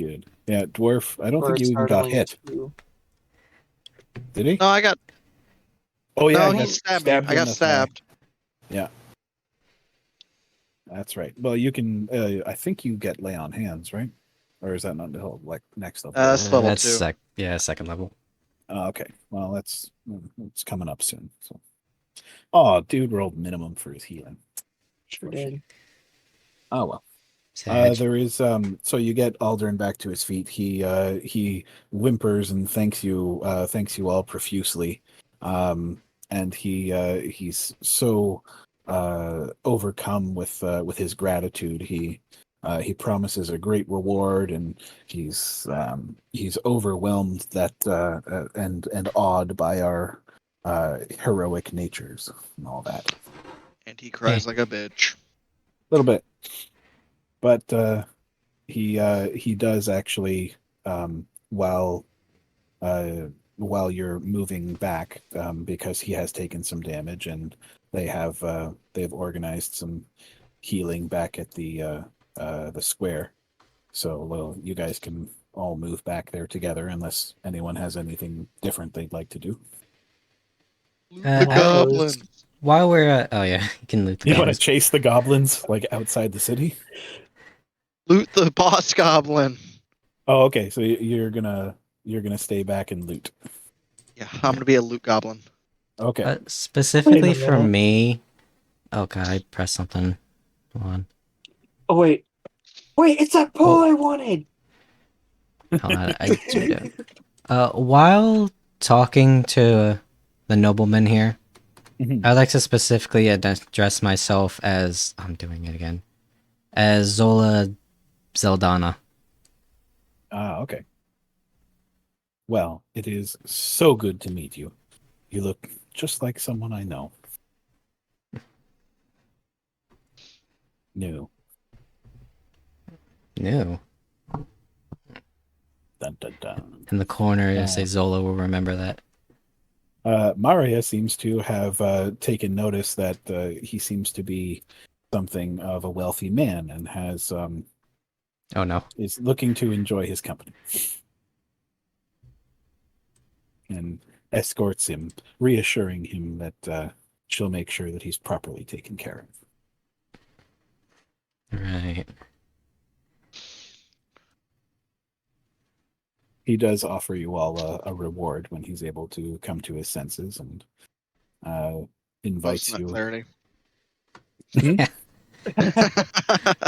Yeah, dwarf. I don't For think a you even got startling hit. 2. Did he? No, I got. Oh yeah, No, I he got stabbed me. I in got the thigh. stabbed. Yeah, that's right. Well, you can. I think you get lay on hands, right? Or is that not until like next level? That's level That's 2. second level. Okay. Well, it's coming up soon. So, oh, dude rolled minimum for his healing. Sure did. Oh well. Savage. There is so you get Aldrin back to his feet. He whimpers and thanks you all profusely. And he's so overcome with his gratitude. He promises a great reward, and he's overwhelmed that and awed by our heroic natures and all that. And he cries like a bitch. A little bit. But he does actually while you're moving back because he has taken some damage, and they've organized some healing back at the square. So well, you guys can all move back there together unless anyone has anything different they'd like to do. The goblin. While we're oh yeah, you can loot the You want to goblins. chase the goblins like outside the city? Loot the boss goblin. Oh, okay. So you're gonna stay back and loot. Yeah, I'm gonna be a loot goblin. Okay. Specifically Wait a for minute. me. Oh god, I pressed something. Hold on. Oh wait, it's that pole I wanted. Hold on, I do it. While talking to the nobleman here, Mhm. I'd like to specifically address myself as I'm doing it again, as Zola Zeldana. Ah, okay. Well, it is so good to meet you. You look just like someone I know. New. No. Dun dun dun. In the corner, I say Zola will remember that. Mharia seems to have taken notice that he seems to be something of a wealthy man and has Oh no. is looking to enjoy his company. And escorts him, reassuring him that she'll make sure that he's properly taken care of. Right. He does offer you all a reward when he's able to come to his senses and invites Close enough you. clarity.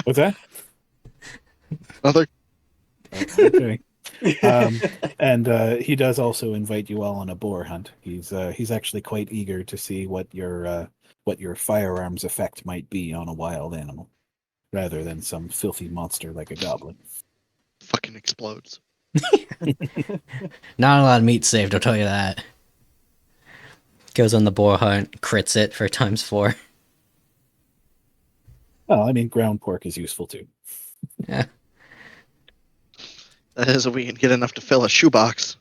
What's that? Another. Okay. And he does also invite you all on a boar hunt. He's actually quite eager to see what your firearms effect might be on a wild animal, rather than some filthy monster like a goblin. Fucking explodes. Not a lot of meat saved, I'll tell you that. Goes on the boar hunt, crits it for ×4. Well, I mean, ground pork is useful too. Yeah. That is, if we can get enough to fill a shoebox.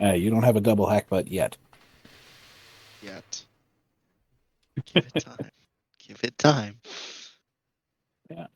You don't have a double hack butt yet. Yet. Give it time. Give it time. Yeah.